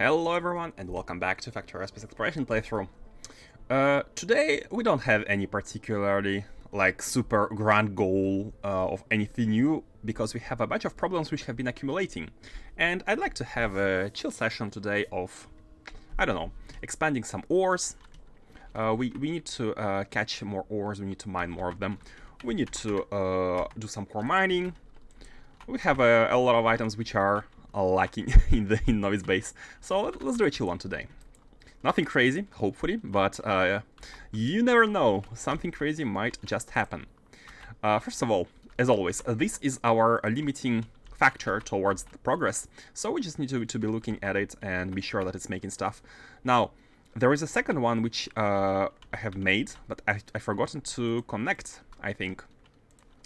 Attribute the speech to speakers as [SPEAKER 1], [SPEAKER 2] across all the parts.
[SPEAKER 1] Hello everyone and welcome back to Factorio Space Exploration playthrough. Today we don't have any particularly super grand goal of anything new because we have a bunch of problems which have been accumulating, and I'd like to have a chill session today of, I don't know, expanding some ores. We need to catch more ores, we need to mine more of them, we need to do some core mining. We have a lot of items which are lacking in novice base, so let's do a chill one today. Nothing crazy, hopefully, but you never know, something crazy might just happen. First of all, as always, this is our limiting factor towards the progress, so we just need to be looking at it and be sure that it's making stuff. Now, there is a second one which I have made, but I've forgotten to connect, I think,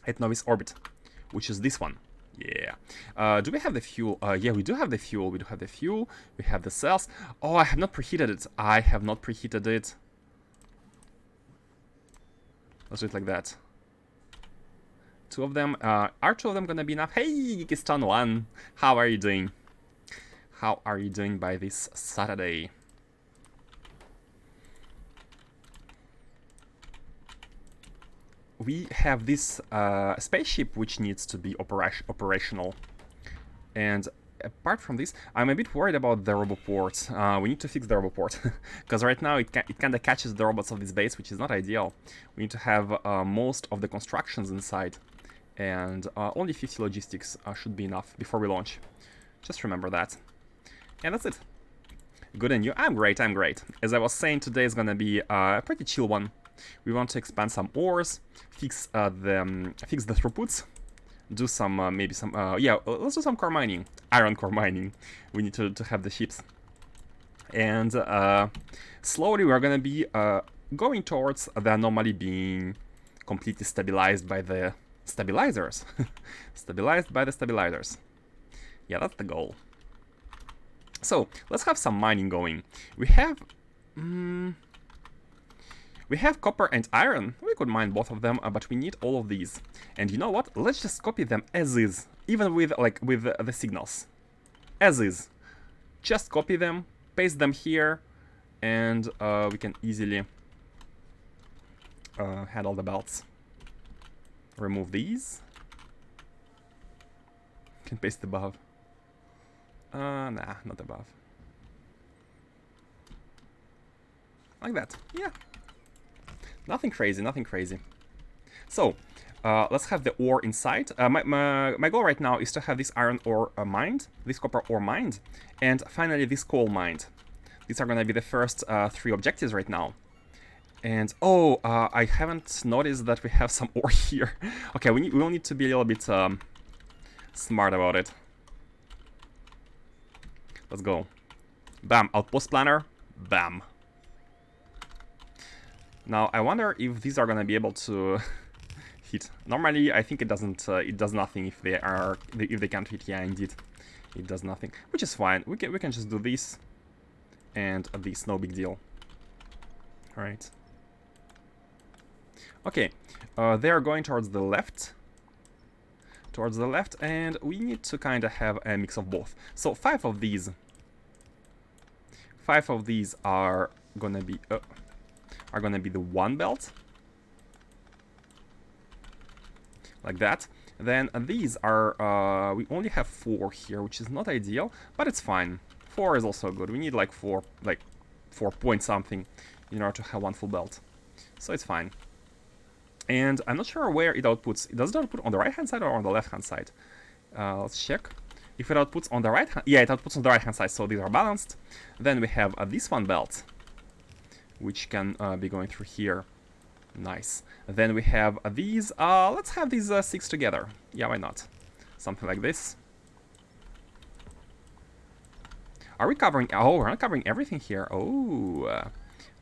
[SPEAKER 1] at novice orbit, which is this one. Yeah. Do we have the fuel? Yeah, we do have the fuel. We do have the fuel. We have the cells. Oh, I have not preheated it. I have not preheated it. Let's do it like that. Two of them. Are two of them gonna be enough? Hey, Geekistan 1. How are you doing? How are you doing by this Saturday? We have this spaceship which needs to be operational, and apart from this, I'm a bit worried about the roboport. We need to fix the roboport because right now it kind of catches the robots of this base, which is not ideal. We need to have most of the constructions inside, and only 50 logistics should be enough before we launch. Just remember that, and that's it. Good, and you? I'm great. I'm great. As I was saying, today is gonna be a pretty chill one. We want to expand some ores, fix the throughputs, do some maybe some yeah, let's do some core mining, iron core mining. We need to have the ships, and slowly we're gonna be going towards the anomaly being completely stabilized by the stabilizers. Stabilized by the stabilizers. Yeah, that's the goal. So let's have some mining going. We have copper and iron. We could mine both of them, but we need all of these. And you know what? Let's just copy them as is, even with the signals, as is. Just copy them, paste them here, and we can easily handle the belts. Remove these. Can paste above. Nah, not above. Like that. Yeah. Nothing crazy, nothing crazy. So, let's have the ore inside. My goal right now is to have this iron ore mined, this copper ore mined, and finally this coal mined. These are gonna be the first 3 objectives right now. And oh, I haven't noticed that we have some ore here. Okay, we will need to be a little bit smart about it. Let's go. Bam, outpost planner. Bam. Now, I wonder if these are gonna be able to hit. Normally, I think it doesn't. It does nothing if they can't hit. Yeah, indeed, it does nothing, which is fine. We can just do this and this. No big deal. All right. Okay, they are going towards the left. Towards the left, and we need to kind of have a mix of both. So 5 of these. 5 of these are gonna be. Are gonna be the one belt, like that. Then these are we only have 4 here, which is not ideal, but it's fine. 4 is also good. We need like 4 point something in order to have one full belt, so it's fine. And I'm not sure where it outputs. Does it output on the right hand side or on the left hand side? Let's check. If it outputs on the right hand, yeah, it outputs on the right hand side, so these are balanced. Then we have this one belt, which can be going through here. Nice. Then we have these. Let's have these 6 together. Yeah, why not? Something like this. Are we covering? Oh, we're not covering everything here. Oh,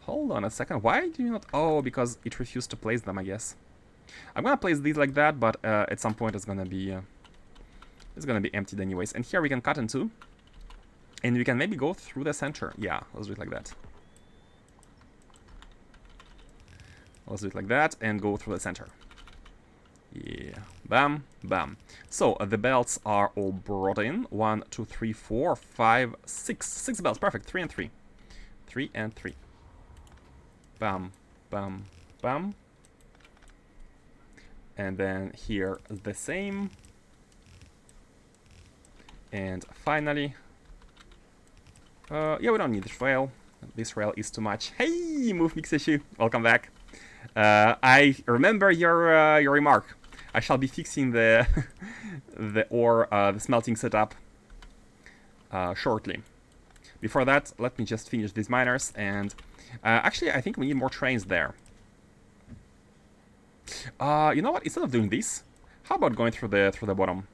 [SPEAKER 1] hold on a second. Why do you not? Oh, because it refused to place them, I guess. I'm gonna place these like that, but at some point it's gonna be emptied anyways. And here we can cut in 2, and we can maybe go through the center. Yeah, let's do it like that. Let's do it like that and go through the center. Yeah. Bam, bam. So the belts are all brought in. 1, 2, 3, 4, 5, 6. 6 belts, perfect. 3 and 3. 3 and 3. Bam, bam, bam. And then here the same. And finally, yeah, we don't need this rail. This rail is too much. Hey, Move Mix Issue, welcome back. I remember your remark. I shall be fixing the the smelting setup shortly. Before that, let me just finish these miners, and actually, I think we need more trains there. You know what? Instead of doing this, how about going through the bottom?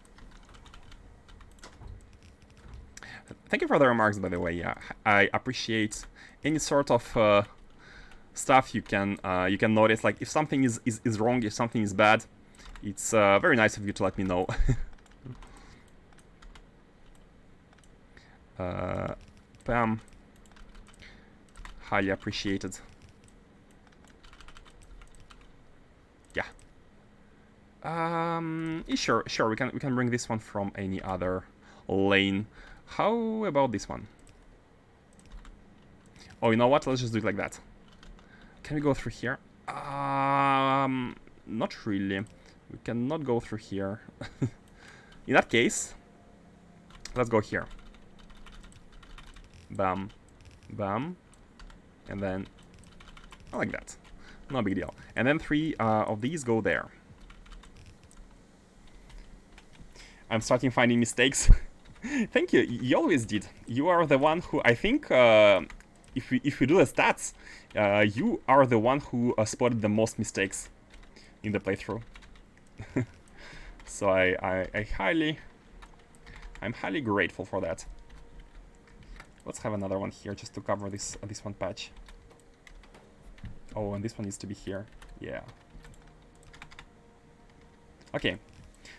[SPEAKER 1] Thank you for the remarks, by the way. Yeah, I appreciate any sort of stuff you can notice. Like if something is wrong, if something is bad, it's very nice of you to let me know. Bam. Highly appreciated. Yeah. Sure, we can bring this one from any other lane. How about this one? Oh, you know what? Let's just do it like that. Can we go through here? Not really. We cannot go through here. In that case, let's go here. Bam, bam, and then like that. No big deal. And then 3 of these go there. I'm starting finding mistakes. Thank you. You always did. You are the one who, I think, if we do the stats, you are the one who spotted the most mistakes in the playthrough. So I'm highly grateful for that. Let's have another one here just to cover this one patch. Oh, and this one needs to be here. Yeah. Okay.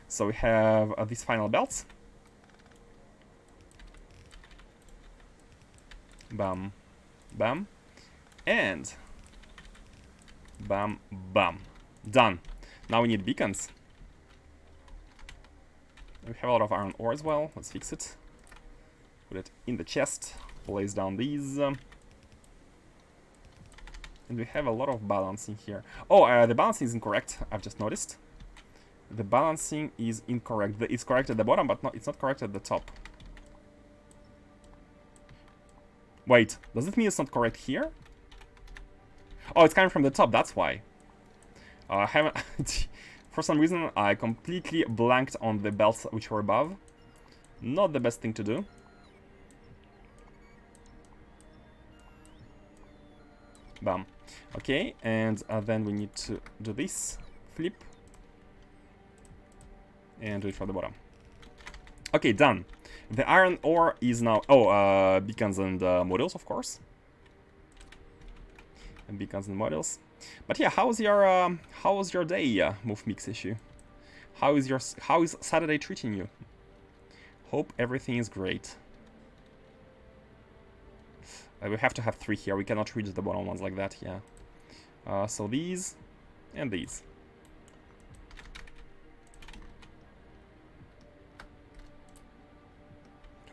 [SPEAKER 1] So we have these final belts. Bam, bam, and bam, bam. Done. Now we need beacons. We have a lot of iron ore as well. Let's fix it. Put it in the chest. Place down these. And we have a lot of balancing here. Oh, the balancing is incorrect. I've just noticed. The balancing is incorrect. It's correct at the bottom, but it's not correct at the top. Wait, does it mean it's not correct here? Oh, it's coming from the top, that's why. I haven't... For some reason, I completely blanked on the belts which were above. Not the best thing to do. Bam. Okay, and then we need to do this. Flip. And do it from the bottom. Okay, done. The iron ore is now... Oh, beacons and modules, of course. And beacons and modules. But yeah, how's your day, Move Mix Issue? How is Saturday treating you? Hope everything is great. We have to have 3 here. We cannot reach the bottom ones like that, yeah. So these and these.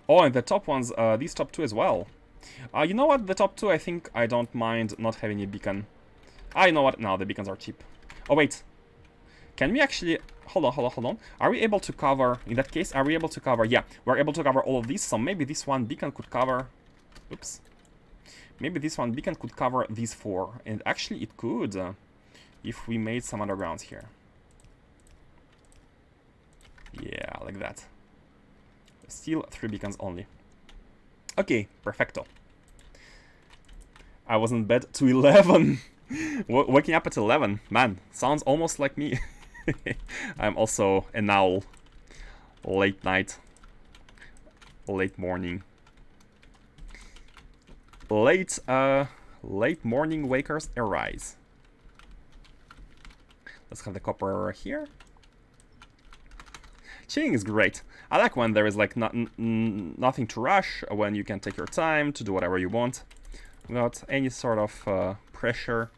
[SPEAKER 1] Oh, and the top ones, these top 2 as well. You know what? The top 2, I think I don't mind not having a beacon. You know what? No, the beacons are cheap. Oh, wait. Can we actually... Hold on. Are we able to cover... In that case, are we able to cover... Yeah, we're able to cover all of these, so maybe this one beacon could cover... Oops. Maybe this one beacon could cover these 4. And actually, it could, if we made some undergrounds here. Yeah, like that. Still 3 beacons only. Okay, perfecto. I was in bed to 11. Waking up at 11. Man, sounds almost like me. I'm also an owl. Late night. Late morning. Late morning wakers arise. Let's have the copper here. Chilling is great. I like when there is like nothing to rush, when you can take your time to do whatever you want without any sort of pressure.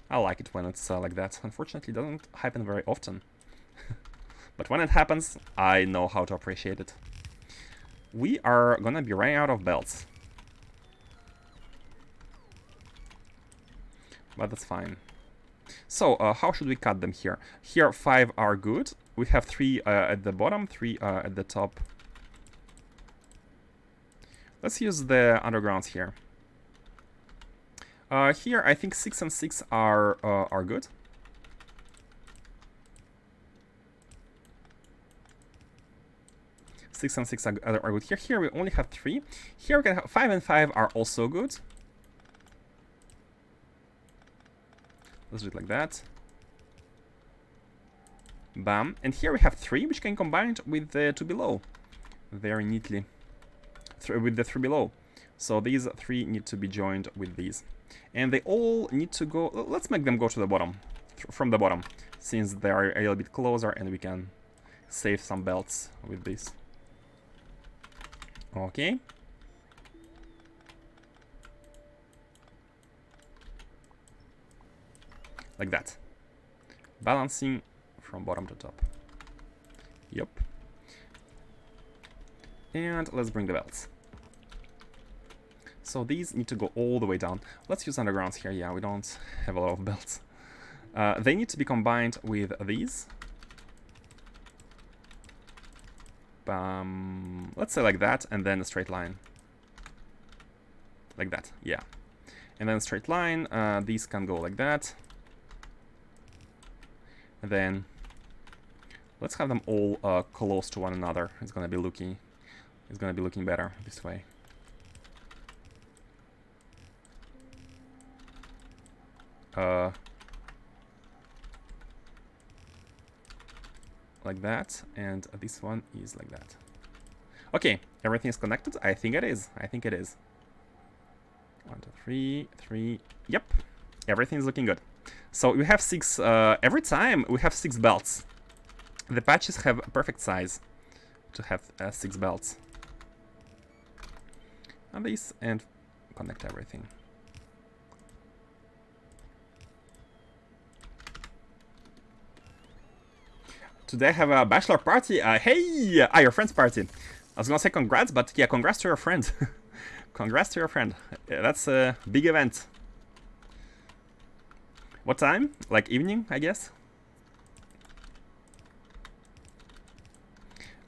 [SPEAKER 1] I like it when it's like that. Unfortunately, it doesn't happen very often. But when it happens, I know how to appreciate it. We are gonna be running out of belts. But that's fine. So, how should we cut them here? Here, 5 are good. We have 3 at the bottom, 3 at the top. Let's use the undergrounds here. Here, I think 6 and 6 are good. Six and 6 are good. Here we only have 3. Here we can have 5 and 5 are also good. Let's do it like that. Bam. And here we have 3, which can combine with the 2 below. Very neatly. With the 3 below. So these 3 need to be joined with these. And they all need to go... Let's make them go to the bottom. From the bottom. Since they are a little bit closer and we can save some belts with this. Okay. Like that. Balancing from bottom to top. Yep. And let's bring the belts. So these need to go all the way down. Let's use undergrounds here. Yeah, we don't have a lot of belts. They need to be combined with these. Let's say like that, and then a straight line. Like that, yeah. And then a straight line. These can go like that. And then let's have them all close to one another. It's gonna be looking better this way. Like that, and this one is like that. Okay, everything is connected. I think it is. 1, 2, 3, 3. Yep, everything is looking good. So we have 6. Every time we have 6 belts. The patches have a perfect size to have 6 belts. And this, and connect everything. Today I have a bachelor party. Hey! Your friend's party. I was gonna say congrats, but yeah, congrats to your friend. Congrats to your friend. Yeah, that's a big event. What time? Like evening, I guess?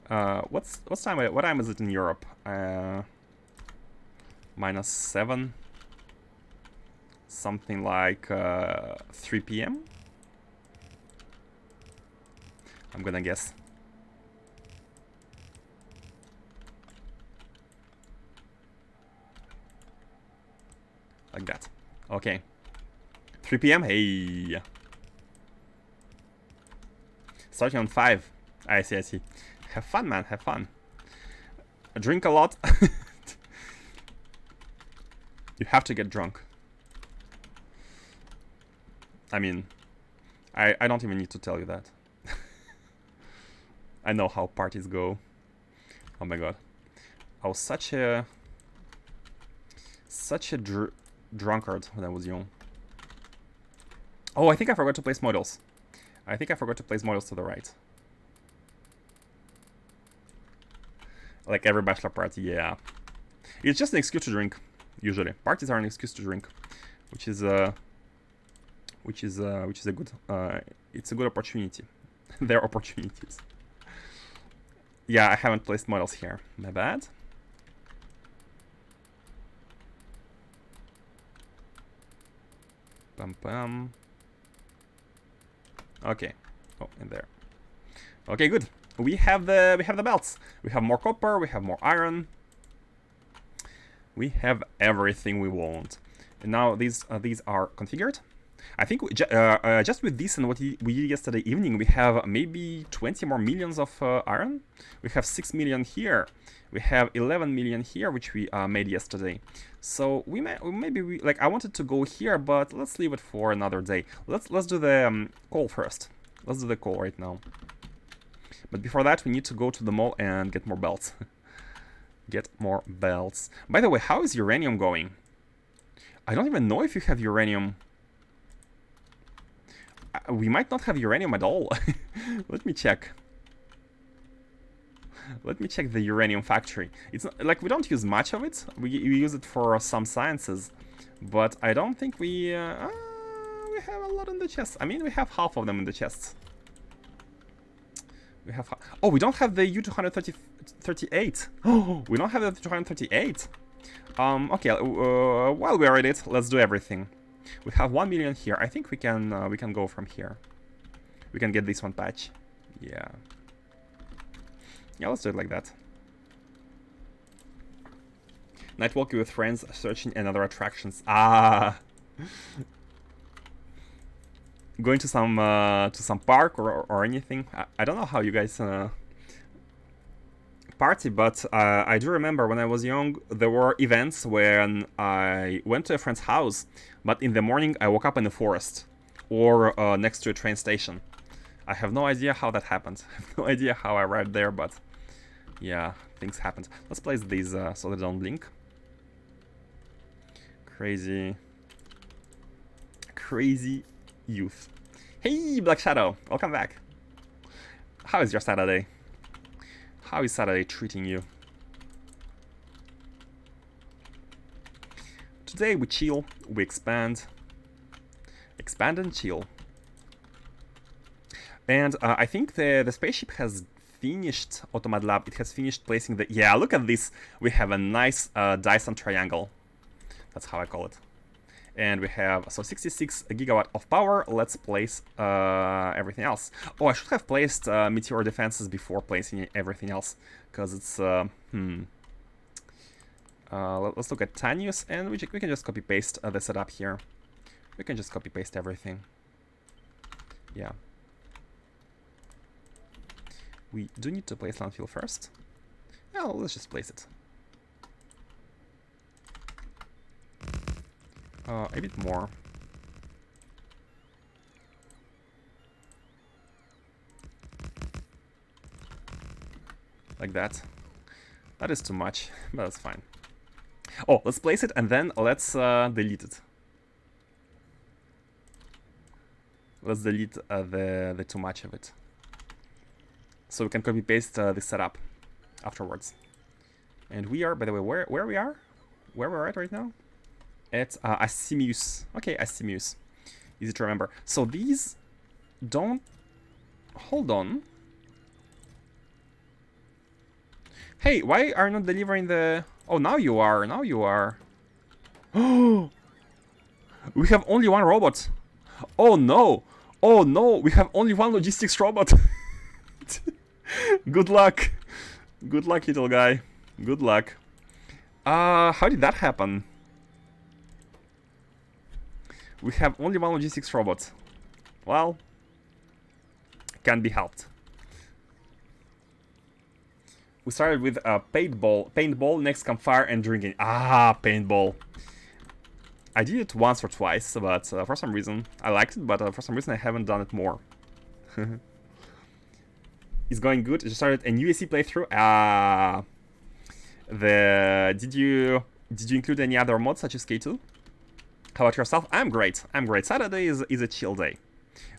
[SPEAKER 1] What time is it in Europe? -7. Something like 3 p.m. I'm gonna guess. Like that. Okay. 3 p.m. Hey. Starting on 5. I see. Have fun, man. Have fun. Drink a lot. You have to get drunk. I mean, I don't even need to tell you that. I know how parties go. Oh my god. I was such a drunkard when I was young. Oh, I think I forgot to place models. I think I forgot to place models to the right. Like every bachelor party, yeah. It's just an excuse to drink, usually. Parties are an excuse to drink, which is a good it's a good opportunity. There are opportunities. Yeah, I haven't placed models here. My bad. Pum pum. Okay. Oh, in there. Okay, good. We have the belts. We have more copper. We have more iron. We have everything we want. And now these are configured. I think just with this and what we did yesterday evening, we have maybe 20 more millions of iron. We have 6 million here. We have 11 million here, which we made yesterday. So maybe like I wanted to go here, but let's leave it for another day. Let's do the coal first. Let's do the coal right now. But before that, we need to go to the mall and get more belts. Get more belts. By the way, how is uranium going? I don't even know if you have uranium. We might not have uranium at all. Let me check. Let me check the uranium factory. It's not, like, we don't use much of it. We use it for some sciences, but I don't think we have a lot in the chests. I mean, we have half of them in the chests. We have... Oh, we don't have the U-238. Oh, we don't have the 238. Okay, while we're at it, let's do everything. We have 1 million here. I think we can go from here. We can get this one patch. Yeah. Yeah, let's do it like that. Night walking with friends, searching and other attractions. Ah. Going to some park or anything. I don't know how you guys party, but I do remember when I was young, there were events when I went to a friend's house, but in the morning I woke up in the forest or next to a train station. I have no idea how that happened. I have no idea how I arrived there, but yeah, things happened. Let's place these so they don't blink. Crazy youth. Hey, Black Shadow, welcome back. How is your Saturday? How is Saturday treating you? Today we chill, we expand and chill. And I think the spaceship has finished Automad Lab. It has finished placing the... Yeah, look at this. We have a nice Dyson triangle. That's how I call it. And we have, so 66 gigawatt of power. Let's place everything else. Oh, I should have placed meteor defenses before placing everything else, because it's, let's look at Tanius, and we can just copy-paste the setup here. We can just copy-paste everything. Yeah. We do need to place landfill first. Well, let's just place it. A bit more. Like that. That is too much, but that's fine. Oh, let's place it and then let's delete it. Let's delete the too much of it. So we can copy paste this setup afterwards. And we are, by the way, where we are? Where we're at right now? At Asimius. Okay, Asimius. Easy to remember. So these don't... Hold on. Hey, why are you not delivering the... Oh, now you are. Now you are. Oh! We have only one robot. Oh, no. Oh, no. We have only one logistics robot. Good luck. Good luck, little guy. Good luck. How did that happen? We have only one logistics robot. Well, can be helped. We started with paintball, next campfire and drinking. Ah, paintball. I did it once or twice, but for some reason I liked it, but for some reason I haven't done it more. It's going good. You started a new AC playthrough. Did you include any other mods such as K2? How about yourself? I'm great. I'm great. Saturday is a chill day.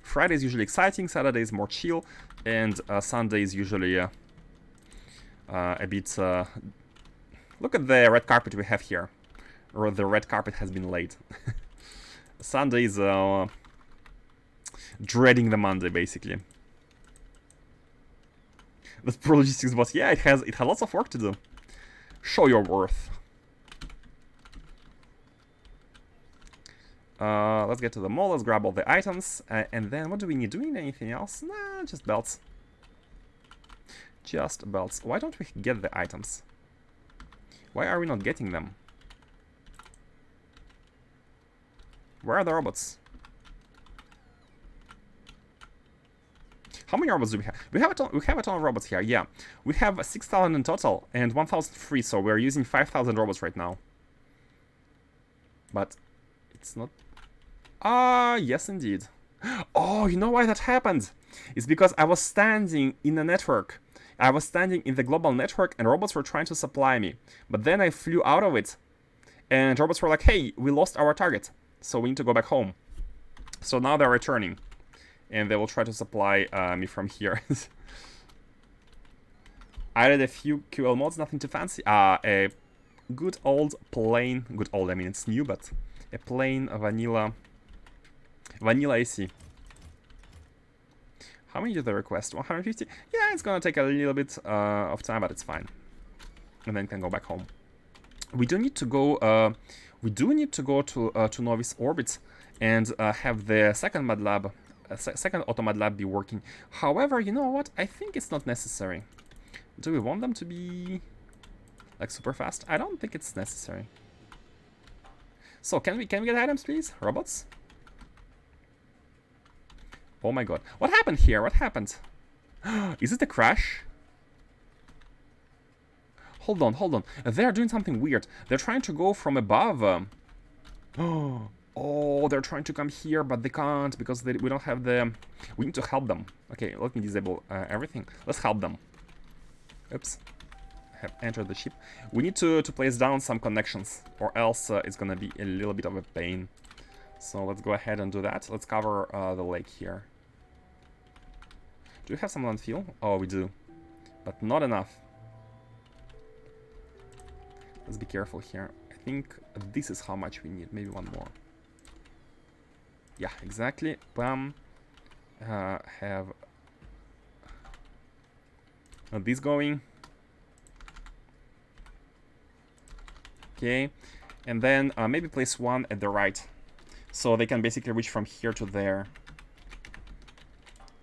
[SPEAKER 1] Friday is usually exciting. Saturday is more chill, and Sunday is usually a bit. Look at the red carpet we have here, or the red carpet has been laid. Sunday is dreading the Monday, basically. The Pro Logistics boss, yeah, it has lots of work to do. Show your worth. Let's get to the mall, let's grab all the items, and then what do we need? Do we need anything else? Nah, just belts. Just belts. Why don't we get the items? Why are we not getting them? Where are the robots? How many robots do we have? We have a ton of robots here, yeah. We have 6,000 in total, and 1,000 free, so we're using 5,000 robots right now. But it's not... yes indeed. Oh, you know why that happened? It's because I was standing in a network. I was standing in the global network and robots were trying to supply me. But then I flew out of it. And robots were like, hey, we lost our target. So we need to go back home. So now they're returning. And they will try to supply me from here. added a few QL mods, nothing too fancy. A good old plain, good old, I mean it's new, but a plain vanilla AC. How many did they request? 150? Yeah, it's gonna take a little bit of time, but it's fine. And then can go back home. We do need to go. We do need to go to Novice Orbit and have the second Mad Lab, second Automad Lab be working. However, you know what? I think it's not necessary. Do we want them to be like super fast? I don't think it's necessary. So can we get items, please, robots? Oh my god. What happened here? What happened? Is it a crash? Hold on, hold on. They're doing something weird. They're trying to go from above. Oh, they're trying to come here, but they can't because we don't have the... We need to help them. Okay, let me disable everything. Let's help them. Oops. I have entered the ship. We need to place down some connections, or else it's gonna be a little bit of a pain. So let's go ahead and do that. Let's cover the lake here. Do we have some landfill? Oh, we do. But not enough. Let's be careful here. I think this is how much we need. Maybe one more. Yeah, exactly. Bam. Have this going. Okay. And then maybe place one at the right. So they can basically reach from here to there.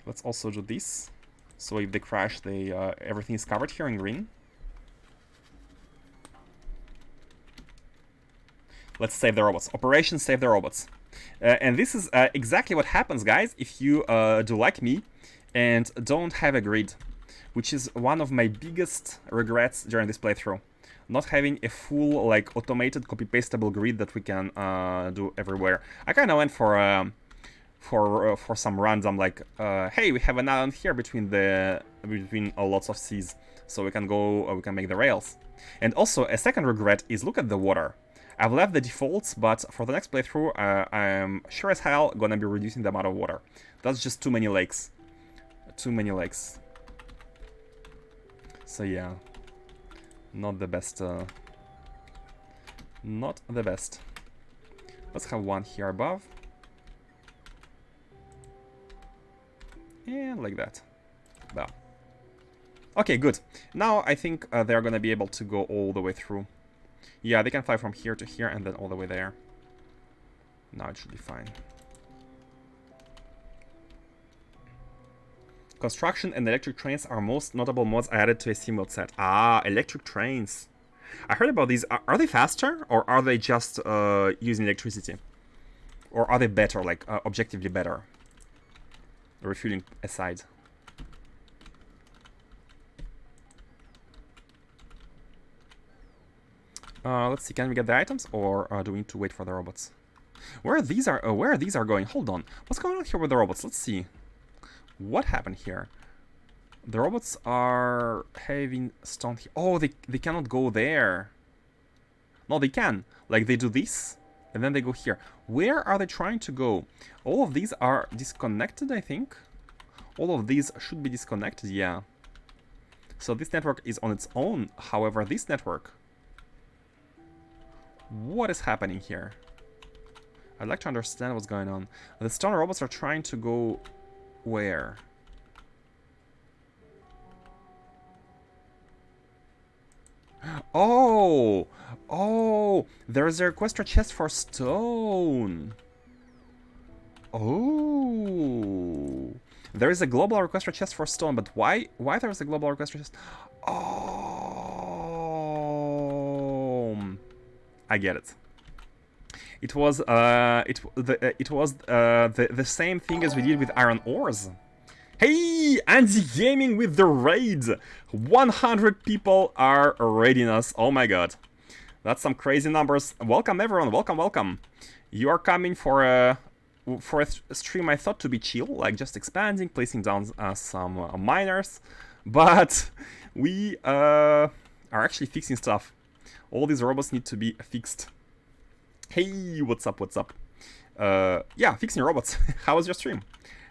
[SPEAKER 1] Let's also do this. So if they crash, they everything is covered here in green. Let's save the robots. Operation Save the Robots. And this is exactly what happens, guys, if you do like me and don't have a grid, which is one of my biggest regrets during this playthrough. Not having a full, like, automated copy-pastable grid that we can do everywhere. I kind of went for some random, like, hey, we have an island here between lots of seas, so we can go, we can make the rails. And also, a second regret is look at the water. I've left the defaults, but for the next playthrough, I'm sure as hell gonna be reducing the amount of water. That's just too many lakes. Too many lakes. So yeah, not the best. Not the best. Let's have one here above. And like that. Well. Okay, good. Now I think they're gonna be able to go all the way through. Yeah, they can fly from here to here and then all the way there. Now it should be fine. Construction and electric trains are most notable mods added to a SimWorld set. Ah, electric trains. I heard about these. Are they faster or are they just using electricity? Or are they better, like objectively better? Refueling aside. Let's see, can we get the items, or do we need to wait for the robots? Where these are going? Hold on. What's going on here with the robots? Let's see. What happened here? The robots are having stone here. Oh, they cannot go there. No, they can. Like, they do this, and then they go here. Where are they trying to go? All of these are disconnected, I think. All of these should be disconnected, yeah. So this network is on its own. However, this network... What is happening here? I'd like to understand what's going on. The stone robots are trying to go where? Oh! Oh! There's a requester chest for stone! Oh! There is a global requester chest for stone, but why there is a global requester chest? Oh! I get it. It was the same thing as we did with iron ores. Hey, Andy Gaming with the raid. 100 people are raiding us. Oh my god, that's some crazy numbers. Welcome everyone. Welcome, welcome. You are coming for a stream I thought to be chill, like just expanding, placing down some miners, but we are actually fixing stuff. All these robots need to be fixed. Hey, what's up, what's up? Yeah, fixing robots. How was your stream?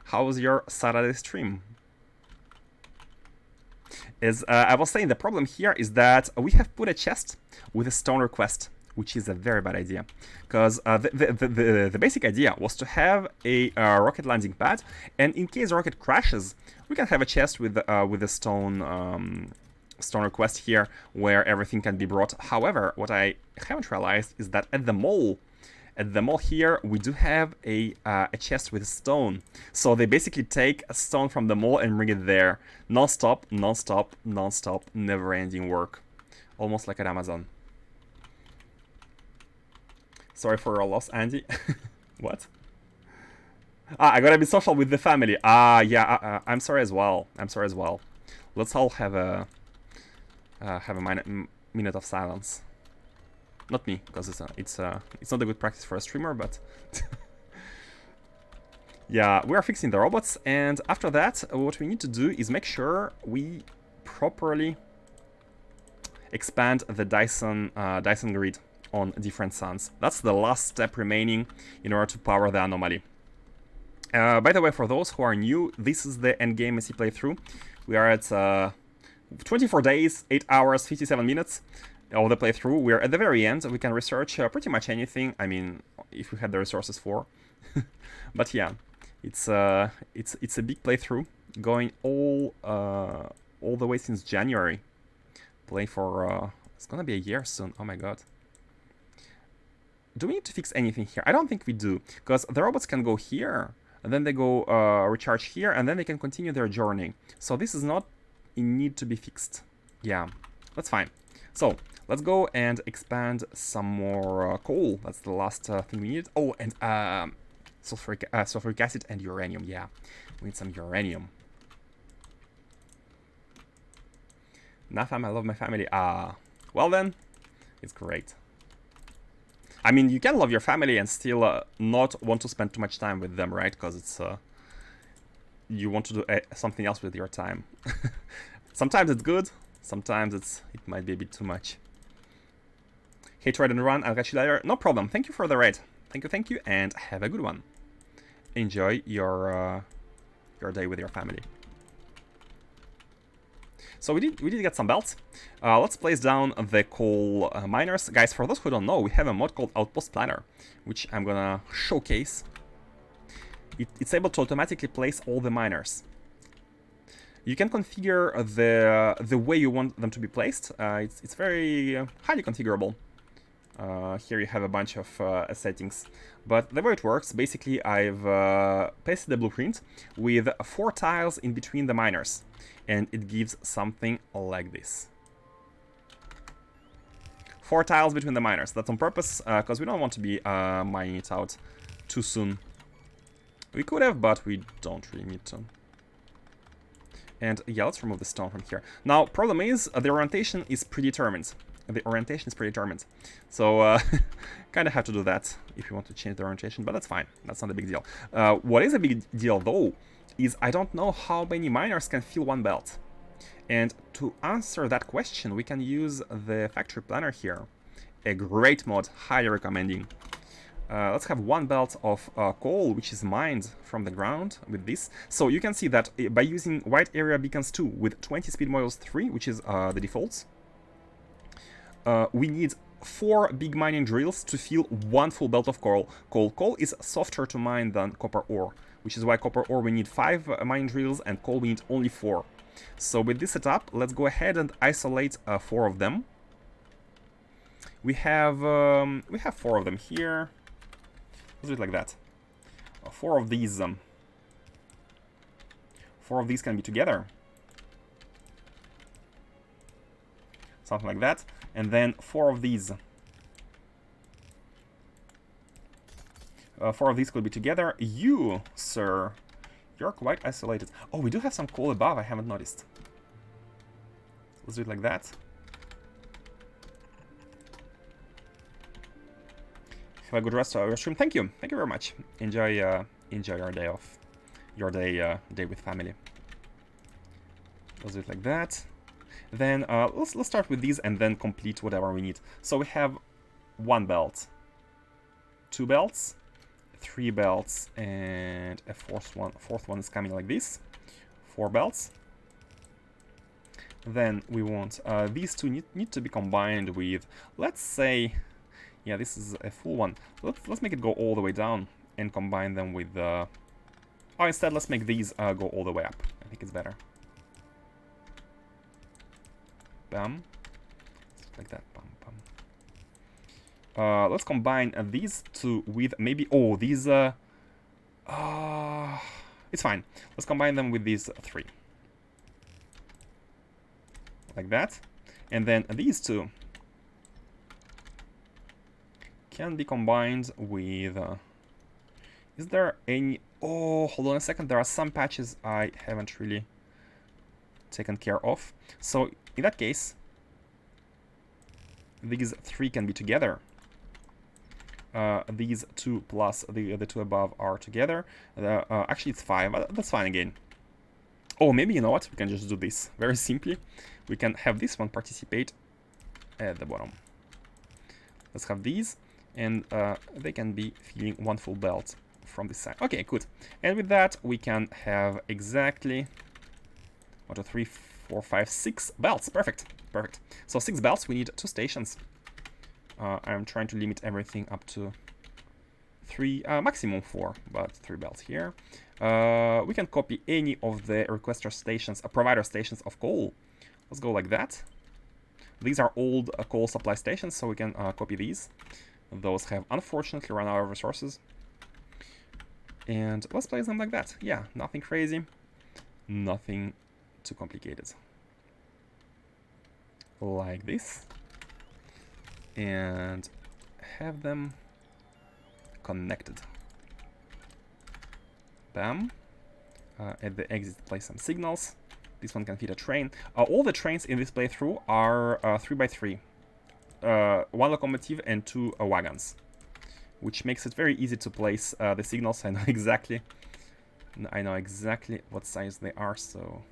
[SPEAKER 1] How was your Saturday stream? As I was saying, the problem here is that we have put a chest with a stone request, which is a very bad idea. Because the basic idea was to have a rocket landing pad, and in case the rocket crashes, we can have a chest with a stone request here where everything can be brought. However, what I haven't realized is that at the mall here, we do have a chest with stone. So they basically take a stone from the mall and bring it there. Non-stop, non-stop, non-stop, never-ending work. Almost like at Amazon. Sorry for your loss, Andy. What? I gotta be social with the family. Yeah, I'm sorry as well. I'm sorry as well. Let's all have a minute of silence. Not me, because it's not a good practice for a streamer, but yeah, we are fixing the robots, and after that, what we need to do is make sure we properly expand the Dyson grid on different suns. That's the last step remaining in order to power the anomaly. By the way, for those who are new, this is the endgame SE playthrough. We are at 24 days, 8 hours, 57 minutes. Of the playthrough. We're at the very end. We can research pretty much anything. I mean, if we had the resources for. But yeah, it's a big playthrough, going all the way since January. Play for it's gonna be a year soon. Oh my god. Do we need to fix anything here? I don't think we do, because the robots can go here, and then they go recharge here, and then they can continue their journey. So this is not in need to be fixed. Yeah, that's fine. So let's go and expand some more coal. That's the last thing we need. Oh, and sulfuric acid and uranium. Yeah, we need some uranium. Nafam, I love my family. Well then, it's great. I mean, you can love your family and still not want to spend too much time with them, right? Because it's you want to do something else with your time. Sometimes it's good. Sometimes it might be a bit too much. Hey, try and run. I'll catch you later. No problem. Thank you for the raid. Thank you, and have a good one. Enjoy your day with your family. So we did get some belts. Let's place down the coal miners, guys. For those who don't know, we have a mod called Outpost Planner, which I'm gonna showcase. It's able to automatically place all the miners. You can configure the way you want them to be placed. It's very highly configurable. Here you have a bunch of settings. But the way it works, basically I've pasted the blueprint with 4 tiles in between the miners. And it gives something like this. 4 tiles between the miners. That's on purpose, because we don't want to be mining it out too soon. We could have, but we don't really need to. And yeah, let's remove the stone from here. Now, problem is, the orientation is predetermined. So, kind of have to do that if you want to change the orientation, but that's fine. That's not a big deal. What is a big deal, though, is I don't know how many miners can fill one belt. And to answer that question, we can use the factory planner here. A great mod, highly recommending. Let's have 1 belt of coal, which is mined from the ground with this. So you can see that by using white area beacons 2 with 20 speed models 3, which is the defaults, we need 4 big mining drills to fill 1 full belt of coal. Coal is softer to mine than copper ore, which is why copper ore we need 5 mining drills and coal we need only 4. So with this setup, let's go ahead and isolate 4 of them. We have 4 of them here. Let's do it like that. 4 of these. 4 of these can be together. Something like that. And then 4 of these. 4 of these could be together. You, sir, you're quite isolated. Oh, we do have some coal above. I haven't noticed. Let's do it like that. Have a good rest of your stream. Thank you very much. Enjoy your day off, your day with family. Let's do it like that. Then let's start with these and then complete whatever we need. So we have 1 belt, 2 belts, 3 belts, and a fourth one is coming like this. 4 belts. Then we want these two need to be combined with, let's say, yeah, this is a full one. Let's make it go all the way down and combine them with oh, instead let's make these go all the way up. I think it's better. Bam. Like that. Bam, bam. Let's combine these two with maybe, oh, these it's fine. Let's combine them with these three. Like that. And then these two can be combined with... is there any... Oh, hold on a second. There are some patches I haven't really taken care of. So, in that case, these three can be together. These two plus the two above are together. Actually, it's 5. That's fine again. Oh, maybe, you know what? We can just do this. Very simply. We can have this one participate at the bottom. Let's have these. And they can be feeling one full belt from this side. Okay, good. And with that, we can have exactly 1, 2, 3, 4, 5, 6 belts. Perfect. Perfect. So 6 belts, we need 2 stations. I'm trying to limit everything up to 3, maximum 4, but 3 belts here. We can copy any of the requester stations, provider stations of coal. Let's go like that. These are old coal supply stations, so we can copy these. Those have unfortunately run out of resources. And let's place them like that. Yeah, nothing crazy. Nothing too complicated. Like this. And have them connected. Bam. At the exit, place some signals. This one can feed a train. All the trains in this playthrough are 3x3. 1 locomotive and 2 wagons, which makes it very easy to place the signals. I know exactly what size they are, so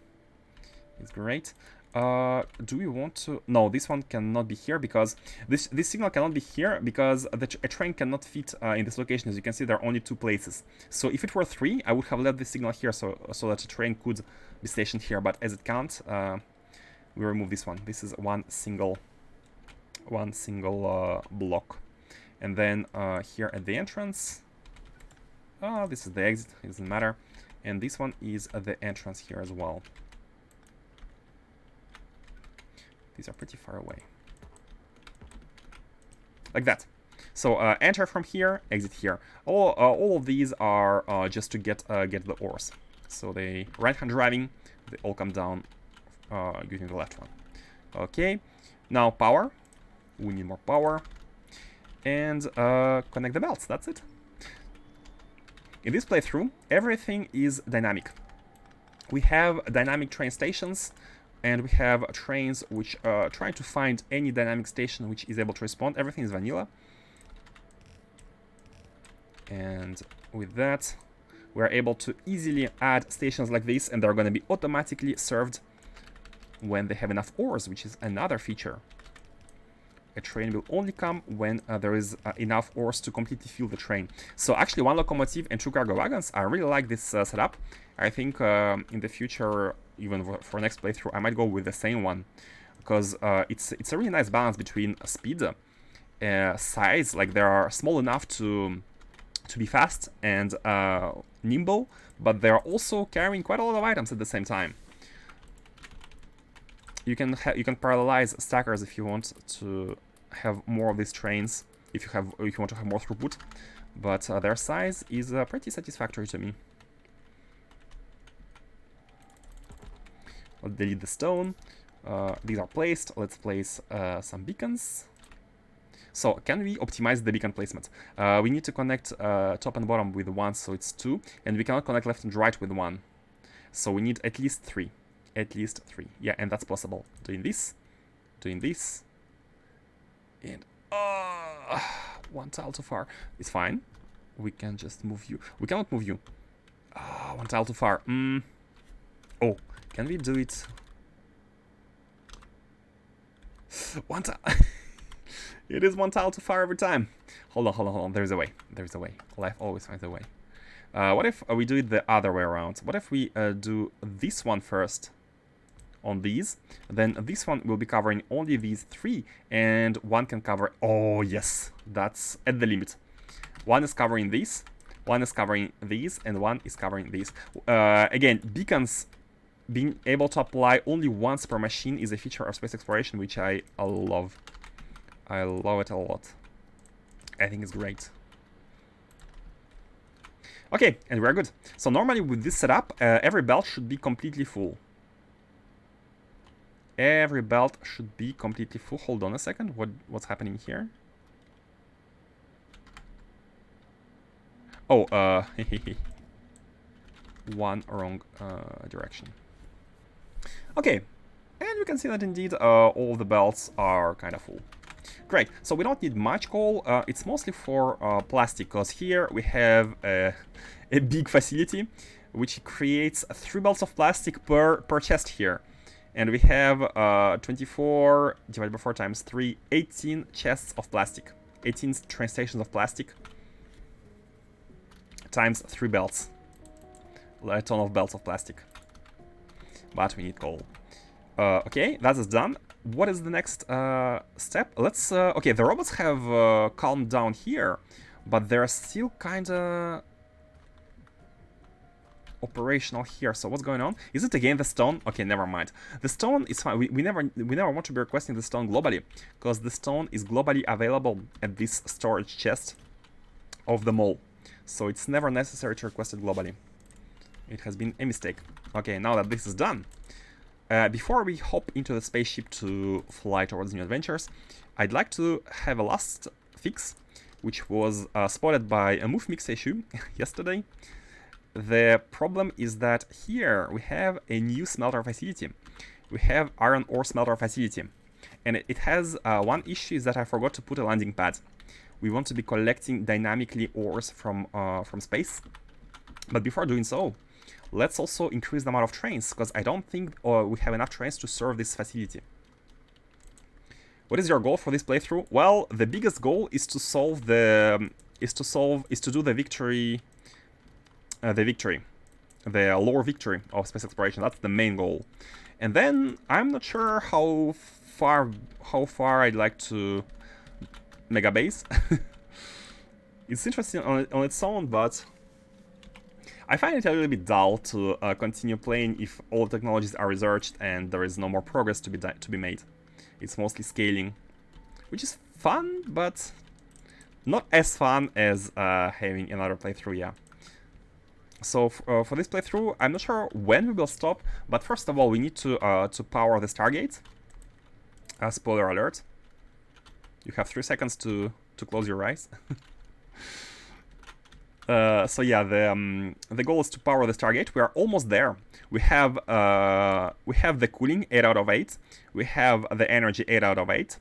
[SPEAKER 1] it's great. Do we want to? No, this one cannot be here because this signal cannot be here because a train cannot fit in this location. As you can see, there are only 2 places. So if it were 3, I would have left this signal here so that a train could be stationed here. But as it can't, we remove this one. This is one single block. And then here at the entrance, this is the exit. It doesn't matter. And this one is the entrance here as well. These are pretty far away. Like that. So enter from here, exit here. All of these are just to get the ores. So they right-hand driving, they all come down using the left one. Okay. Now power. We need more power. And connect the belts. That's it. In this playthrough, everything is dynamic. We have dynamic train stations. And we have trains which try to find any dynamic station which is able to respond. Everything is vanilla. And with that, we're able to easily add stations like this, and they're going to be automatically served when they have enough ores, which is another feature. A train will only come when there is enough ores to completely fuel the train. So actually 1 locomotive and 2 cargo wagons, I really like this setup. I think in the future, even for next playthrough, I might go with the same one. Because it's a really nice balance between speed, size, like they are small enough to be fast and nimble, but they are also carrying quite a lot of items at the same time. You can parallelize stackers if you want to have more of these trains, if you want to have more throughput, but their size is pretty satisfactory to me. Let's delete the stone. These are placed. Let's place some beacons. So can we optimize the beacon placement? We need to connect top and bottom with 1, so it's 2, and we cannot connect left and right with 1. So we need at least 3. At least 3. Yeah, and that's possible. Doing this, and 1 tile too far. It's fine. We can just move you. We cannot move you. 1 tile too far. Oh, can we do it? 1 tile. It is 1 tile too far every time. Hold on. There's a way. Life always finds a way. What if we do it the other way around? What if we do this one first? on these. Then this one will be covering only these 3, and one can cover... Oh, yes, that's at the limit. One is covering this, one is covering these, and one is covering these. Again, beacons being able to apply only once per machine is a feature of space exploration, which I love. I love it a lot. I think it's great. Okay, and we're good. So normally with this setup, every belt should be completely full. Every belt should be completely full. Hold on a second. What's happening here? Oh, one wrong direction. Okay, and we can see that indeed all the belts are kind of full. Great, so we don't need much coal. It's mostly for plastic, because here we have a big facility which creates 3 belts of plastic per chest here. And we have 24 divided by 4 times 3, 18 chests of plastic. 18 train stations of plastic times 3 belts. A ton of belts of plastic. But we need coal. Okay, that is done. What is the next step? Let's... okay, the robots have calmed down here, but they're still kinda operational here. So what's going on? Is it again the stone? Okay, never mind. The stone is fine. We never want to be requesting the stone globally, because the stone is globally available at this storage chest of the mall. So it's never necessary to request it globally. It has been a mistake. Okay, now that this is done, before we hop into the spaceship to fly towards new adventures, I'd like to have a last fix, which was spotted by a move mix issue yesterday. The problem is that here we have a new smelter facility. We have iron ore smelter facility, and it has one issue, is that I forgot to put a landing pad. We want to be collecting dynamically ores from space, but before doing so, let's also increase the amount of trains, because I don't think we have enough trains to serve this facility. What is your goal for this playthrough? Well, the biggest goal is to solve the is to do the victory, the lore victory of space exploration. That's the main goal. And then I'm not sure how far I'd like to mega base. It's interesting on its own, but I find it a little bit dull to continue playing if all technologies are researched and there is no more progress to be made. It's mostly scaling, which is fun, but not as fun as having another playthrough, yeah. So for this playthrough, I'm not sure when we will stop, but first of all, we need to power the Stargate. Spoiler alert. You have 3 seconds to close your eyes. So yeah, the goal is to power the Stargate. We are almost there. We have the cooling 8 out of 8. We have the energy 8 out of 8.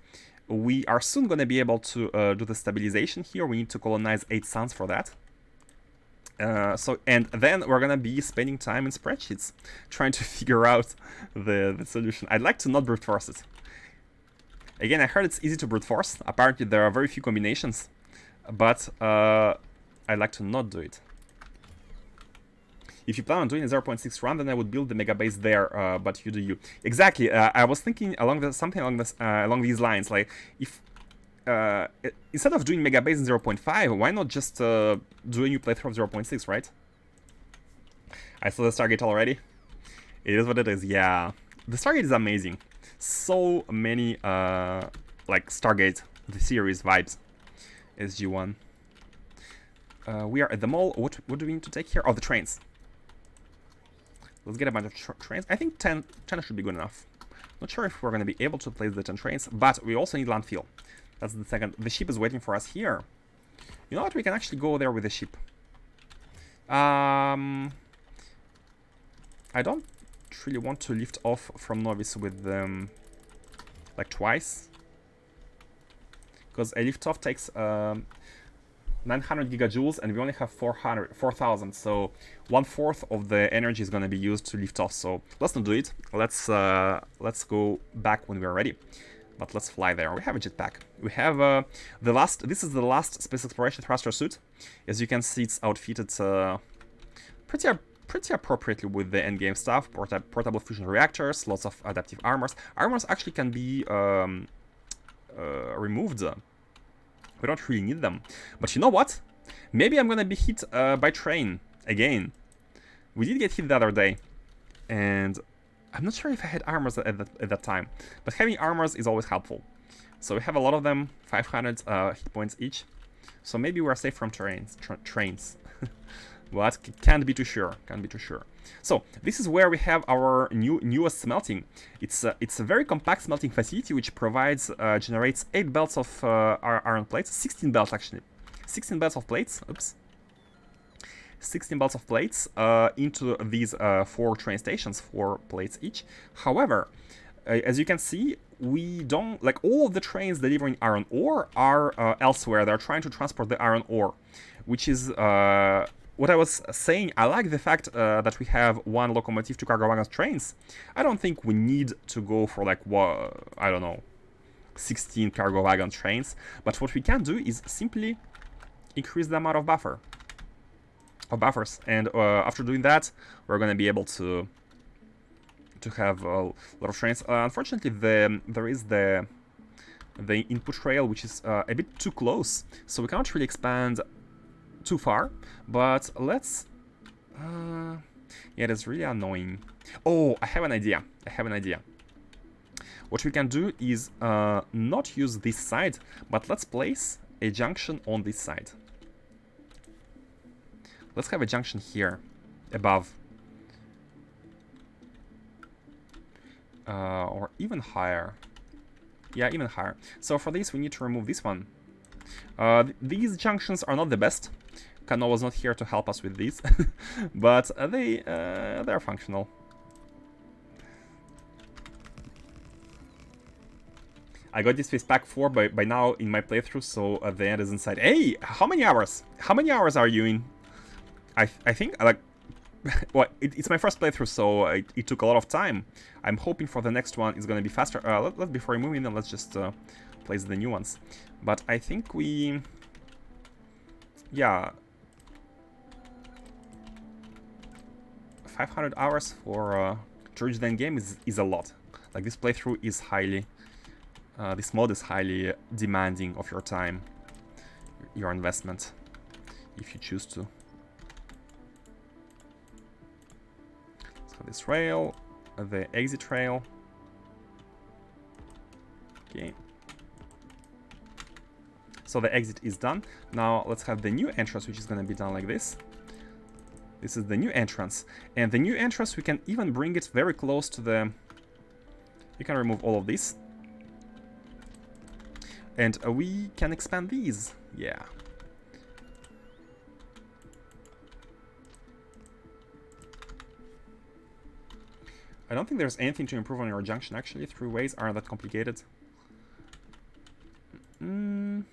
[SPEAKER 1] We are soon going to be able to do the stabilization here. We need to colonize 8 suns for that. And then we're going to be spending time in spreadsheets trying to figure out the solution. I'd like to not brute force it. Again, I heard it's easy to brute force. Apparently there are very few combinations, but I'd like to not do it. If you plan on doing a 0.6 run, then I would build the mega base there, but you do you. Exactly, I was thinking something along these lines, like if instead of doing mega base in 0.5, why not just do a new playthrough of 0.6, right? I saw the Stargate already. It is what it is, yeah. The Stargate is amazing. So many like Stargate, the series vibes. SG1. We are at the mall. What do we need to take here? Oh, the trains. Let's get a bunch of trains. I think 10 should be good enough. Not sure if we're going to be able to place the 10 trains, but we also need landfill. That's the second. The ship is waiting for us here. You know what? We can actually go there with the ship. I don't really want to lift off from Novice with them like twice, because a lift off takes 900 gigajoules and we only have 4,000, so 1/4 of the energy is going to be used to lift off. So let's not do it. Let's go back when we're ready. But let's fly there. We have a jetpack. We have this is the last space exploration thruster suit. As you can see, it's outfitted pretty appropriately with the endgame stuff. Portable fusion reactors, lots of adaptive armors. Armors actually can be removed. We don't really need them. But you know what? Maybe I'm gonna be hit by train again. We did get hit the other day, and I'm not sure if I had armors at that time. But having armors is always helpful. So we have a lot of them, 500 hit points each. So maybe we're safe from trains. But can't be too sure. Can't be too sure. So this is where we have our newest smelting. It's a very compact smelting facility which provides generates 8 belts of iron plates, 16 belts actually, 16 belts of plates. Oops. 16 belts of plates into these 4 train stations, 4 plates each. However, as you can see, we don't, like, all of the trains delivering iron ore are elsewhere. They're trying to transport the iron ore, which is what I was saying. I like the fact that we have 1 locomotive, 2 cargo wagons trains. I don't think we need to go for, like, I don't know, 16 cargo wagon trains. But what we can do is simply increase the amount of buffers, and after doing that, we're gonna be able to have a lot of trains. Unfortunately, there is the input rail, which is a bit too close, so we can't really expand too far. But let's yeah, that's really annoying. Oh, I have an idea. What we can do is not use this side, but let's place a junction on this side. Let's have a junction here above, or even higher. Yeah, even higher. So for this, we need to remove this one. These junctions are not the best. Kano was not here to help us with these, but they're functional. I got this phase pack 4 by now in my playthrough, so the end is inside. Hey, how many hours? How many hours are you in? I think, like, well, it's my first playthrough, so it took a lot of time. I'm hoping for the next one is going to be faster. Before we move in, let's just place the new ones. But I think we... Yeah. 500 hours for to reach the end game is a lot. Like, this playthrough is highly... this mod is highly demanding of your time, your investment, if you choose to. This rail, the exit rail. Okay. So the exit is done. Now let's have the new entrance, which is going to be done like this. This is the new entrance. And the new entrance, we can even bring it very close to the... You can remove all of this. And we can expand these. Yeah. I don't think there's anything to improve on your junction, actually. 3 ways aren't that complicated. What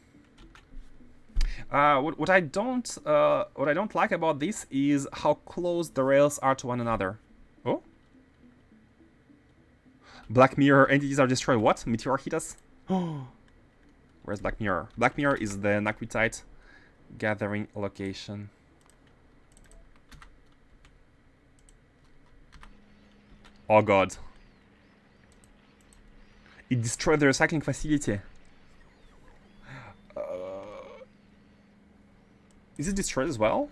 [SPEAKER 1] I don't like about this is how close the rails are to one another. Oh? Black Mirror entities are destroyed. What? Meteor hit us? Oh. Where's Black Mirror? Black Mirror is the Naquitite gathering location. Oh god. It destroyed the recycling facility. Is it destroyed as well?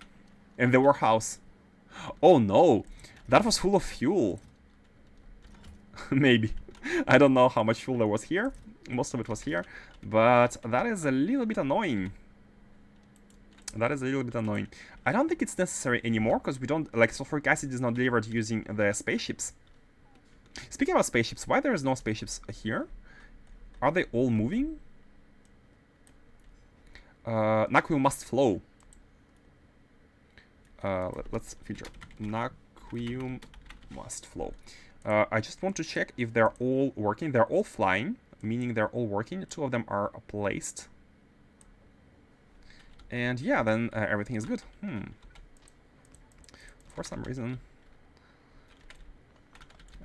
[SPEAKER 1] And the warehouse. Oh no. That was full of fuel. Maybe. I don't know how much fuel there was here. Most of it was here. But that is a little bit annoying. That is a little bit annoying. I don't think it's necessary anymore, because we don't... Like, sulfuric acid is not delivered using the spaceships. Speaking about spaceships, why there is no spaceships here? Are they all moving? Naquium must flow. Let's feature Naquium must flow. I just want to check if they're all working. They're all flying, meaning they're all working. 2 of them are placed. And yeah, then everything is good. For some reason,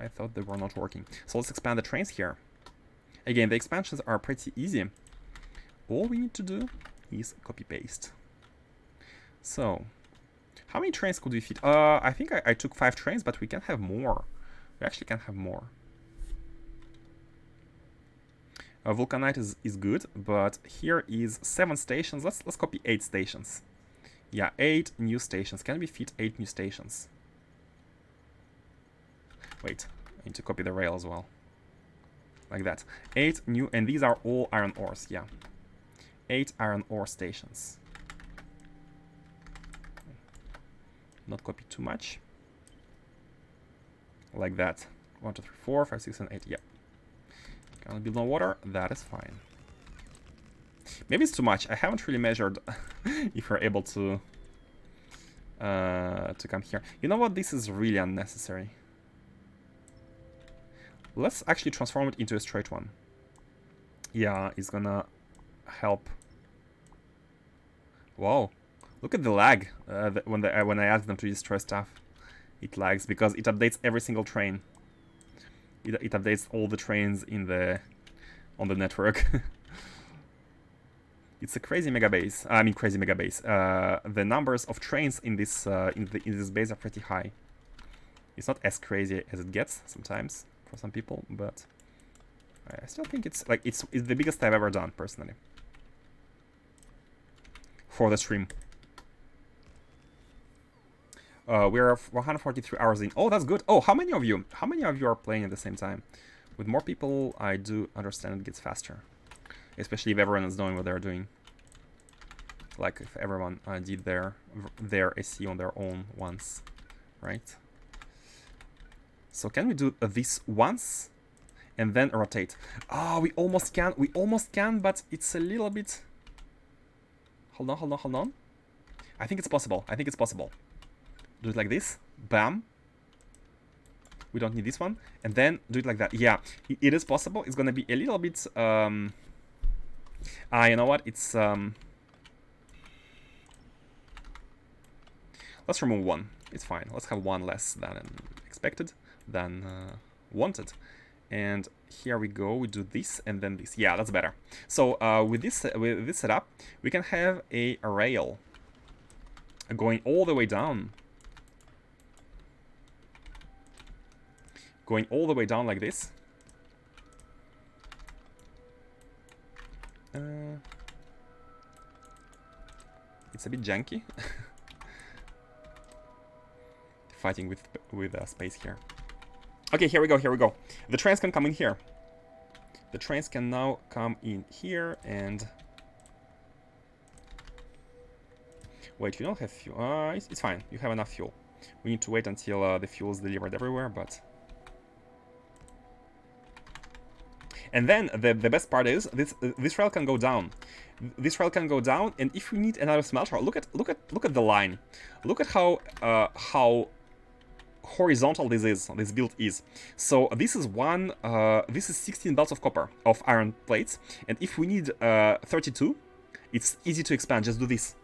[SPEAKER 1] I thought they were not working. So let's expand the trains here. Again, the expansions are pretty easy. All we need to do is copy-paste. So, How many trains could we fit? I think I took 5 trains, but we can have more. We actually can have more. Vulcanite is good, but here is 7 stations. Let's copy 8 stations. Yeah, 8 new stations. Can we fit 8 new stations? Wait, I need to copy the rail as well. Like that. 8 new, and these are all iron ores, yeah. 8 iron ore stations. Not copy too much. Like that. 1, 2, 3, 4, 5, 6, and 8, yeah. Can build no water? That is fine. Maybe it's too much. I haven't really measured if we're able to come here. You know what? This is really unnecessary. Let's actually transform it into a straight one. Yeah, it's gonna help. Wow, look at the lag when I ask them to destroy stuff. It lags because it updates every single train. It updates all the trains on the network. It's a crazy mega base. I mean, crazy mega base. The numbers of trains in this this base are pretty high. It's not as crazy as it gets sometimes for some people, but I still think it's like it's the biggest I've ever done personally for the stream. We're 143 hours in. Oh, that's good. Oh, how many of you are playing at the same time? With more people, I do understand it gets faster. Especially if everyone is knowing what they're doing. Like if everyone did their SC on their own once, right? So can we do this once and then rotate? Oh, we almost can, but it's a little bit... Hold on. I think it's possible. Do it like this. Bam. We don't need this one. And then do it like that. Yeah, it is possible. It's gonna be a little bit... you know what? It's... Let's remove 1. It's fine. Let's have 1 less than expected, than wanted. And here we go. We do this and then this. Yeah, that's better. So with this setup, we can have a rail going all the way down. Going all the way down like this. It's a bit janky. Fighting with space here. Okay, here we go. The trains can come in here. The trains can now come in here and... Wait, you don't have fuel. It's fine. You have enough fuel. We need to wait until the fuel is delivered everywhere, but... And then the best part is this rail can go down. This rail can go down, and if we need another smelter, look at the line. Look at how horizontal this build is. So this is this is 16 belts of copper of iron plates, and if we need 32, it's easy to expand. Just do this,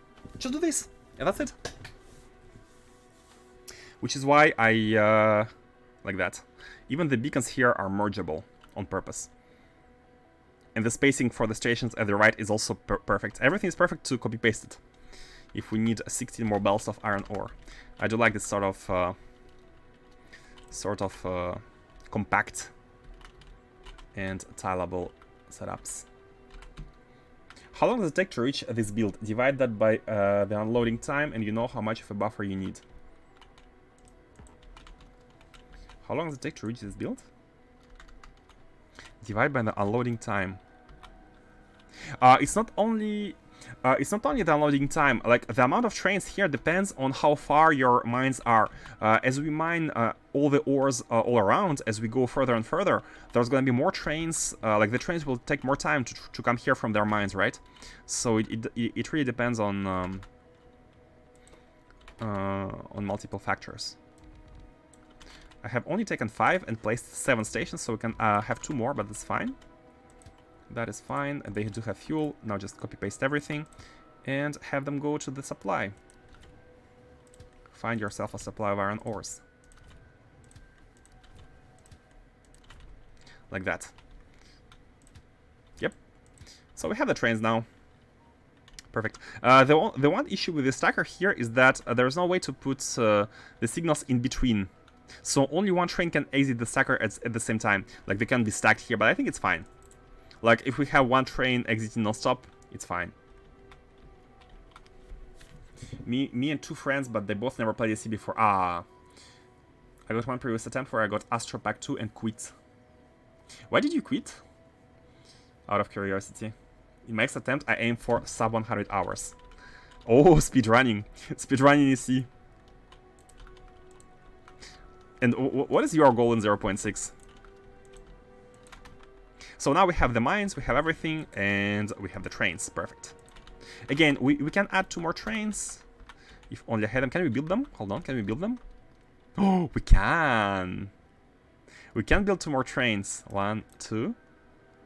[SPEAKER 1] and that's it. Which is why I like that. Even the beacons here are mergeable on purpose. And the spacing for the stations at the right is also perfect. Everything is perfect to copy paste it. If we need 16 more belts of iron ore, I do like this sort of compact and tileable setups. How long does it take to reach this build? Divide that by the unloading time, and you know how much of a buffer you need. How long does it take to reach this build? Divide by the unloading time. It's not only the unloading time. Like the amount of trains here depends on how far your mines are. As we mine all the ores all around, as we go further and further, there's going to be more trains. Like the trains will take more time to come here from their mines, right? So it really depends on multiple factors. I have only taken 5 and placed 7 stations, so we can have 2 more, but that's fine. That is fine. And they do have fuel. Now just copy-paste everything and have them go to the supply. Find yourself a supply of iron ores. Like that. Yep. So we have the trains now. perfect. The one issue with the stacker here is that there's no way to put the signals in between. So only one train can exit the stacker at the same time. Like, they can be stacked here, but I think it's fine. Like, if we have one train exiting non-stop, it's fine. Me and two friends, but they both never played AC before. Ah. I got one previous attempt where I got Astro Pack 2 and quit. Why did you quit? Out of curiosity. In my next attempt, I aim for sub 100 hours. Oh, speedrunning. Speedrunning AC. And what is your goal in 0.6? So now we have the mines, we have everything, and we have the trains. Perfect. Again, we can add 2 more trains. If only I had them. Can we build them? Hold on, can we build them? Oh, we can! We can build 2 more trains. 1, 2.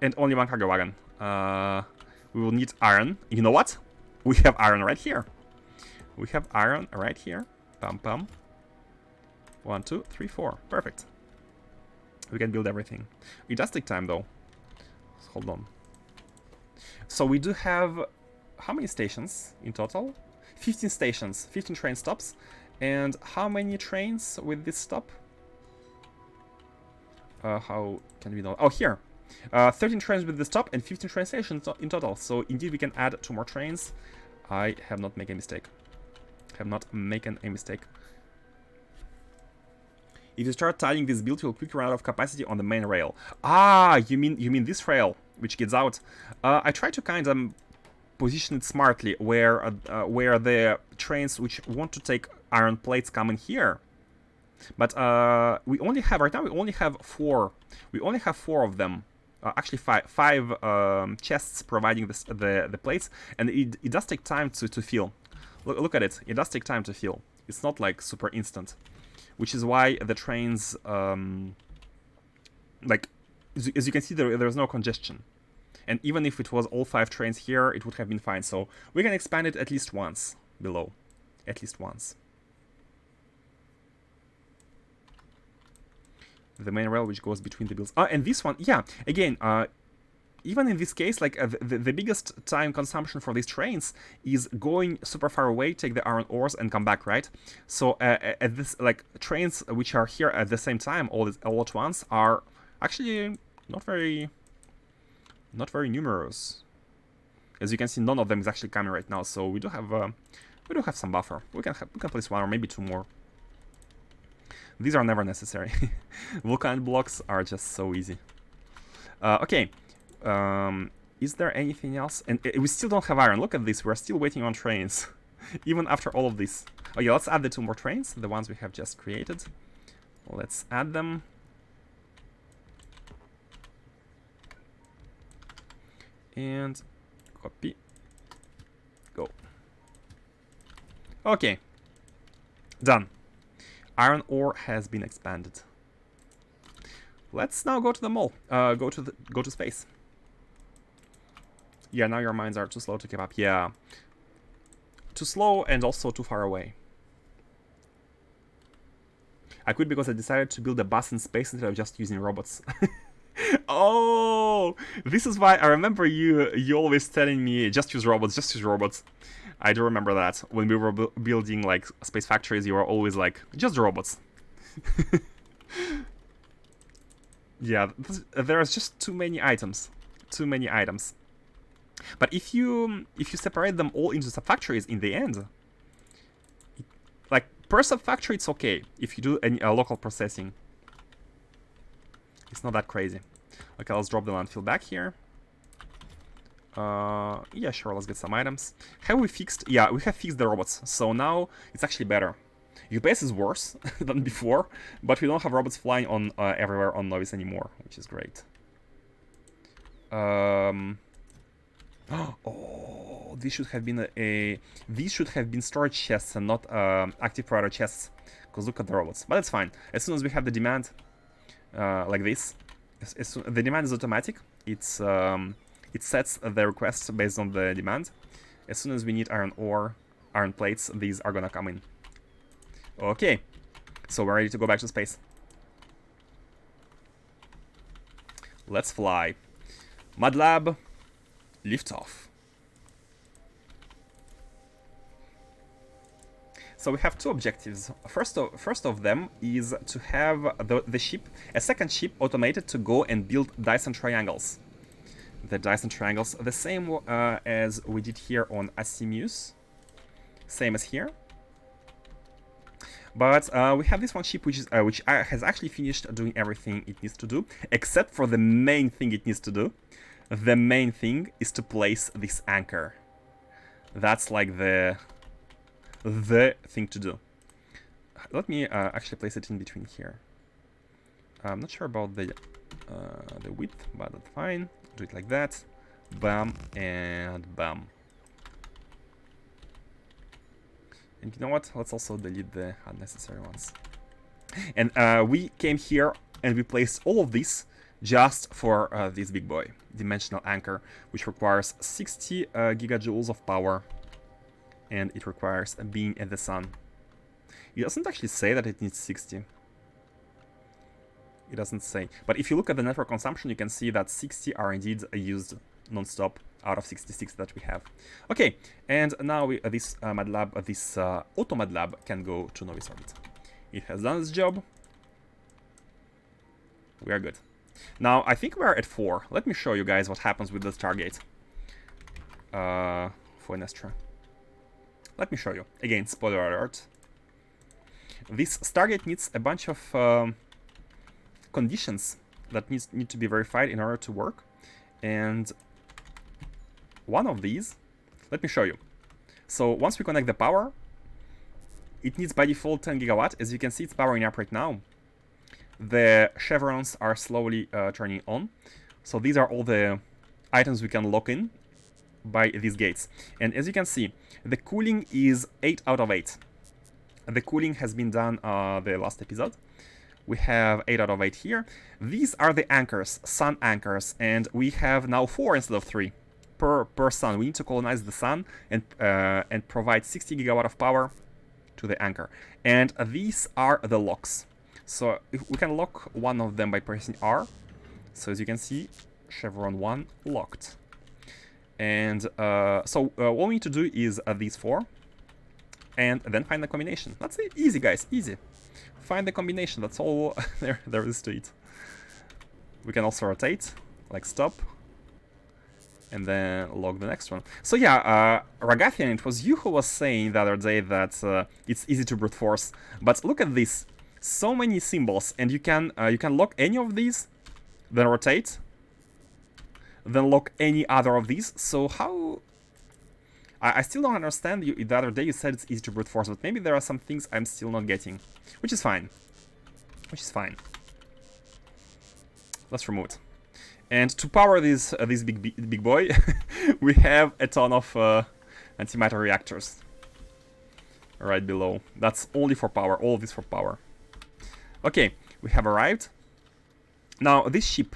[SPEAKER 1] And only 1 cargo wagon. We will need iron. You know what? We have iron right here. We have iron right here. Pam pam. 1, 2, 3, 4. Perfect. We can build everything. It does take time though. Hold on. So we do have how many stations in total? 15 stations, 15 train stops. And how many trains with this stop? How can we know? Oh, here. 13 trains with the stop and 15 train stations in total. So indeed we can add 2 more trains. I have not made a mistake. Have not making a mistake. If you start tiling this build, you'll quickly run out of capacity on the main rail. Ah, you mean this rail, which gets out. I try to kind of position it smartly, where the trains which want to take iron plates come in here. But we only have right now. We only have 4. We only have 4 of them. Actually, five chests providing the plates, and it does take time to fill. Look at it. It does take time to fill. It's not like super instant, which is why the trains, like as you can see, there's no congestion. And even if it was all 5 trains here, it would have been fine. So we can expand it at least once below, at least once. The main rail which goes between the builds. And this one, yeah, again, even in this case, like the biggest time consumption for these trains is going super far away, take the iron ores and come back, right? So at this, like, trains which are here at the same time, all at once, are actually not very numerous. As you can see, none of them is actually coming right now. So we do have some buffer. We can place 1 or maybe 2 more. These are never necessary. Vulcan blocks are just so easy. Okay. Is there anything else? And we still don't have iron. Look at this. We're still waiting on trains. Even after all of this. Oh yeah, let's add the 2 more trains. The ones we have just created. Let's add them. And copy. Go. Okay. Done. Iron ore has been expanded. Let's now go to the mall. Go to space. Yeah, now your mines are too slow to keep up. Yeah, too slow and also too far away. I quit because I decided to build a bus in space instead of just using robots. Oh, this is why I remember you always telling me just use robots, just use robots. I do remember that when we were building like space factories, you were always like just robots. Yeah, there's just too many items, But if you separate them all into sub-factories in the end, like per sub-factory, it's okay. If you do any local processing, it's not that crazy. Okay, let's drop the landfill back here. Yeah, sure, let's get some items. Have we fixed? Yeah, we have fixed the robots, so now it's actually better. UPS is worse than before, but we don't have robots flying on everywhere on Novice anymore, which is great. Oh, this should have been these should have been storage chests and not active priority chests, because look at the robots. But it's fine. As soon as we have the demand, like this, the demand is automatic. It's it sets the requests based on the demand. As soon as we need iron ore, iron plates, these are gonna come in. Okay, so we're ready to go back to space. Let's fly. Mud Lab, lift off. So we have two objectives. First of them is to have the ship, a second ship, automated to go and build Dyson triangles. The Dyson triangles, the same as we did here on Asimius, same as here. But we have this one ship which has actually finished doing everything it needs to do, except for the main thing it needs to do. The main thing is to place this anchor. That's like the thing to do. Let me actually place it in between here. I'm not sure about the width, but that's fine. Do it like that. Bam and bam. And you know what? Let's also delete the unnecessary ones. And we came here and we placed all of this just for this big boy, dimensional anchor, which requires 60 gigajoules of power, and it requires a being at the sun. It doesn't actually say that it needs 60. It doesn't say. But if you look at the network consumption, you can see that 60 are indeed used non-stop out of 66 that we have. Okay, and now this MATLAB, this Auto MATLAB can go to novice orbit. It has done its job. We are good. Now, I think we're at 4. Let me show you guys what happens with the Stargate. For Nestra. Let me show you. Again, spoiler alert. This Stargate needs a bunch of conditions that need to be verified in order to work. And one of these, let me show you. So once we connect the power, it needs by default 10 gigawatt. As you can see, it's powering up right now. The chevrons are slowly turning on. So these are all the items we can lock in by these gates. And as you can see, the cooling is 8 out of 8. The cooling has been done the last episode. We have 8 out of 8 here. These are the anchors, sun anchors, and we have now 4 instead of 3 per sun. We need to colonize the sun and provide 60 gigawatt of power to the anchor. And these are the locks. So if we can lock one of them by pressing R. So as you can see, chevron 1 locked. And so what we need to do is these 4, and then find the combination. That's it. Easy, guys, easy. Find the combination. That's all there is to it. We can also rotate, like stop, and then log the next one. So yeah, Ragathian, it was you who was saying the other day that it's easy to brute force. But look at this. So many symbols, and you can lock any of these, then rotate, then lock any other of these. So how? I still don't understand. The other day you said it's easy to brute force, but maybe there are some things I'm still not getting, which is fine. Which is fine. Let's remove it. And to power this big boy, we have a ton of antimatter reactors right below. That's only for power. All of this for power. Okay, we have arrived. Now, this ship,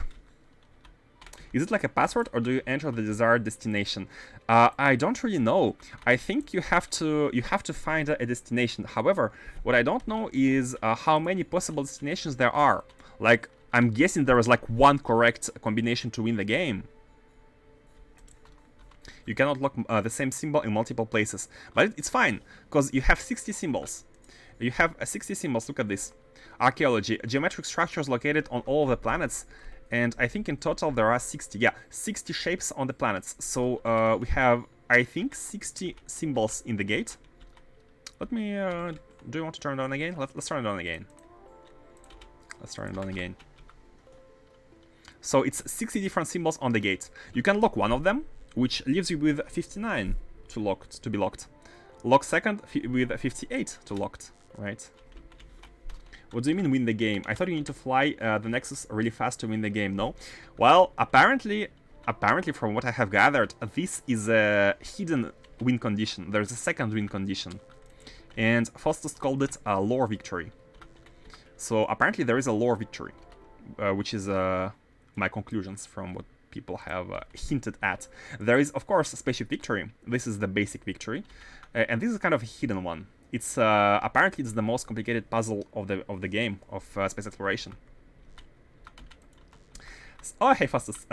[SPEAKER 1] is it like a password, or do you enter the desired destination? I don't really know. I think you have to find a destination. However, what I don't know is how many possible destinations there are. Like, I'm guessing there is like one correct combination to win the game. You cannot lock the same symbol in multiple places, but it's fine because you have 60 symbols. You have 60 symbols. Look at this. Archaeology, geometric structures located on all of the planets, and I think in total there are 60. Yeah, 60 shapes on the planets. So we have, I think, 60 symbols in the gate. Let me. Do you want to turn it on again? Let's turn it on again. Let's turn it on again. So it's 60 different symbols on the gate. You can lock one of them, which leaves you with 59 to be locked. Lock second with 58 to locked, right? What do you mean win the game? I thought you need to fly the Nexus really fast to win the game, no? Well, apparently from what I have gathered, this is a hidden win condition. There's a second win condition. And Faustus called it a lore victory. So apparently there is a lore victory, which is my conclusions from what people have hinted at. There is, of course, a spaceship victory. This is the basic victory. And this is kind of a hidden one. It's apparently it's the most complicated puzzle of the game of space exploration. Oh, hey, Faustus,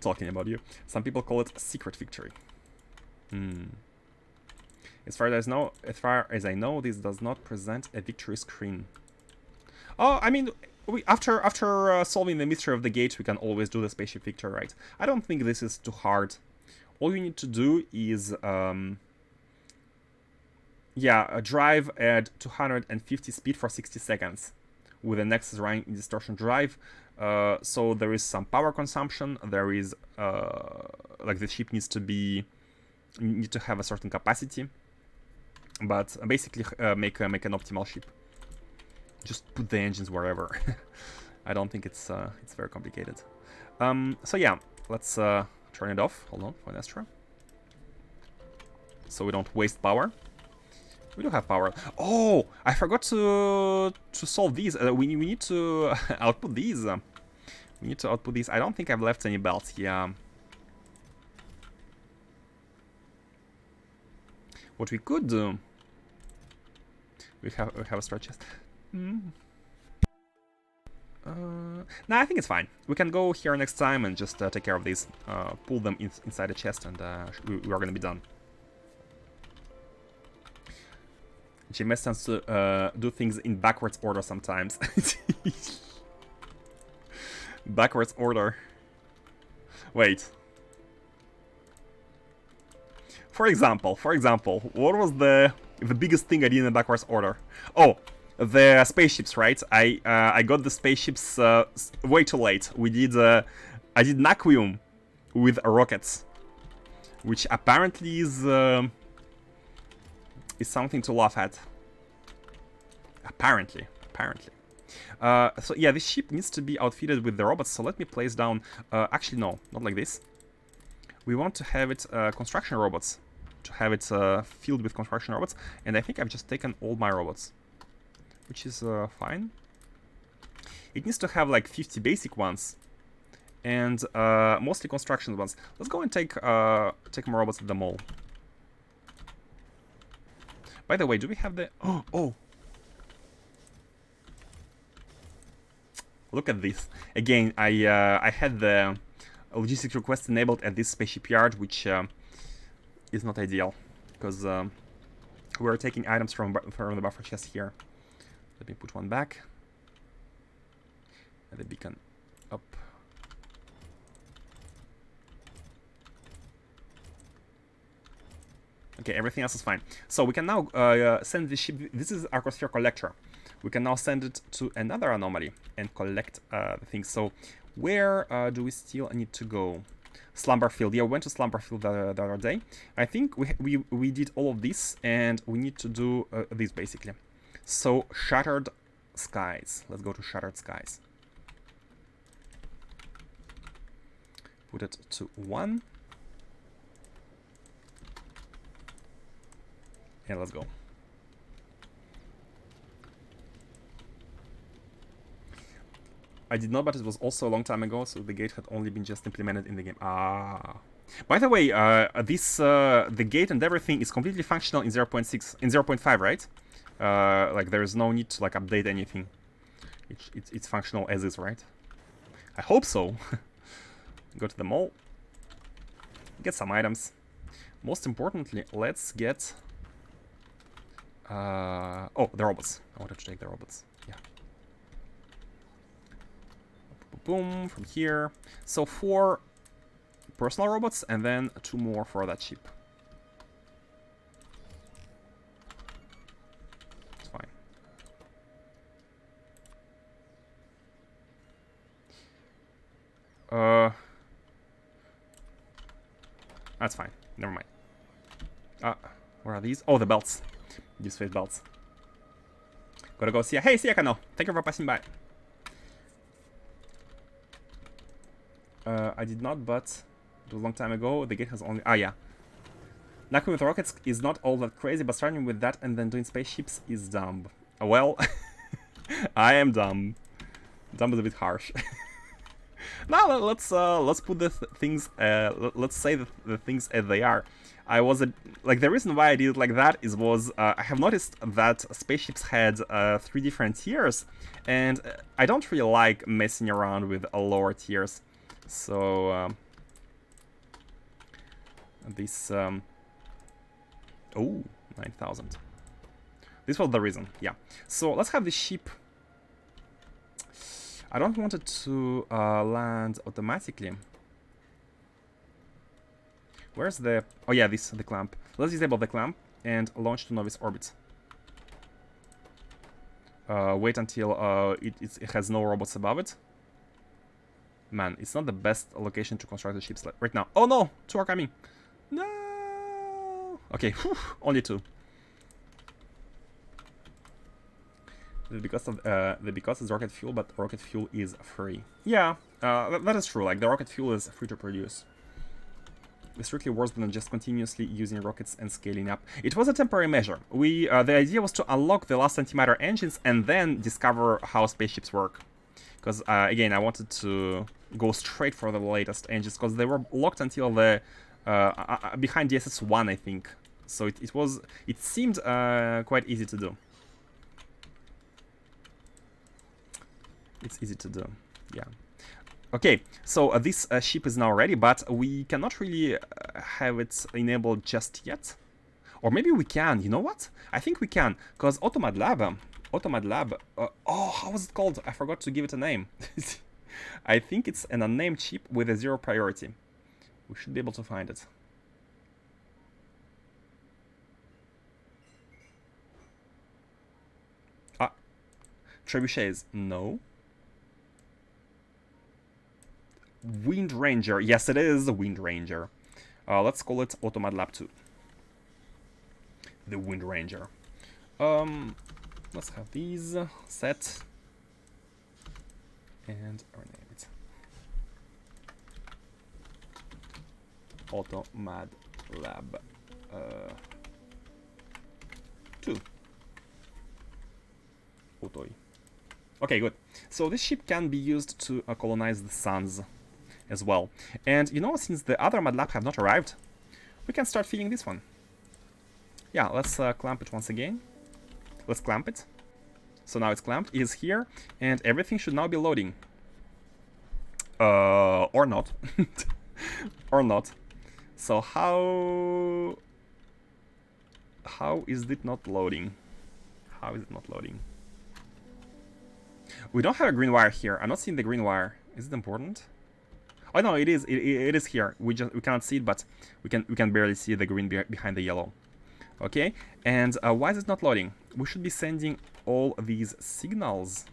[SPEAKER 1] talking about you. Some people call it secret victory. As far as I know, this does not present a victory screen. Oh, I mean, after solving the mystery of the gate, we can always do the spaceship victory, right? I don't think this is too hard. All you need to do is, drive at 250 speed for 60 seconds with the Nexus running in distortion drive. So there is some power consumption. There is, like the ship needs to have a certain capacity, but basically make an optimal ship. Just put the engines wherever. I don't think it's very complicated. So yeah, let's turn it off. Hold on for an Astra, so we don't waste power. We do have power. Oh, I forgot to solve these. We need to output these. We need to output these. I don't think I've left any belts. Yeah. What we could do. We have a stretch chest. Nah, I think it's fine. We can go here next time and just take care of these. Pull them inside the chest, and we are gonna be done. GMS tends to do things in backwards order sometimes. Backwards order. Wait. For example, what was the biggest thing I did in backwards order? Oh, the spaceships, right? I got the spaceships way too late. I did Naquium with rockets, which apparently is something to laugh at. Apparently. So yeah, this ship needs to be outfitted with the robots. So let me place down. Actually, no, not like this. We want to have it construction robots. To have it filled with construction robots, and I think I've just taken all my robots, which is fine. It needs to have like 50 basic ones, and mostly construction ones. Let's go and take more robots at the mall. By the way, do we have the... Oh! Look at this. Again, I had the logistics request enabled at this spaceship yard, which is not ideal, because we're taking items from the buffer chest here. Let me put one back. And the beacon up. Okay, everything else is fine. So we can now send this ship. This is Arcosphere Collector. We can now send it to another anomaly and collect the things. So where do we still need to go? Slumberfield. Yeah, we went to Slumberfield the other day. I think we did all of this, and we need to do this basically. So Shattered Skies. Let's go to Shattered Skies. Put it to 1. And let's go. I did not, but it was also a long time ago, so the gate had only been just implemented in the game. Ah. By the way, the gate and everything is completely functional in 0.6, in 0.5, right? Like there is no need to like update anything. It's functional as is, right? I hope so. Go to the mall. Get some items. Most importantly, let's get... oh, the robots. I wanted to take the robots. Yeah. Boom, from here. So 4 personal robots and then 2 more for that ship. It's fine. That's fine. Never mind. Where are these? Oh, the belts. These face belts. Gotta go see. Hey, Siakano. Thank you for passing by. I did not, but it was a long time ago. The gate has only... Ah, yeah. Knocking with rockets is not all that crazy, but starting with that and then doing spaceships is dumb. Well, I am dumb. Dumb is a bit harsh. Now let's put the things. Let's say the things as they are. I was like the reason why I did it like that was I have noticed that spaceships had 3 different tiers, and I don't really like messing around with lower tiers. So this oh, 9,000. This was the reason, yeah. So let's have the ship. I don't want it to land automatically. Where's the... Oh yeah, the clamp. Let's disable the clamp and launch to novice orbit. Wait until it has no robots above it. Man, it's not the best location to construct the ships right now. Oh no! 2 are coming! No! Okay, whew, only 2. Because it's rocket fuel, but rocket fuel is free. Yeah, that is true. Like, the rocket fuel is free to produce. It's strictly worse than just continuously using rockets and scaling up. It was a temporary measure. The idea was to unlock the last antimatter engines and then discover how spaceships work. Because again, I wanted to go straight for the latest engines because they were locked until the behind DSS-1, I think. So it seemed quite easy to do. It's easy to do, yeah. Okay, so this ship is now ready, but we cannot really have it enabled just yet. Or maybe we can, you know what? I think we can, because Automad Lab, oh, how was it called? I forgot to give it a name. I think it's an unnamed chip with a 0 priority. We should be able to find it. Ah, trebuchets, no. Wind Ranger, yes it is, Wind Ranger. Let's call it Automad Lab 2. The Wind Ranger. Let's have these set. And rename it. Automad Lab 2. Autoi. Okay, good. So this ship can be used to colonize the suns as well. And you know, since the other Mad Lab have not arrived, we can start feeding this one. Yeah, let's clamp it once again. Let's clamp it. So now it's clamped, it is here, and everything should now be loading. Or not. Or not. So how is it not loading? How is it not loading? We don't have a green wire here. I'm not seeing the green wire. Is it important? Oh no, it is. It is here. We cannot see it, but we can barely see the green behind the yellow. Okay. And why is it not loading? We should be sending all these signals.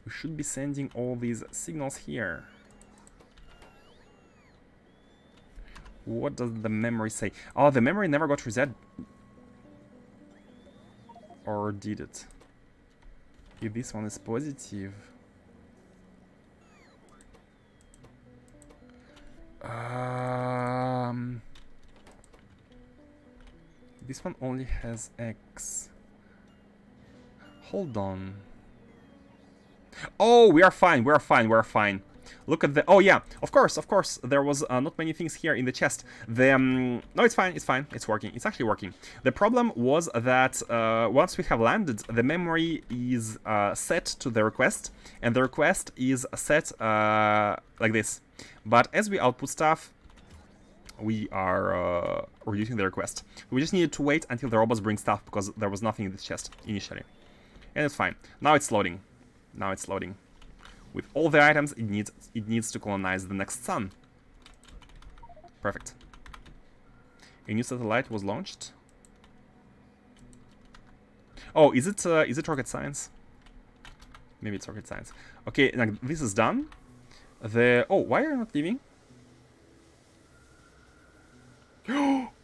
[SPEAKER 1] We should be sending all these signals here. What does the memory say? Oh, the memory never got reset. Or did it? If this one is positive. This one only has X. Hold on. Oh, we are fine. We are fine. We are fine. Look at the... Oh, yeah. Of course. There was not many things here in the chest. The... No, it's fine. It's fine. It's working. It's actually working. The problem was that once we have landed, the memory is set to the request. And the request is set like this. But as we output stuff, we are reducing the request. We just needed to wait until the robots bring stuff because there was nothing in this chest initially. And it's fine. Now it's loading. Now it's loading. With all the items it needs to colonize the next sun. Perfect. A new satellite was launched. Oh, is it rocket science? Maybe it's rocket science. Okay, now this is done. Oh, why are you not leaving?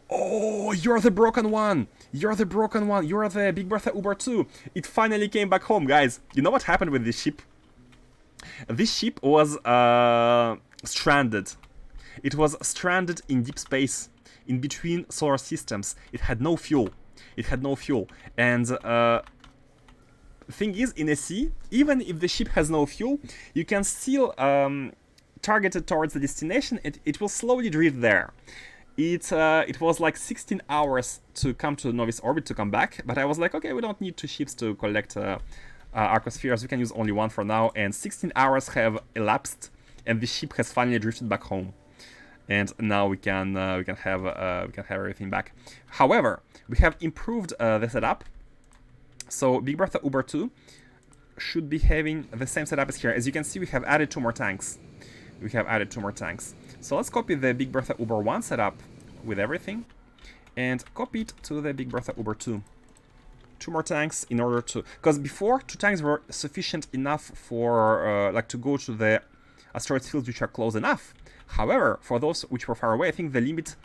[SPEAKER 1] Oh, you're the broken one! You're the broken one! You're the Big Bertha Uber 2! It finally came back home, guys! You know what happened with this ship? This ship was stranded. It was stranded in deep space, in between solar systems. It had no fuel. It had no fuel. And thing is, in a sea, even if the ship has no fuel, you can still target it towards the destination, and it will slowly drift there. It was like 16 hours to come to Novice orbit to come back, but I was like, okay, we don't need 2 ships to collect Arcospheres, we can use only 1 for now, and 16 hours have elapsed, and the ship has finally drifted back home. and now we can have everything back. However, we have improved the setup. So Big Bertha Uber 2 should be having the same setup as here. As you can see, we have added 2 more tanks. So let's copy the Big Bertha Uber 1 setup with everything and copy it to the Big Bertha Uber 2. 2 more tanks in order to... Because before, 2 tanks were sufficient enough for, like, to go to the asteroid fields which are close enough. However, for those which were far away, I think the limit...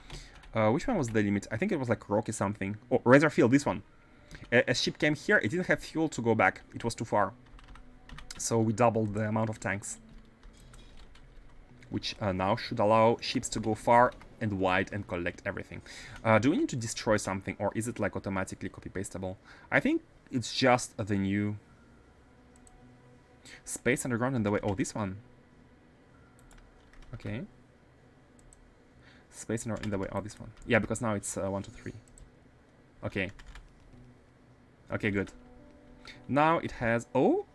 [SPEAKER 1] which one was the limit? I think it was like Rocky something. Oh, Razor Field, this one. A ship came here, it didn't have fuel to go back. It was too far. So we doubled the amount of tanks. Which now should allow ships to go far and wide and collect everything. Do we need to destroy something, or is it like automatically copy-pastable? I think it's just the new Space Underground in the way. Oh, this one. Okay. Space in the way. Oh, this one. Yeah, because now it's 1, 2, 3. Okay. Okay, good. Now it has... Oh!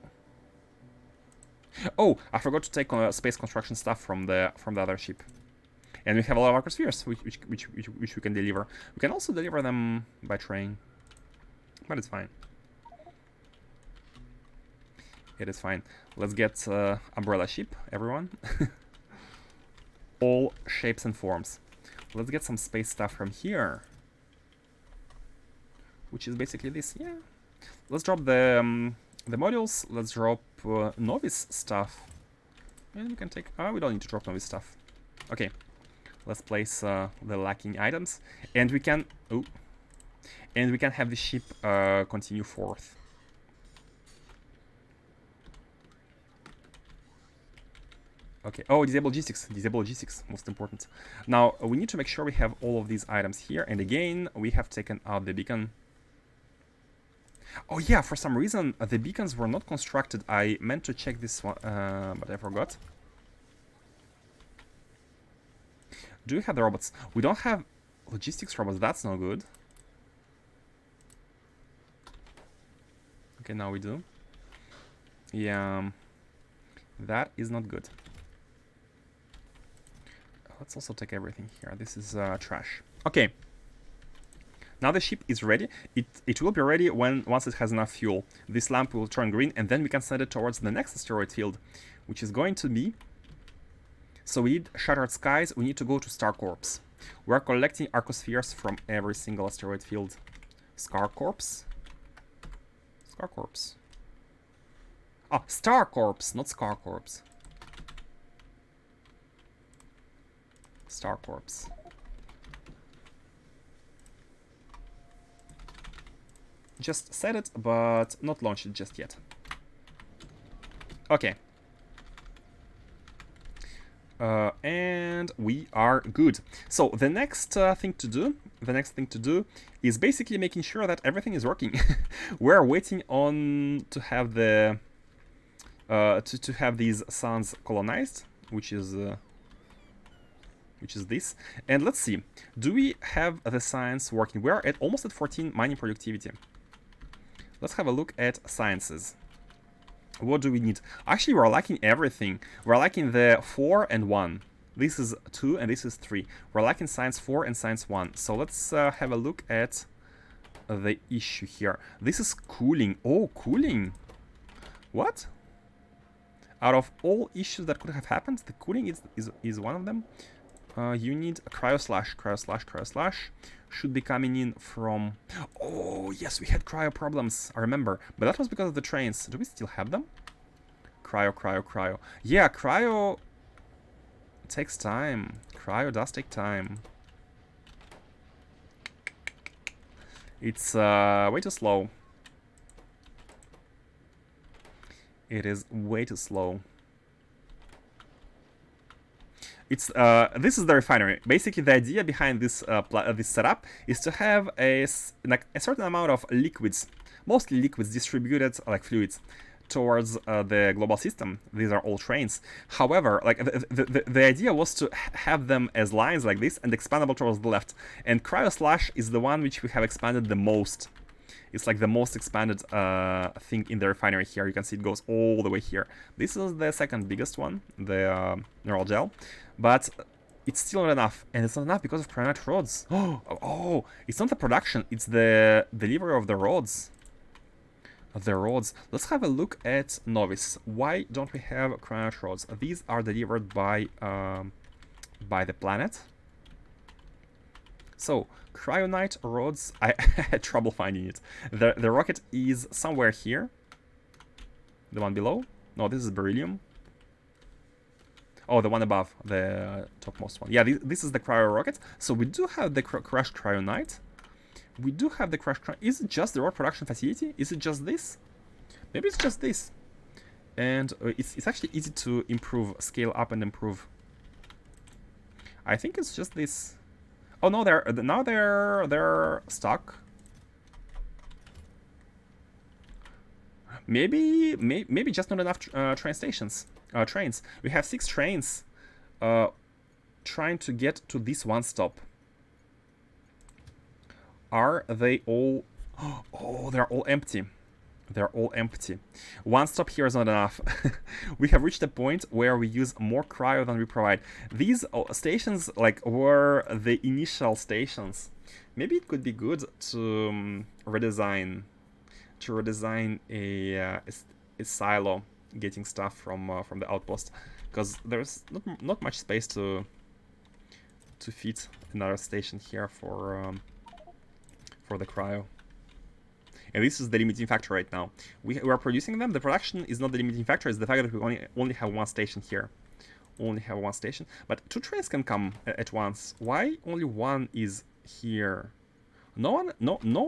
[SPEAKER 1] Oh, I forgot to take space construction stuff from the other ship. And we have a lot of arcospheres, which we can deliver. We can also deliver them by train. But it's fine. It is fine. Let's get umbrella ship, everyone. All shapes and forms. Let's get some space stuff from here. Which is basically this, yeah. Let's drop the modules. Let's drop novice stuff. And we can take... Oh, we don't need to drop novice stuff. Okay. Let's place the lacking items. And we can... Oh. And we can have the ship continue forth. Okay. Oh, disable logistics. Disable logistics. Most important. Now, we need to make sure we have all of these items here. And again, we have taken out the beacon. Oh yeah, for some reason the beacons were not constructed. I meant to check this one, but I forgot. Do we have the robots? We don't have logistics robots. That's no good. Okay, now we do. Yeah, that is not good. Let's also take everything here. This is trash. Okay. Now the ship is ready. It will be ready once it has enough fuel. This lamp will turn green, and then we can send it towards the next asteroid field, which is going to be... So we need Shattered Skies. We need to go to Star Corps. We are collecting arcospheres from every single asteroid field. Star Corps. Star Corps. Ah, Star Corps, not Scar Corps. Star Corps. Just set it, but not launch it just yet. Okay. And we are good. So the next thing to do, is basically making sure that everything is working. We're waiting on to have the to have these suns colonized, which is this. And let's see, do we have the science working? We're at almost at 14 mining productivity. Let's have a look at sciences. What do we need? Actually, we're lacking everything. We're lacking the 4 and 1. This is 2 and this is 3. We're lacking science 4 and science 1. So let's have a look at the issue here. This is cooling. Oh, cooling. What? Out of all issues that could have happened, the cooling is one of them. You need a cryo slash. Should be coming in from... Oh, yes, we had cryo problems, I remember. But that was because of the trains. Do we still have them? Cryo. Yeah, cryo takes time. Cryo does take time. It's way too slow. It is way too slow. It's this is the refinery. Basically, the idea behind this this setup is to have a certain amount of liquids, mostly liquids, distributed like fluids, towards the global system. These are all trains. However, like the idea was to have them as lines like this and expandable towards the left. And cryo slash is the one which we have expanded the most. It's like the most expanded thing in the refinery here. You can see it goes all the way here. This is the second biggest one, the neural gel. But it's still not enough, and it's not enough because of cryonite rods. Oh, it's not the production, it's the delivery of the rods. Let's have a look at Novice. Why don't we have cryonite rods? These are delivered by the planet. So cryonite rods, I had trouble finding it. The rocket is somewhere here. The one below? No, this is beryllium. Oh, the one above, the topmost one. Yeah, this is the cryo rocket. So we do have the crushed cryonite. We do have the crushed cryonite. Is it just the rod production facility? Is it just this? Maybe it's just this. And it's actually easy to improve, scale up and improve. I think it's just this. Oh no, they're stuck. Maybe just not enough train stations. Trains. We have 6 trains trying to get to this one stop. Are they all... Oh, they're all empty. They're all empty. One stop here is not enough. We have reached a point where we use more cryo than we provide. These stations were the initial stations. Maybe it could be good to redesign a silo, getting stuff from the outpost, because there's not much space to fit another station here for the cryo. And this is the limiting factor right now. We are producing them. The production is not the limiting factor. It's the fact that we only have one station here. Only have one station. But 2 trains can come at once. Why only one is here? No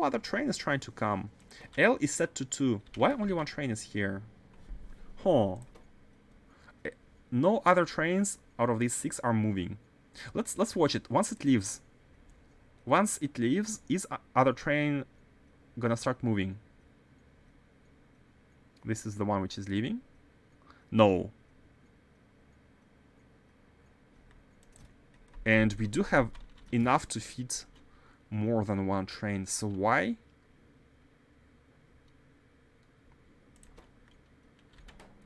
[SPEAKER 1] other train is trying to come. L is set to 2. Why only one train is here? Huh. No other trains out of these 6 are moving. Let's watch it. Once it leaves, is other train gonna start moving? This is the one which is leaving. No. And we do have enough to fit more than one train. So why?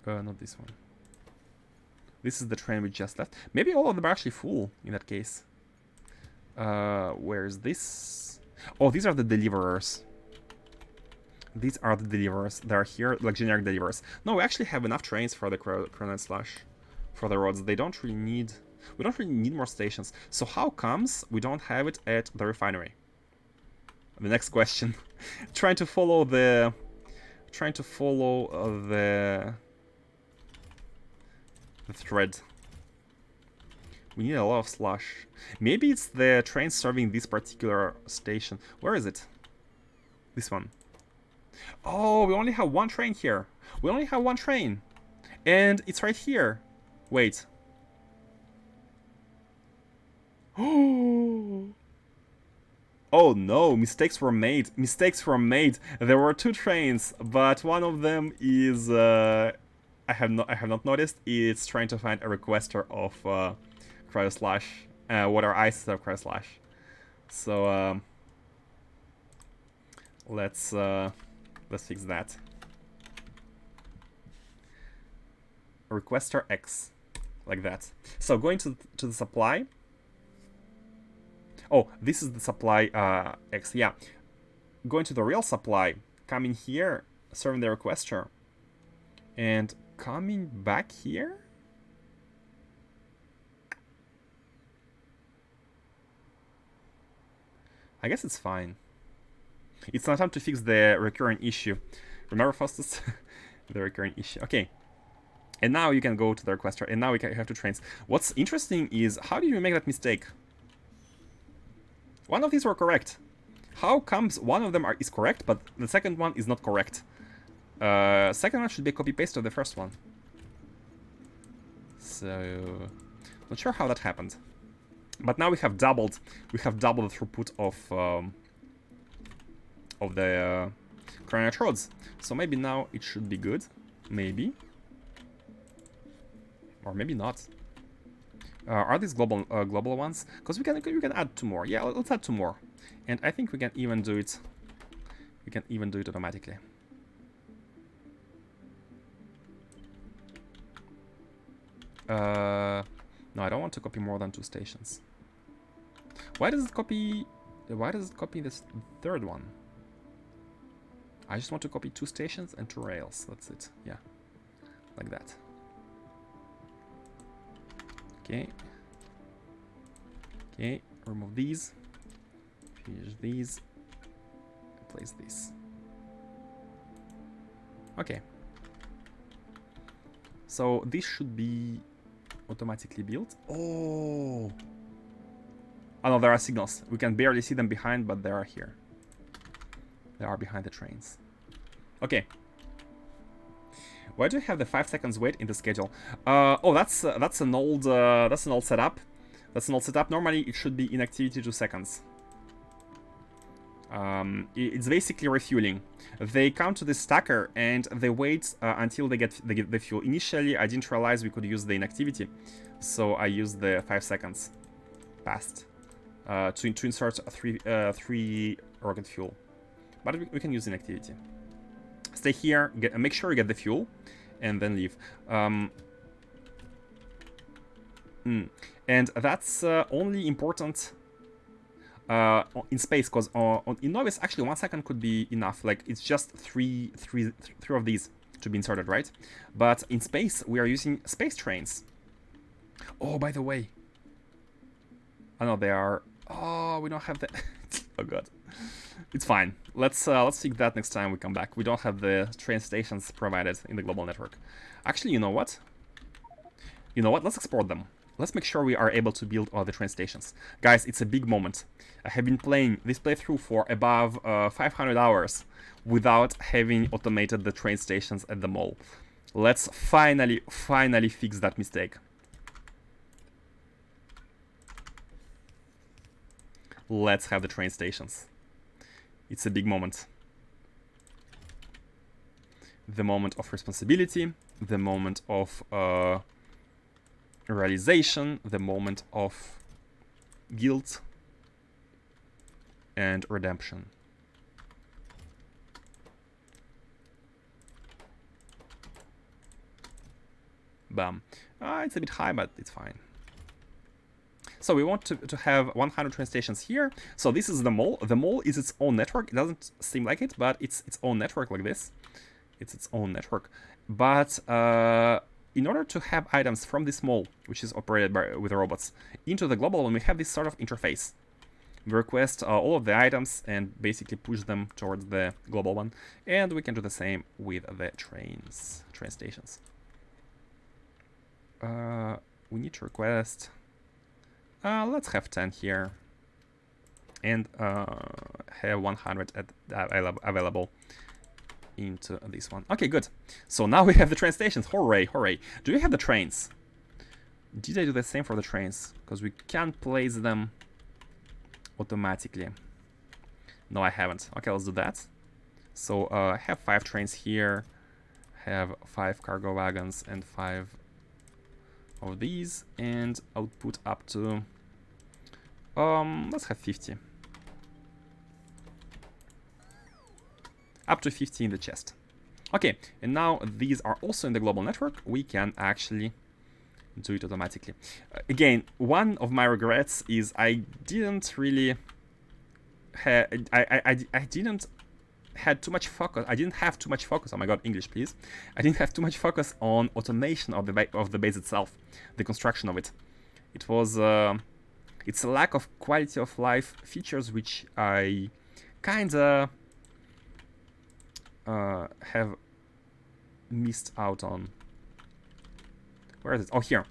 [SPEAKER 1] Not this one. This is the train we just left. Maybe all of them are actually full in that case. Where is this? Oh, these are the deliverers. These are the deliverers. They're here, like generic deliverers. No, we actually have enough trains for the cryonite slash, for the roads. We don't really need more stations. So how comes we don't have it at the refinery? The next question. trying to follow the thread. We need a lot of slush. Maybe it's the train serving this particular station. Where is it? This one. Oh, we only have one train here. We only have one train. And it's right here. Wait. Oh no, mistakes were made. Mistakes were made. There were 2 trains, but one of them is I have not noticed. It's trying to find a requester of cryo slash, water ice of cryo slash. So let's fix that. Requester X, like that. So going to the supply. Oh, this is the supply X. Yeah, going to the real supply. Coming here, serving the requester, and coming back here. I guess it's fine. It's not time to fix the recurring issue. Remember, Faustus? The recurring issue. Okay. And now you can go to the requester, and now we have 2 trains. What's interesting is, how did you make that mistake? One of these were correct. How comes one of them is correct, but the second one is not correct? Second one should be a copy-paste of the first one. So, not sure how that happened. But now we have doubled the throughput of the cryonite rods. So maybe now it should be good. Maybe. Or maybe not. Are these global ones? Because we can add 2 more. Yeah, let's add 2 more. And I think we can even do it. We can even do it automatically. No, I don't want to copy more than 2 stations. Why does it copy this third one? I just want to copy 2 stations and 2 rails. That's it. Yeah. Like that. Okay. Okay. Remove these. Finish these. Place this. Okay. So this should be automatically built. Oh! Oh no, there are signals. We can barely see them behind, but they are here. They are behind the trains. Okay. Why do you have the 5 seconds wait in the schedule? Oh, that's an old setup. That's an old setup. Normally, it should be inactivity 2 seconds. It's basically refueling. They come to the stacker and they wait until they get the fuel. Initially, I didn't realize we could use the inactivity, so I used the 5 seconds past to insert 3 rocket fuel. But we can use inactivity. Stay here, make sure you get the fuel, and then leave. And that's only important in space, because in Novice, actually 1 second could be enough. Like, it's just three of these to be inserted, right? But in space, we are using space trains. Oh, by the way. I know they are. Oh, we don't have the. Oh god. It's fine. Let's fix that next time we come back. We don't have the train stations provided in the global network. Actually, you know what? Let's export them. Let's make sure we are able to build all the train stations. Guys, it's a big moment. I have been playing this playthrough for above 500 hours without having automated the train stations at the mall. Let's finally fix that mistake. Let's have the train stations. It's a big moment. The moment of responsibility, the moment of realization, the moment of guilt and redemption. Bam. It's a bit high, but it's fine. So we want to have 100 train stations here. So this is the mall. The mall is its own network. It doesn't seem like it, but it's its own network like this. It's its own network. But in order to have items from this mall, which is operated with robots, into the global one, we have this sort of interface. We request all of the items and basically push them towards the global one. And we can do the same with the train stations. We need to request... let's have 10 here. And have 100 available into this one. Okay, good. So now we have the train stations. Hooray, hooray. Do you have the trains? Did I do the same for the trains? Because we can't place them automatically. No, I haven't. Okay, let's do that. So I have 5 trains here. Have 5 cargo wagons and 5 of these. And output up to... let's have 50. Up to 50 in the chest. Okay, and now these are also in the global network. We can actually do it automatically. Again, one of my regrets is I didn't really I didn't had too much focus. I didn't have too much focus. Oh my god, English, please. I didn't have too much focus on automation of the base itself, the construction of it. It was it's a lack of quality of life features which I kinda have missed out on. Where is it? Oh, here.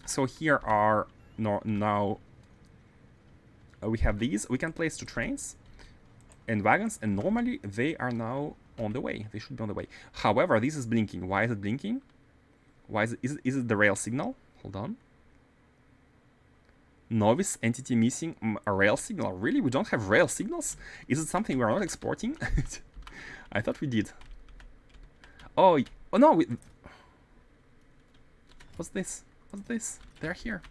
[SPEAKER 1] So here are now we have these. We can place 2 trains and wagons, and normally they are now on the way. They should be on the way. However, this is blinking. Why is it blinking? Why is it the rail signal? Hold on. Novice entity missing a rail signal. Really? We don't have rail signals? Is it something we are not exporting? I thought we did. Oh no! What's this? What's this? They're here.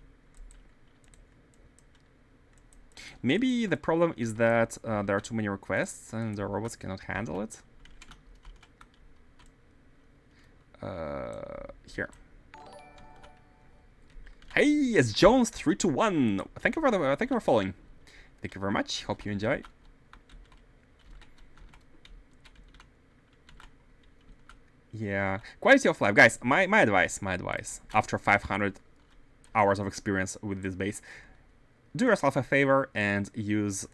[SPEAKER 1] Maybe the problem is that there are too many requests and the robots cannot handle it. Here. Hey, it's Jones321. Thank you for following. Thank you very much. Hope you enjoy. Yeah, quality of life, guys. My advice. After 500 hours of experience with this base, do yourself a favor and use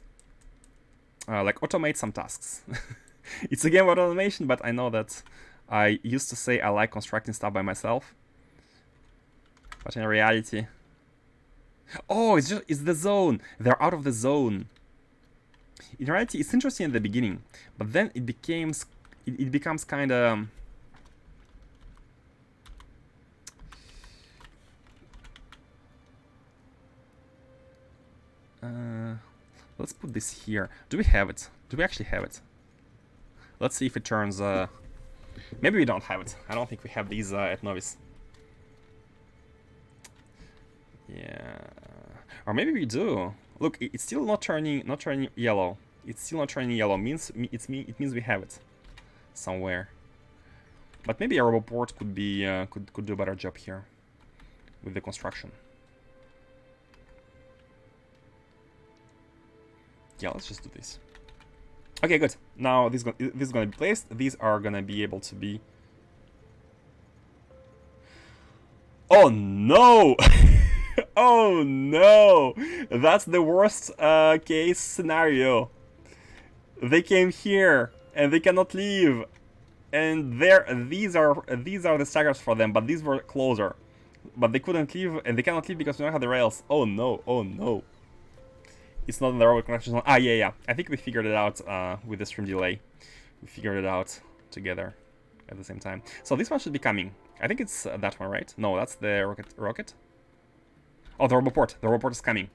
[SPEAKER 1] like automate some tasks. It's a game about automation, but I know that I used to say I like constructing stuff by myself, but in reality, oh, it's the zone. They're out of the zone. In reality, it's interesting in the beginning, but then it becomes kind of let's put this here. Do we have it? Do we actually have it? Let's see if it turns... maybe we don't have it. I don't think we have these at Novice. Yeah. Or maybe we do. Look, it's still not turning yellow. It's still not turning yellow. It means we have it somewhere. But maybe a roboport could be could do a better job here with the construction. Yeah, let's just do this. Okay, good. Now this is gonna be placed. These are gonna be able to be. Oh no! Oh no! That's the worst case scenario. They came here and they cannot leave, and these are the staggers for them. But these were closer, but they couldn't leave, and they cannot leave because we don't have the rails. Oh no! Oh no! It's not in the robot connection zone. Ah, yeah. I think we figured it out with the stream delay. We figured it out together at the same time. So this one should be coming. I think it's that one, right? No, that's the rocket. Oh, the roboport. The roboport is coming.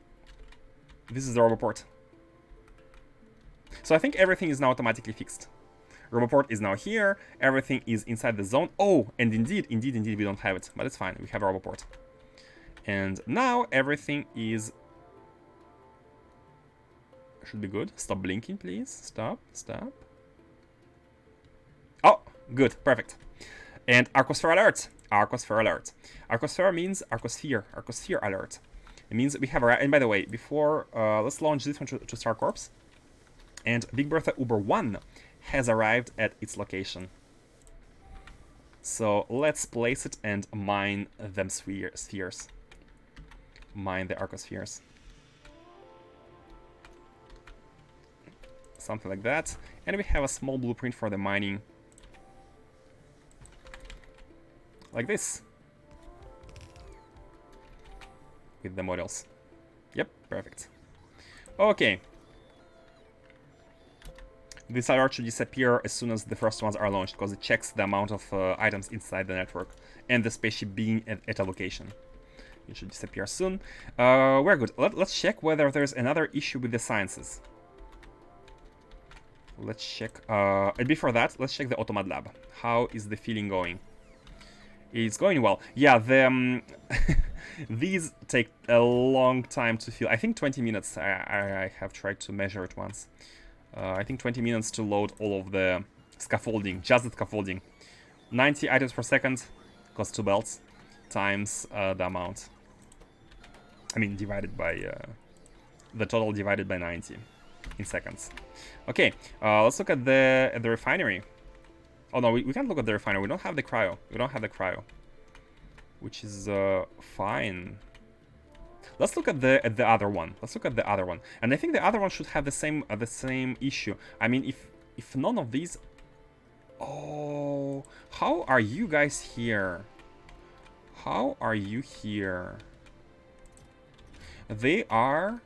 [SPEAKER 1] This is the roboport. So I think everything is now automatically fixed. Roboport is now here. Everything is inside the zone. Oh, and indeed, we don't have it. But it's fine. We have a roboport. And now everything is... should be good. Stop blinking, please. Stop. Oh, good. Perfect. And Arcosphere alert. Arcosphere means Arcosphere alert. It means we have a... And by the way, before... let's launch this one to Star Corps. And Big Bertha Uber 1 has arrived at its location. So let's place it and mine them spheres. Mine the Arcospheres. Something like that. And we have a small blueprint for the mining. Like this. With the models. Yep, perfect. Okay. This alert should disappear as soon as the first ones are launched, because it checks the amount of items inside the network and the spaceship being at a location. It should disappear soon. We're good. Let's check whether there's another issue with the sciences. Let's check. And before that, let's check the Automad Lab. How is the feeling going? It's going well. Yeah, the these take a long time to fill. I think 20 minutes. I have tried to measure it once. I think 20 minutes to load all of the scaffolding, just the scaffolding. 90 items per second, costs 2 belts, times the amount. I mean, divided by the total divided by 90 in seconds. Okay, let's look at the refinery. Oh no, we can't look at the refinery. We don't have the cryo. Which is fine. Let's look at the other one. And I think the other one should have the same issue. I mean, if none of these... Oh, how are you guys here? They are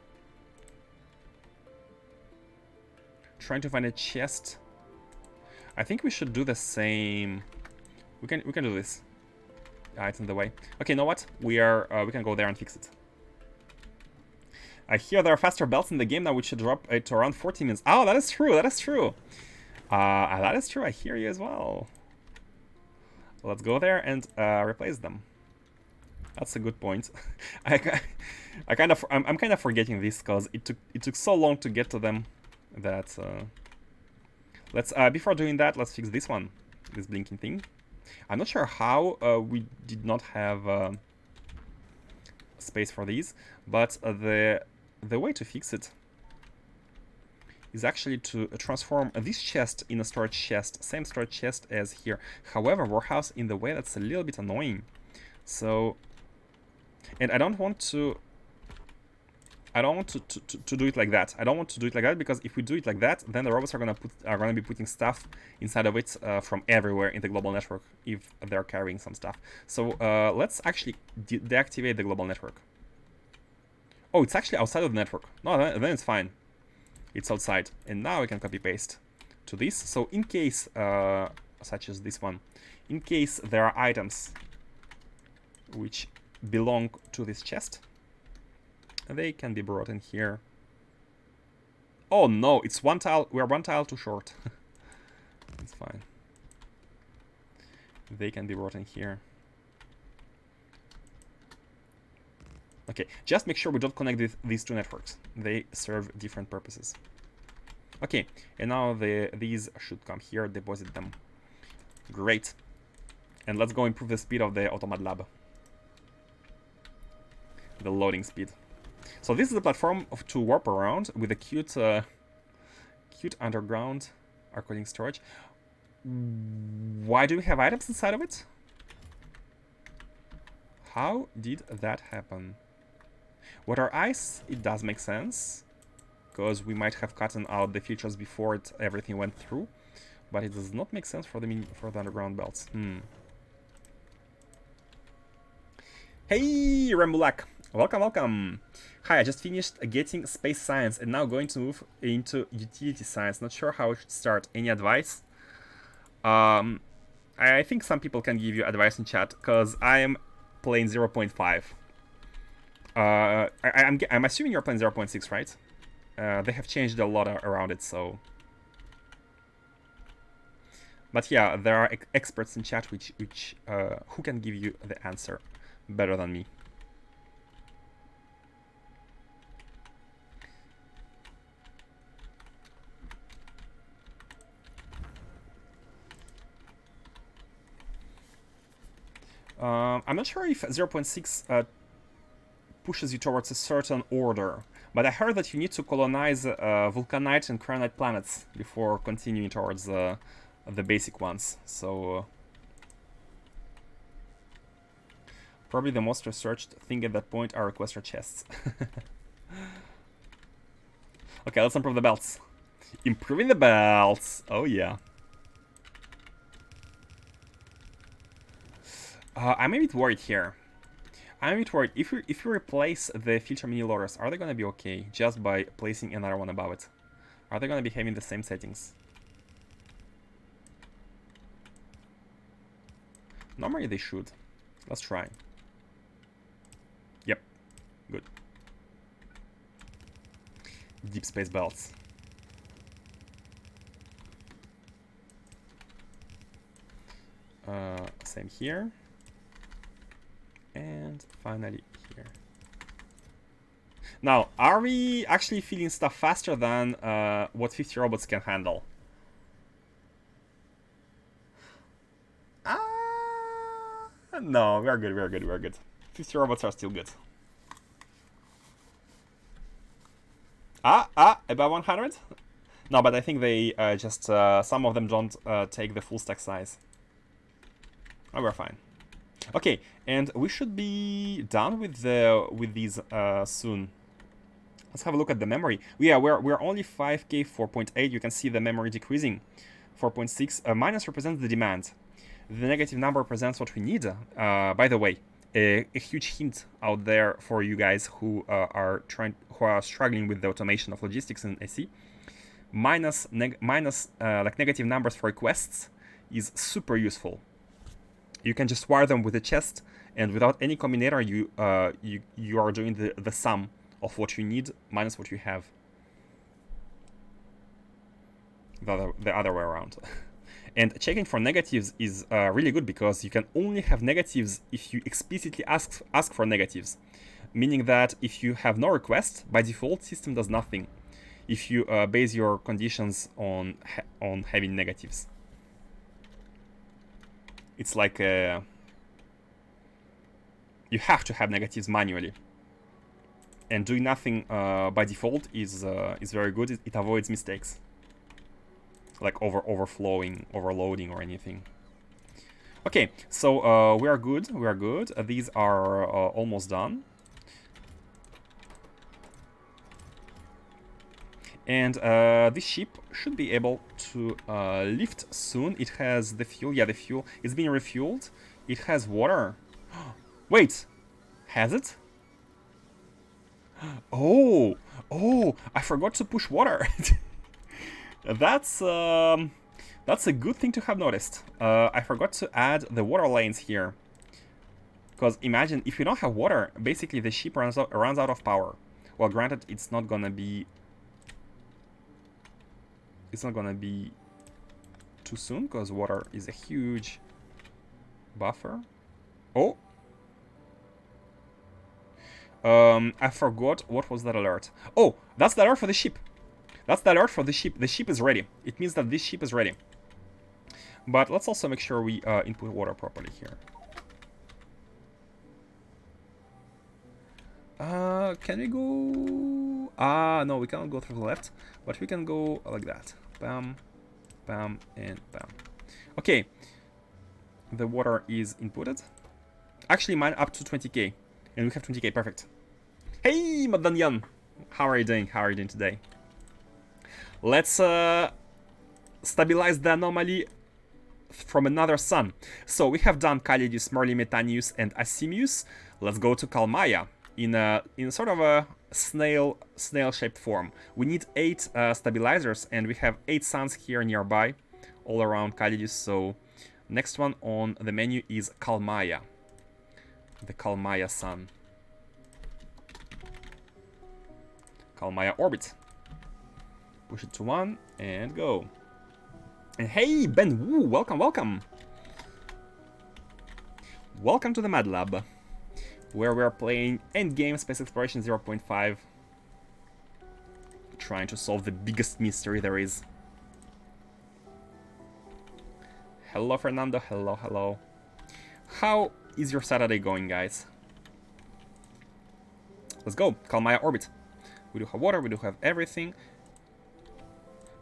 [SPEAKER 1] trying to find a chest. I think we should do the same. We can do this. It's in the way. Okay, you know what? We can go there and fix it. I hear there are faster belts in the game now, which should drop it to around 40 minutes. Oh, that is true. That is true. I hear you as well. Let's go there and replace them. That's a good point. I'm kind of forgetting this because it took so long to get to them that let's before doing that, let's fix this one, this blinking thing. I'm not sure how we did not have space for these, but the way to fix it is actually to transform this chest in a storage chest, same storage chest as here. However, warehouse in the way, that's a little bit annoying. So, and I don't want to do it like that. I don't want to do it like that because if we do it like that, then the robots are gonna be putting stuff inside of it from everywhere in the global network if they're carrying some stuff. So let's actually deactivate the global network. Oh, it's actually outside of the network. No, then it's fine. It's outside, and now we can copy paste to this. So in case, such as this one, in case there are items which belong to this chest, they can be brought in here. Oh no, it's one tile. We're one tile too short. It's fine. They can be brought in here. Okay, just make sure we don't connect these two networks. They serve different purposes. Okay, and now these should come here, deposit them. Great. And let's go improve the speed of the Automat Lab. The loading speed. So this is the platform to warp around with a cute underground arcoding storage. Why do we have items inside of it? How did that happen? Water ice, it does make sense, because we might have gotten out the features before everything went through, but it does not make sense for the underground belts. Hey, Rambulak, welcome, welcome. Hi, I just finished getting space science and now going to move into utility science. Not sure how I should start. Any advice? I think some people can give you advice in chat, because I am playing 0.5. I'm assuming you're playing 0.6, right? They have changed a lot around it, so... But yeah, there are experts in chat who can give you the answer better than me. I'm not sure if 0.6 pushes you towards a certain order, but I heard that you need to colonize vulcanite and cranite planets before continuing towards the basic ones. So probably the most researched thing at that point are requester chests. Okay, let's improve the belts. Improving the belts. Oh yeah. I'm a bit worried here. I'm a bit worried. If you replace the filter mini loaders, are they gonna be okay just by placing another one above it? Are they gonna be having the same settings? Normally they should. Let's try. Yep. Good. Deep space belts. Same here. And finally here. Now, are we actually feeling stuff faster than what 50 robots can handle? No, we're good, we're good, we're good. 50 robots are still good. Above 100? No, but I think they just, some of them don't take the full stack size. Oh, we're fine. Okay, and we should be done with these soon. Let's have a look at the memory. Yeah, we're only 5K 4.8. You can see the memory decreasing. 4.6 minus represents the demand. The negative number represents what we need. By the way, a huge hint out there for you guys who are struggling with the automation of logistics in SE. Minus like negative numbers for requests is super useful. You can just wire them with a chest, and without any combinator, you are doing the sum of what you need minus what you have. The other way around. And checking for negatives is really good, because you can only have negatives if you explicitly ask for negatives. Meaning that if you have no request, by default, system does nothing. If you base your conditions on having negatives. It's like you have to have negatives manually. And doing nothing by default is very good. It avoids mistakes, like overflowing, overloading, or anything. Okay, so we are good. We are good. These are almost done. And this ship should be able to lift soon. It has the fuel. Yeah, the fuel. It's being refueled. It has water. Wait, has it? Oh, I forgot to push water. That's a good thing to have noticed. I forgot to add the water lanes here. Because imagine, if you don't have water, basically the ship runs out of power. Well, granted, it's not gonna be too soon, because water is a huge buffer. Oh! I forgot what was that alert. Oh, that's the alert for the ship. That's the alert for the ship. The ship is ready. It means that this ship is ready. But let's also make sure we input water properly here. Can we go... no, we cannot go through the left. But we can go like that. Bam, bam, and bam. Okay. The water is inputted. Actually, mine up to 20k. And we have 20k, perfect. Hey, Madanyan! How are you doing? How are you doing today? Let's stabilize the anomaly from another sun. So we have done Calidus, Merli, Metanius, and Asimius. Let's go to Kalmaya in sort of a snail-shaped form. We need 8 stabilizers, and we have 8 suns here nearby, all around Calidus. So next one on the menu is Kalmaya, the Kalmaya sun. Kalmaya orbit. Push it to 1 and go. And hey, Ben Wu, welcome, welcome. Welcome to the Mad Lab, where we are playing Endgame Space Exploration 0.5. Trying to solve the biggest mystery there is. Hello, Fernando. Hello, hello. How is your Saturday going, guys? Let's go. Kalmaya orbit. We do have water. We do have everything.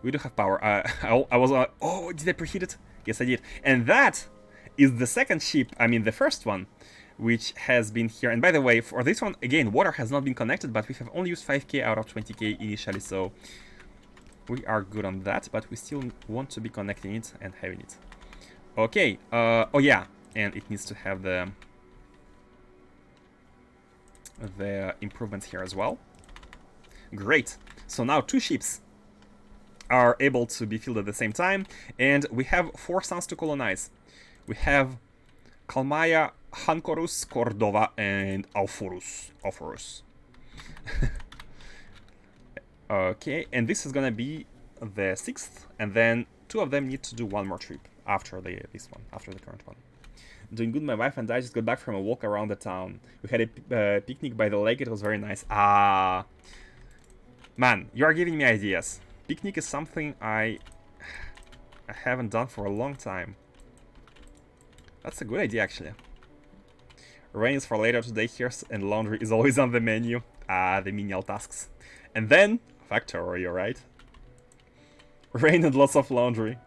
[SPEAKER 1] We do have power. I was like, oh, did I preheat it? Yes, I did. And that is the second ship, I mean the first one, which has been here. And by the way, for this one, again, water has not been connected, but we have only used 5k out of 20k initially, so we are good on that, but we still want to be connecting it and having it. Okay, oh yeah, and it needs to have the improvements here as well. Great. So now 2 ships are able to be filled at the same time, and we have 4 suns to colonize. We have Kalmaya, Hankorus, Cordova, and Alforus. Okay, and this is gonna be the 6th, and then 2 of them need to do 1 more trip after this one, after the current one. Doing good, my wife and I just got back from a walk around the town. We had a picnic by the lake, it was very nice. Ah, man, you are giving me ideas. Picnic is something I haven't done for a long time. That's a good idea, actually. Rain is for later today here, and laundry is always on the menu. Ah, the menial tasks. And then, Factorio, right? Rain and lots of laundry.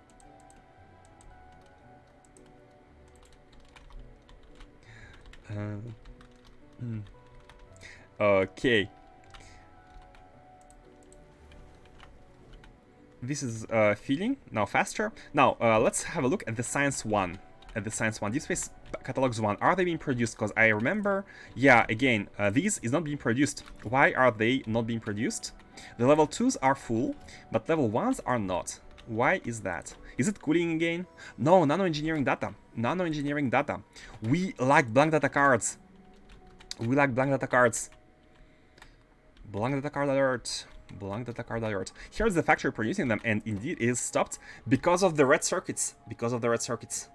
[SPEAKER 1] Okay. This is filling now faster. Now let's have a look at the science one. Deep Space Catalogs 1. Are they being produced? Because I remember, yeah, again, these is not being produced. Why are they not being produced? The level 2s are full, but level 1s are not. Why is that? Is it cooling again? No, nano engineering data. Nano engineering data. We lack blank data cards. We lack blank data cards. Blank data card alert. Blank data card alert. Here's the factory producing them, and indeed it is stopped because of the red circuits. Because of the red circuits.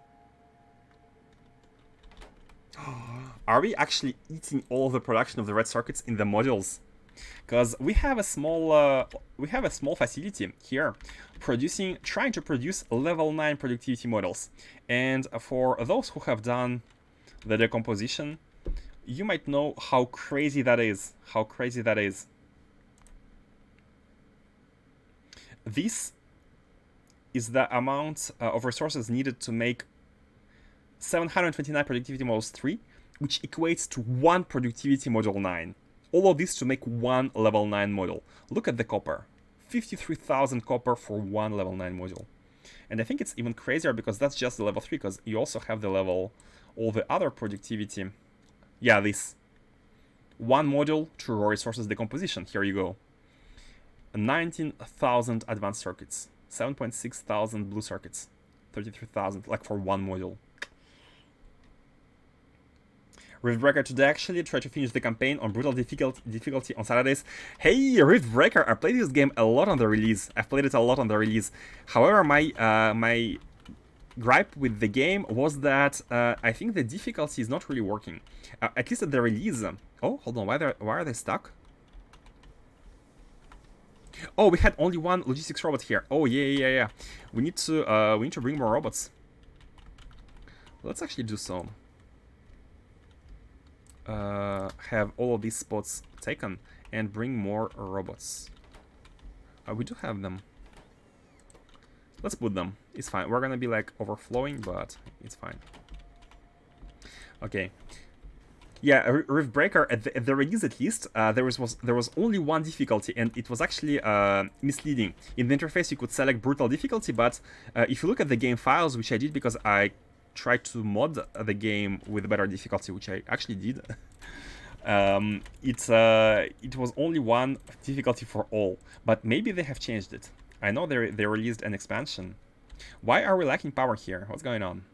[SPEAKER 1] Are we actually eating all of the production of the red circuits in the modules? Because we have a small facility here trying to produce level 9 productivity models. And for those who have done the decomposition you might know how crazy that is. How crazy that is. This is the amount of resources needed to make 729 productivity modules 3, which equates to 1 productivity module 9. All of this to make 1 level 9 module. Look at the copper. 53,000 copper for 1 level 9 module. And I think it's even crazier because that's just the level 3, because you also have the level, all the other productivity. Yeah, this. 1 module to raw resources decomposition. Here you go. 19,000 advanced circuits. 7.6 thousand blue circuits. 33,000, like for 1 module. Riftbreaker today actually tried to finish the campaign on brutal difficulty on Saturdays. Hey, Riftbreaker, I played this game a lot on the release. I've played it a lot on the release. However, my gripe with the game was that I think the difficulty is not really working. At least at the release. Oh, hold on, why are they stuck? Oh, we had only 1 logistics robot here. Oh yeah. We need to bring more robots. Let's actually do so. Have all of these spots taken and bring more robots. We do have them. Let's put them. It's fine. We're gonna be like overflowing, but it's fine. Okay. Yeah, Riftbreaker at the release at least, there was only 1 difficulty, and it was actually misleading. In the interface, you could select brutal difficulty, but if you look at the game files, which I did because I tried to mod the game with better difficulty, which I actually did. It was only 1 difficulty for all, but maybe they have changed it. I know they released an expansion. Why are we lacking power here? What's going on?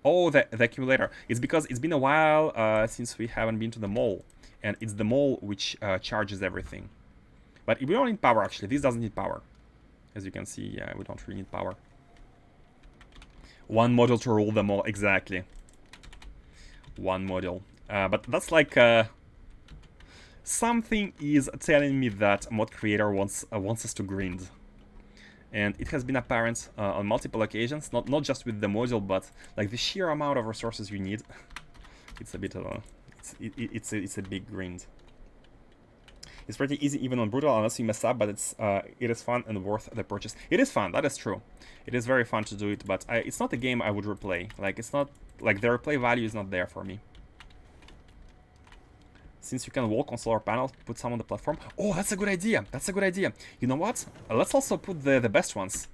[SPEAKER 1] Oh, the accumulator. It's because it's been a while since we haven't been to the mall, and it's the mall which charges everything. But we don't need power actually. This doesn't need power. As you can see, yeah, we don't really need power. 1 module to rule them all, exactly. 1 module. But that's like something is telling me that mod creator wants us to grind, and it has been apparent on multiple occasions. Not just with the module, but like the sheer amount of resources you need. It's a bit of a, it's a big grind. It's pretty easy even on brutal unless you mess up, but it is fun and worth the purchase. It is fun, that is true. It is very fun to do it, but it's not a game I would replay. Like, it's not, like, the replay value is not there for me. Since you can walk on solar panels, put some on the platform. Oh, that's a good idea. That's a good idea. You know what? Let's also put the best ones.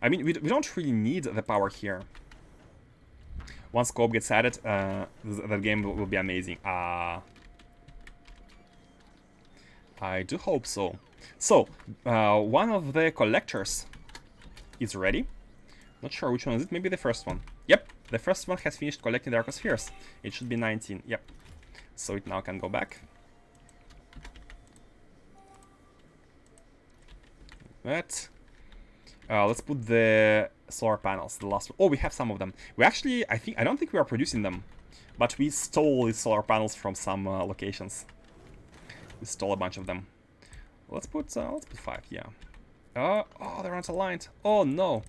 [SPEAKER 1] I mean, we don't really need the power here. Once scope gets added, that game will be amazing. I do hope so. So, one of the collectors is ready. Not sure which one is it. Maybe the first one. Yep, the first one has finished collecting the Arcospheres. It should be 19. Yep. So it now can go back. That. Let's put the solar panels. The last one. Oh, we have some of them. We actually, I don't think we are producing them, but we stole these solar panels from some locations. We stole a bunch of them. Let's put 5. Yeah. Oh, they're not aligned. Oh no.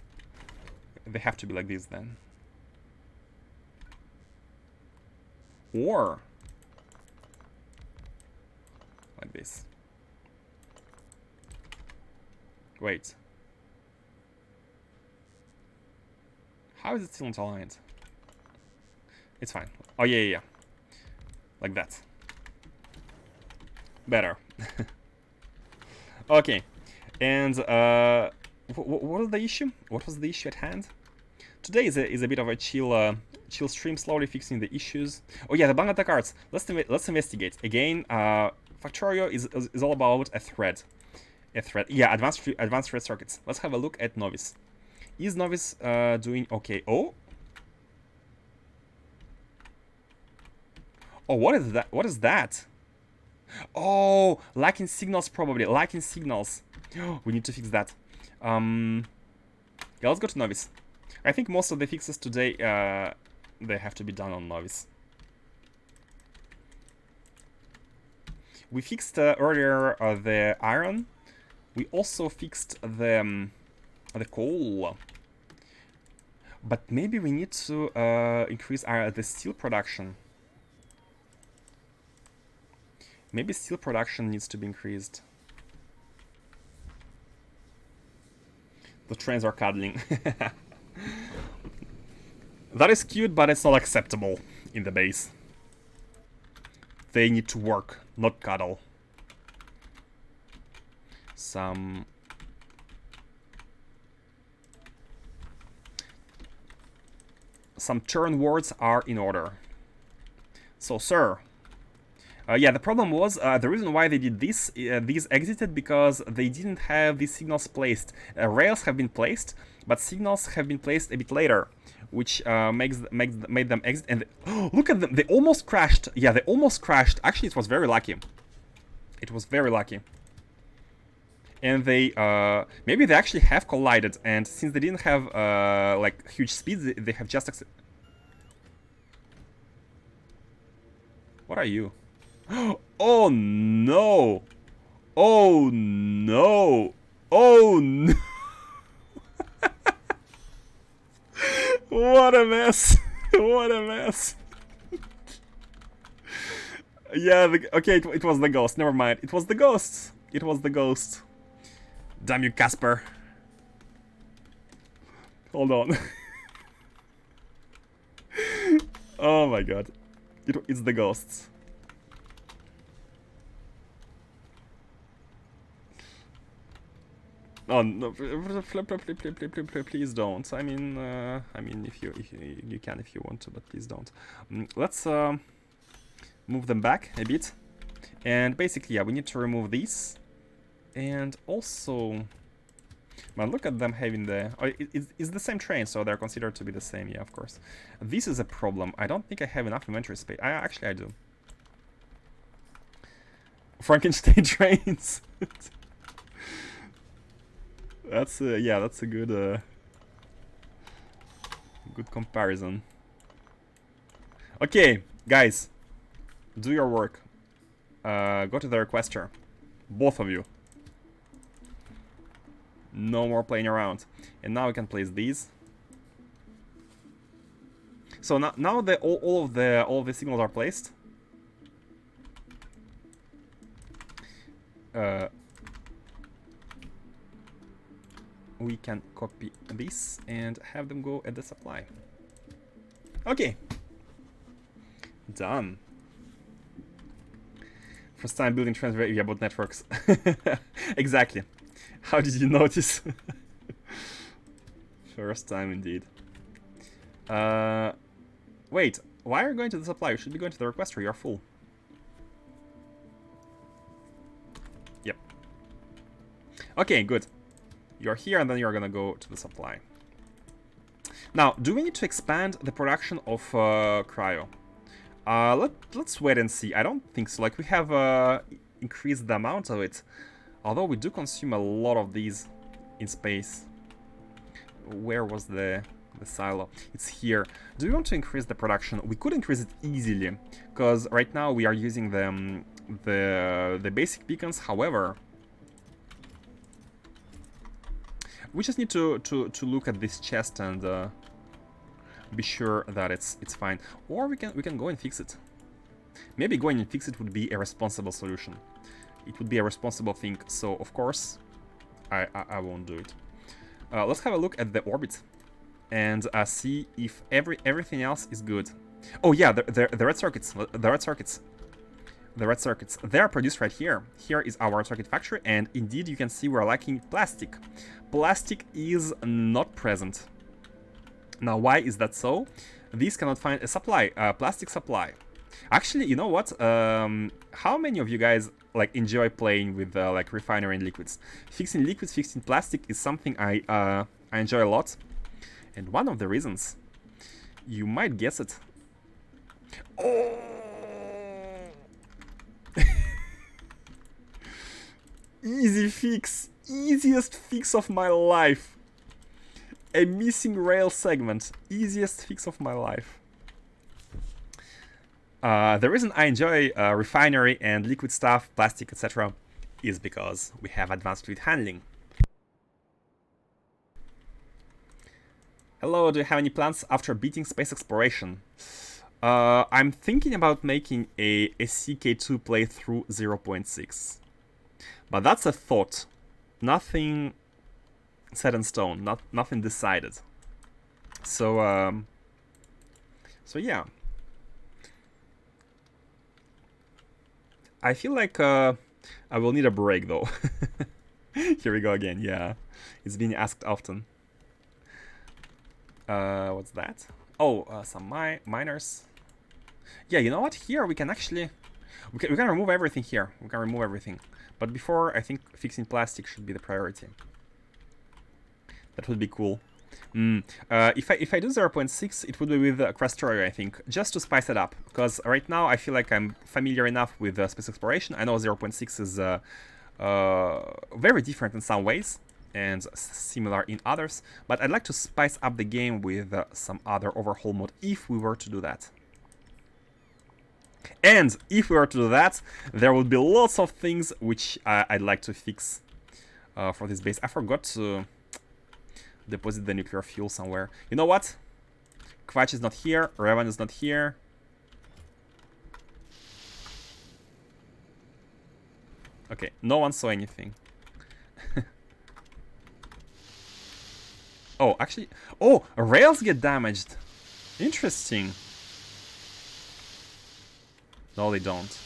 [SPEAKER 1] They have to be like this then. Or like this. Wait. How is it still not aligned? It's fine. Oh yeah. Like that. Better. Okay. And what was the issue? What was the issue at hand? Today is a bit of a chill stream, slowly fixing the issues. Oh yeah, the Bangata cards. Let's investigate again. Factorio is all about a thread. Yeah, advanced thread circuits. Let's have a look at Novice. Is Novice doing okay? Oh, what is that? What is that? Oh, lacking signals probably. Lacking signals. We need to fix that. Yeah, let's go to Novice. I think most of the fixes today they have to be done on Novice. We fixed earlier the iron. We also fixed the coal. But maybe we need to increase the steel production. Maybe steel production needs to be increased. The trains are cuddling. That is cute, but it's not acceptable in the base. They need to work, not cuddle. Some turn words are in order. So, sir. Yeah, the problem was, the reason why they did this, these exited because they didn't have these signals placed. Rails have been placed, but signals have been placed a bit later, which made them exit. And look at them, they almost crashed. Yeah, they almost crashed. Actually, it was very lucky. It was very lucky. And they, maybe they actually have collided, and since they didn't have, like, huge speeds, they have just... What are you? Oh no! Oh no! Oh no! What a mess! What a mess! Yeah, okay, it was the ghost. Never mind. It was the ghost. It was the ghost. Damn you, Casper. Hold on. Oh my god. It's the ghosts. Oh no! Please don't. I mean, if you can, if you want to, but please don't. Let's move them back a bit, and basically, yeah, we need to remove these, and also, man, look at them having the. Oh, it's the same train, so they're considered to be the same. Yeah, of course. This is a problem. I don't think I have enough inventory space. Actually, I do. Frankenstein trains. That's yeah, that's a good good comparison. Okay, guys, do your work. Go to the requester, both of you. No more playing around. And now we can place these. So now the all of the signals are placed. We can copy this and have them go at the supply. Okay. Done. First time building transfer about networks. Exactly. How did you notice? First time indeed. Wait, why are you going to the supply? You should be going to the requester, you're full. Yep. Okay, good. You're here and then you're gonna go to the supply. Now, do we need to expand the production of cryo? Let's wait and see. I don't think so. Like, we have increased the amount of it. Although we do consume a lot of these in space. Where was the silo? It's here. Do we want to increase the production? We could increase it easily, because right now we are using the basic beacons. However, we just need to look at this chest and be sure that it's fine. Or we can go and fix it. Maybe going and fix it would be a responsible solution. It would be a responsible thing. So of course, I won't do it. Let's have a look at the orbit and see if everything else is good. Oh yeah, the red circuits. The red circuits. The red circuits. They are produced right here. Here is our circuit factory, and indeed you can see we're lacking plastic. Plastic is not present. Now, why is that so? These cannot find a supply, plastic supply. Actually, you know what? How many of you guys like enjoy playing with like refinery and liquids? Fixing liquids, fixing plastic is something I enjoy a lot. And one of the reasons, you might guess it. Oh! Easy fix, easiest fix of my life. A missing rail segment, easiest fix of my life. The reason I enjoy refinery and liquid stuff, plastic, etc., is because we have advanced fluid handling. Hello, do you have any plans after beating space exploration? I'm thinking about making a CK2 playthrough 0.6. But that's a thought. Nothing set in stone, nothing decided. So, so yeah. I feel like I will need a break though. Here we go again, yeah. It's being asked often. What's that? Oh, some miners. Yeah, you know what? Here we can actually... We can remove everything here. We can remove everything. But before, I think fixing plastic should be the priority. That would be cool. If I do 0.6, it would be with Factorio, I think, just to spice it up. Because right now I feel like I'm familiar enough with space exploration. I know 0.6 is very different in some ways and similar in others, but I'd like to spice up the game with some other overhaul mode if we were to do that. And if we were to do that, there would be lots of things which I'd like to fix for this base. I forgot to deposit the nuclear fuel somewhere. You know what? Kvach is not here. Revan is not here. Okay, no one saw anything. Oh, actually... Oh, rails get damaged. Interesting. No, they don't.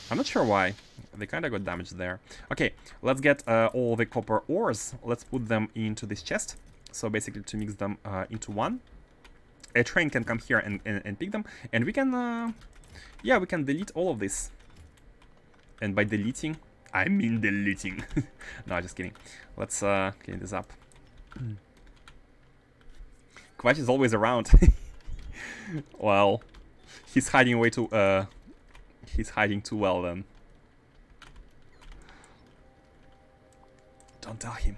[SPEAKER 1] I'm not sure why. They kind of got damaged there. Okay, let's get all the copper ores. Let's put them into this chest. So basically to mix them into one. A train can come here and pick them. And we can... yeah, we can delete all of this. And by deleting, I mean deleting. No, just kidding. Let's clean this up. Kvach is always around. Well, he's hiding way too... he's hiding too well then. Don't tell him.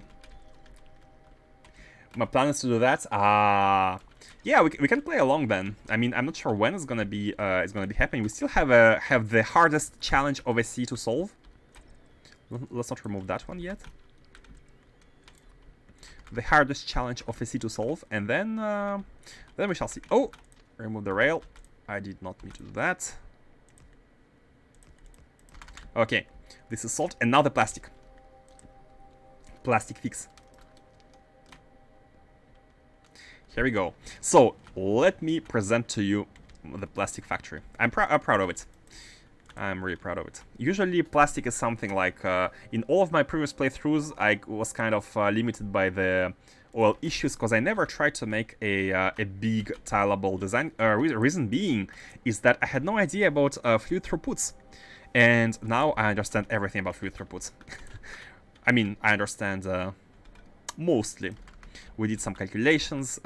[SPEAKER 1] My plan is to do that. Yeah, we can play along then. I mean, I'm not sure when it's gonna be happening. We still have the hardest challenge of a sea to solve. Let's not remove that one yet. The hardest challenge of a sea to solve, and then we shall see. Oh, remove the rail. I did not mean to do that. Okay, this is solved, and now the plastic. Plastic fix. Here we go. So, let me present to you the plastic factory. I'm proud of it. I'm really proud of it. Usually, plastic is something like... in all of my previous playthroughs, I was kind of limited by the oil issues, because I never tried to make a big tileable design. Reason being is that I had no idea about fluid throughputs. And now I understand everything about fluid throughputs. I mean, I understand mostly. We did some calculations,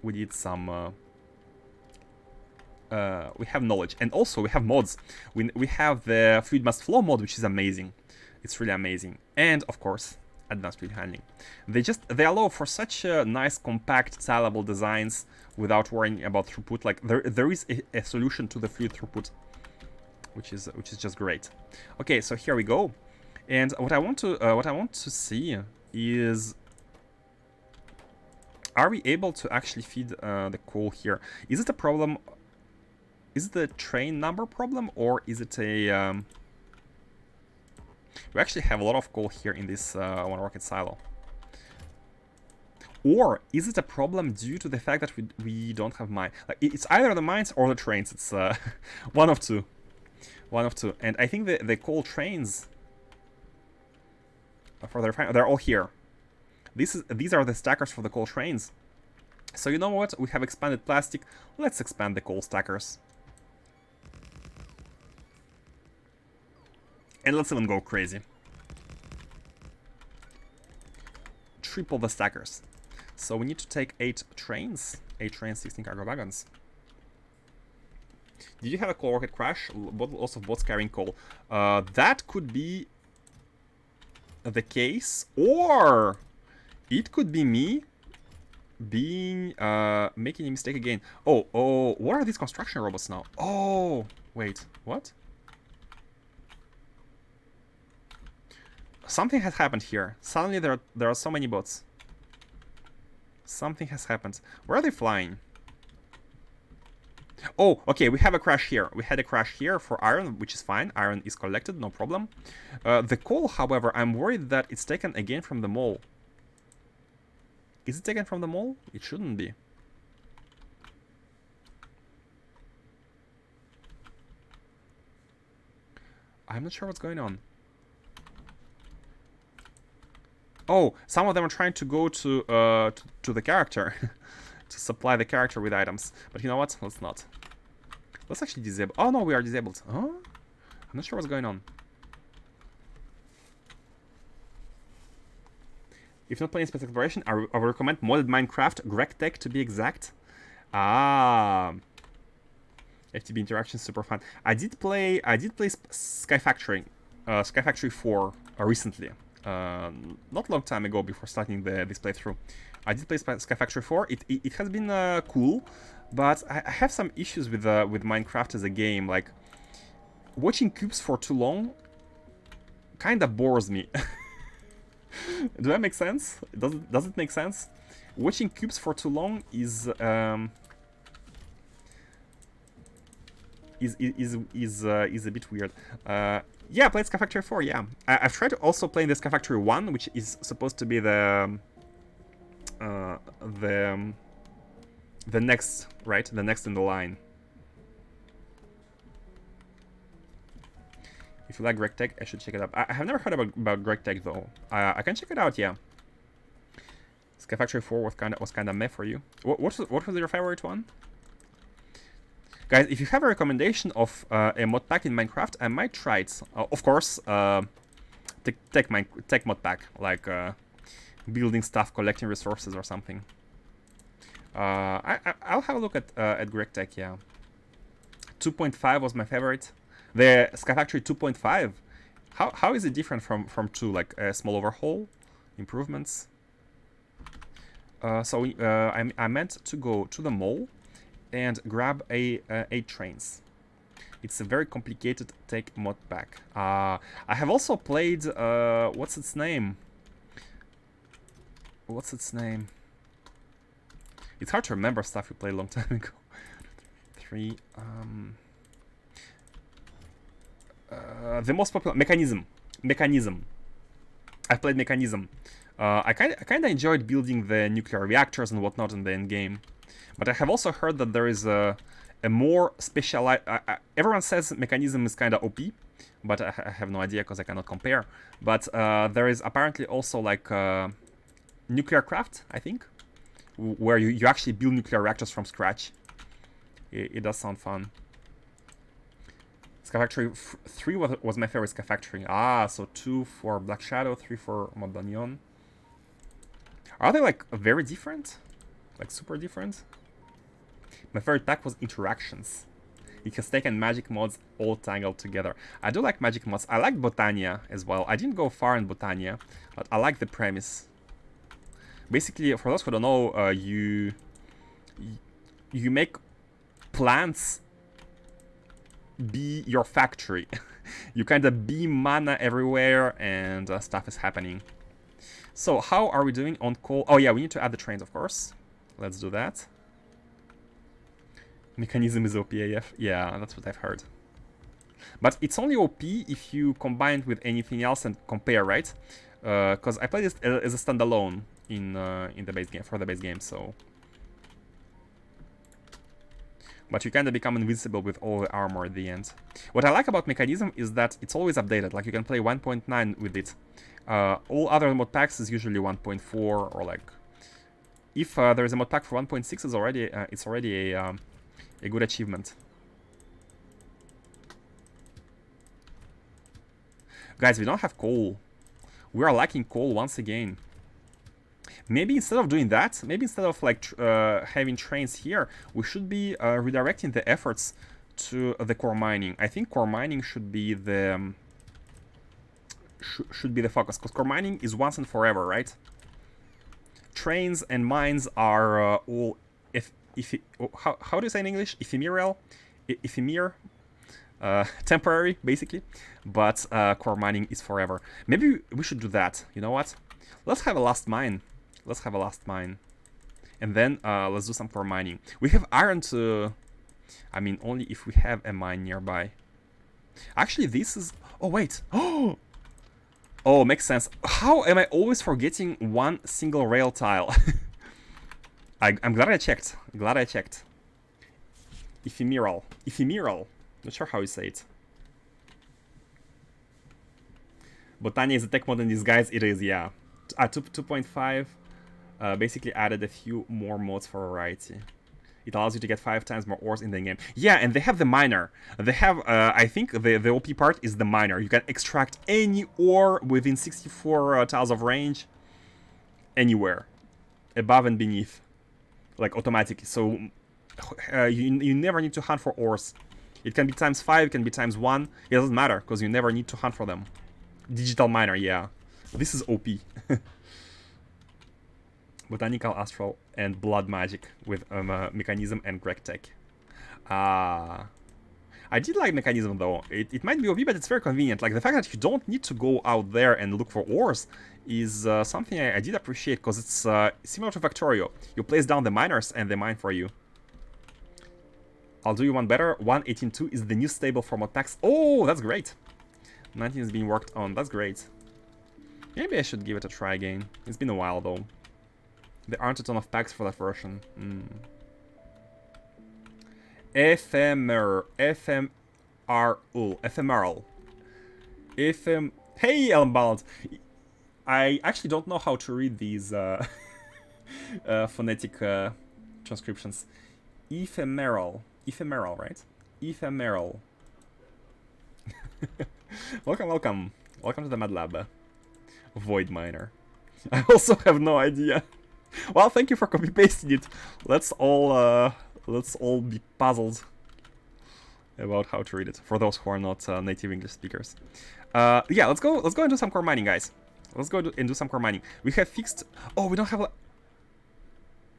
[SPEAKER 1] we did some... we have knowledge, and also we have mods. We have the fluid mass flow mod, which is amazing. It's really amazing. And, of course, advanced fluid handling. They allow for such nice, compact, tileable designs without worrying about throughput. Like, there is a solution to the fluid throughput, which is just great. Okay, so here we go. And what I want to see is, are we able to actually feed the coal here? Is it a problem? Is it the train number problem, or is it a... We actually have a lot of coal here in this one rocket silo. Or is it a problem due to the fact that we don't have mine? Like, it's either the mines or the trains. It's one of two. One of two. And I think the coal trains... they're all here. These are the stackers for the coal trains. So you know what? We have expanded plastic. Let's expand the coal stackers. And let's even go crazy. Triple the stackers. So we need to take 8 trains. 8 trains, 16 cargo wagons. Did you have a coal rocket crash? Lots of boats carrying coal. That could be the case, or it could be me being making a mistake again. Oh, what are these construction robots now? Oh, wait, what? Something has happened here. Suddenly there are so many boats. Something has happened. Where are they flying? Oh, okay, we have a crash here. We had a crash here for iron, which is fine. Iron is collected, no problem. The coal, however, I'm worried that it's taken again from the mall. Is it taken from the mall? It shouldn't be. I'm not sure what's going on. Oh, some of them are trying to go to the character. To supply the character with items. But you know what? Let's not. Let's actually disable. Oh no, we are disabled. Huh? I'm not sure what's going on. If not playing Space Exploration, I would recommend modded Minecraft, Greg Tech to be exact. Ah, FTB interaction, super fun. I did play Sky Factory 4 recently. Not a long time ago, before starting this playthrough. I did play Sky Factory 4. It has been cool, but I have some issues with Minecraft as a game. Like, watching cubes for too long kind of bores me. Do that make sense? Does it make sense? Watching cubes for too long is a bit weird. Yeah, I played Sky Factory 4. Yeah, I've tried to also play the Sky Factory 1, which is supposed to be the next, right? The next in the line. If you like Greg Tech, I should check it out. I have never heard about Greg Tech though. I can check it out. Yeah. Sky Factory 4 was kind of meh for you. What was your favorite one? Guys, if you have a recommendation of a mod pack in Minecraft, I might try it. Of course, tech mod pack, like building stuff, collecting resources or something. I'll have a look at Greg Tech, yeah. 2.5 was my favorite. The Sky Factory 2.5, how is it different from 2? Like a small overhaul, improvements? So I meant to go to the mall and grab 8 trains. It's a very complicated tech mod pack. I have also played, what's its name? It's hard to remember stuff you played a long time ago. 3, the most popular, Mechanism. I've played Mechanism. I kind of enjoyed building the nuclear reactors and whatnot in the end game. But I have also heard that there is a more specialized... everyone says Mechanism is kind of OP, but I have no idea because I cannot compare. But there is apparently also like Nuclear Craft, I think, where you actually build nuclear reactors from scratch. It does sound fun. Sky Factory 3 was my favorite Sky Factory. So 2 for Black Shadow, 3 for Modanion. Are they like very different? Like super different? My favorite pack was Interactions. It has taken magic mods all tangled together. I do like magic mods. I like Botania as well. I didn't go far in Botania, but I like the premise. Basically, for those who don't know, you make plants be your factory. You kind of beam mana everywhere and stuff is happening. So how are we doing on coal? Oh yeah, we need to add the trains, of course. Let's do that. Mechanism is OP AF. Yeah, that's what I've heard. But it's only OP if you combine it with anything else and compare, right? Because I played this as a standalone in the base game, for the base game, so... But you kind of become invincible with all the armor at the end. What I like about Mechanism is that it's always updated. Like, you can play 1.9 with it. All other mod packs is usually 1.4 or like... If there is a mod pack for 1.6, it's already a good achievement. Guys, we don't have coal. We are lacking coal once again. Maybe instead of doing that, maybe instead of like having trains here, we should be redirecting the efforts to the core mining. I think core mining should be the focus, because core mining is once and forever, right? Trains and mines are all how do you say in English? Ephemeral, temporary, basically. But core mining is forever. Maybe we should do that. You know what? Let's have a last mine. Let's have a last mine. And then let's do some core mining. We have iron to... I mean, only if we have a mine nearby. Actually, this is... Oh, wait. Oh, makes sense. How am I always forgetting one single rail tile? I'm glad I checked. Glad I checked. Ephemeral. Ephemeral. Not sure how you say it. Botania is a tech mod in disguise. It is, yeah. 2.5 basically added a few more mods for variety. It allows you to get 5 times more ores in the game. Yeah, and they have the miner. They have, I think the OP part is the miner. You can extract any ore within 64 tiles of range. Anywhere. Above and beneath. Like automatically. So you never need to hunt for ores. It can be times 5, it can be times 1. It doesn't matter, because you never need to hunt for them. Digital miner, yeah. This is OP. Botanical, astral, and blood magic with mechanism and Greg tech. I did like mechanism though. It might be OP, but it's very convenient. Like the fact that you don't need to go out there and look for ores is something I did appreciate, because it's similar to Factorio. You place down the miners and they mine for you. I'll do you one better. 1.18.2 is the new stable for mod packs. Oh, that's great. 19 is being worked on. That's great. Maybe I should give it a try again. It's been a while though. There aren't a ton of packs for that version. Ephemeral. Hey, Balance. I actually don't know how to read these phonetic transcriptions. Ephemeral. Ephemeral, right? Ephemeral. Welcome, welcome. Welcome to the Mad Lab. Void Miner. I also have no idea. Well, thank you for copy-pasting it. Let's all be puzzled about how to read it, for those who are not native English speakers. Yeah, let's go and do some core mining, guys. Let's go and do some core mining. We have fixed... Oh, we don't have...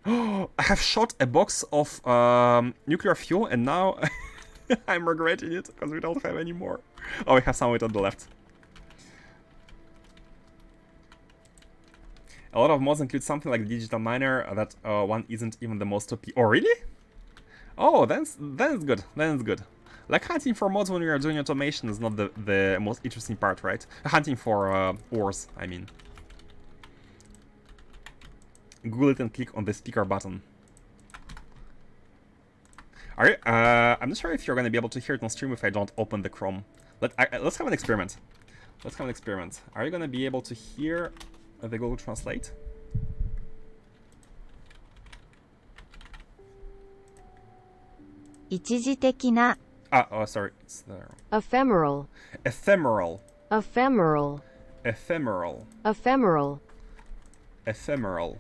[SPEAKER 1] Oh, I have shot a box of nuclear fuel, and now I'm regretting it, because we don't have any more. Oh, we have some of it on the left. A lot of mods include something like the digital miner that one isn't even the most OP. Oh, really? Oh, then it's good. Then it's good. Like hunting for mods when we are doing automation is not the most interesting part, right? Hunting for ores, I mean. Google it and click on the speaker button. I'm not sure if you're going to be able to hear it on stream if I don't open the Chrome. Let's have an experiment. Let's have an experiment. Are you going to be able to hear the Google Translate? Oh, sorry. It's there.
[SPEAKER 2] Ephemeral.
[SPEAKER 1] Ephemeral.
[SPEAKER 2] Ephemeral.
[SPEAKER 1] Ephemeral.
[SPEAKER 2] Ephemeral.
[SPEAKER 1] Ephemeral.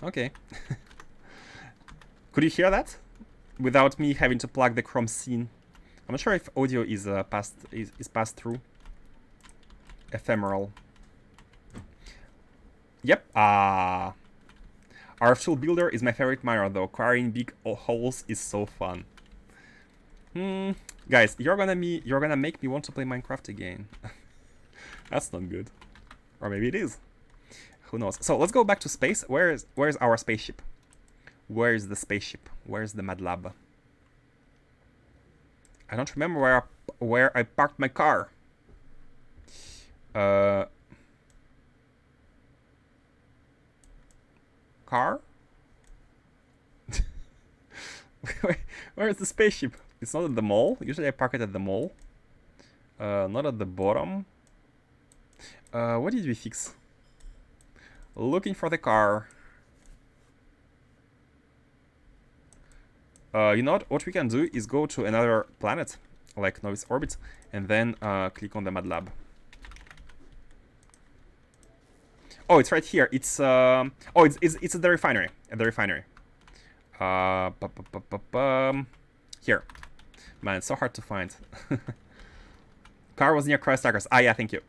[SPEAKER 1] Okay. Could you hear that? Without me having to plug the Chrome scene. I'm not sure if audio is passed through. Ephemeral. Yep. Our tool builder is my favorite miner though. Quarrying big holes is so fun. Guys, you're gonna make me want to play Minecraft again. That's not good. Or maybe it is. Who knows? So let's go back to space. Where's our spaceship? Where is the spaceship? Where's the Mad Lab? I don't remember where I parked my car. Car? Where is the spaceship? It's not at the mall. Usually I park it at the mall. Not at the bottom. What did we fix? Looking for the car. You know what we can do is go to another planet, like Novice Orbit, and then click on the Mad Lab. Oh, it's right here. It's oh, it's at the refinery. At the refinery. Here. Man, it's so hard to find. Car was near Christakers. Ah, yeah, thank you.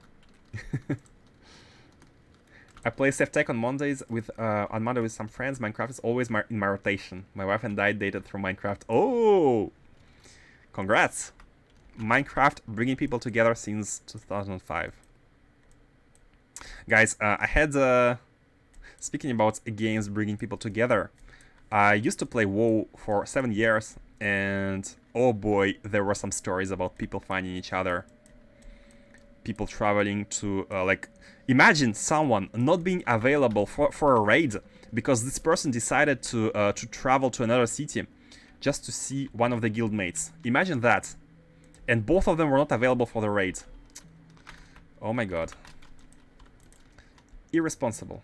[SPEAKER 1] I play Safe Tech on Monday with some friends. Minecraft is always in my rotation. My wife and I dated through Minecraft. Oh, congrats! Minecraft bringing people together since 2005. Guys, I had Speaking about games bringing people together, I used to play WoW for 7 years, and oh boy, there were some stories about people finding each other. People traveling to, imagine someone not being available for a raid because this person decided to travel to another city just to see one of the guildmates. Imagine that. And both of them were not available for the raid. Oh my god. Irresponsible.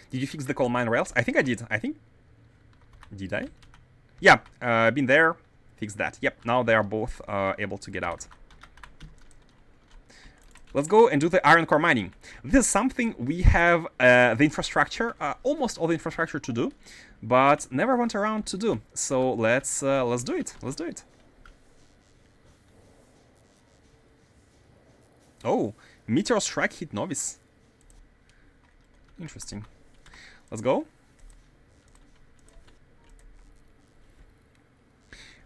[SPEAKER 1] Did you fix the coal mine rails? I think I did. Did I? Yeah, been there. Fix that. Yep, now they are both able to get out. Let's go and do the iron core mining. This is something we have the infrastructure, almost all the infrastructure to do, but never went around to do. So let's do it. Let's do it. Oh, meteor strike hit novice. Interesting. Let's go.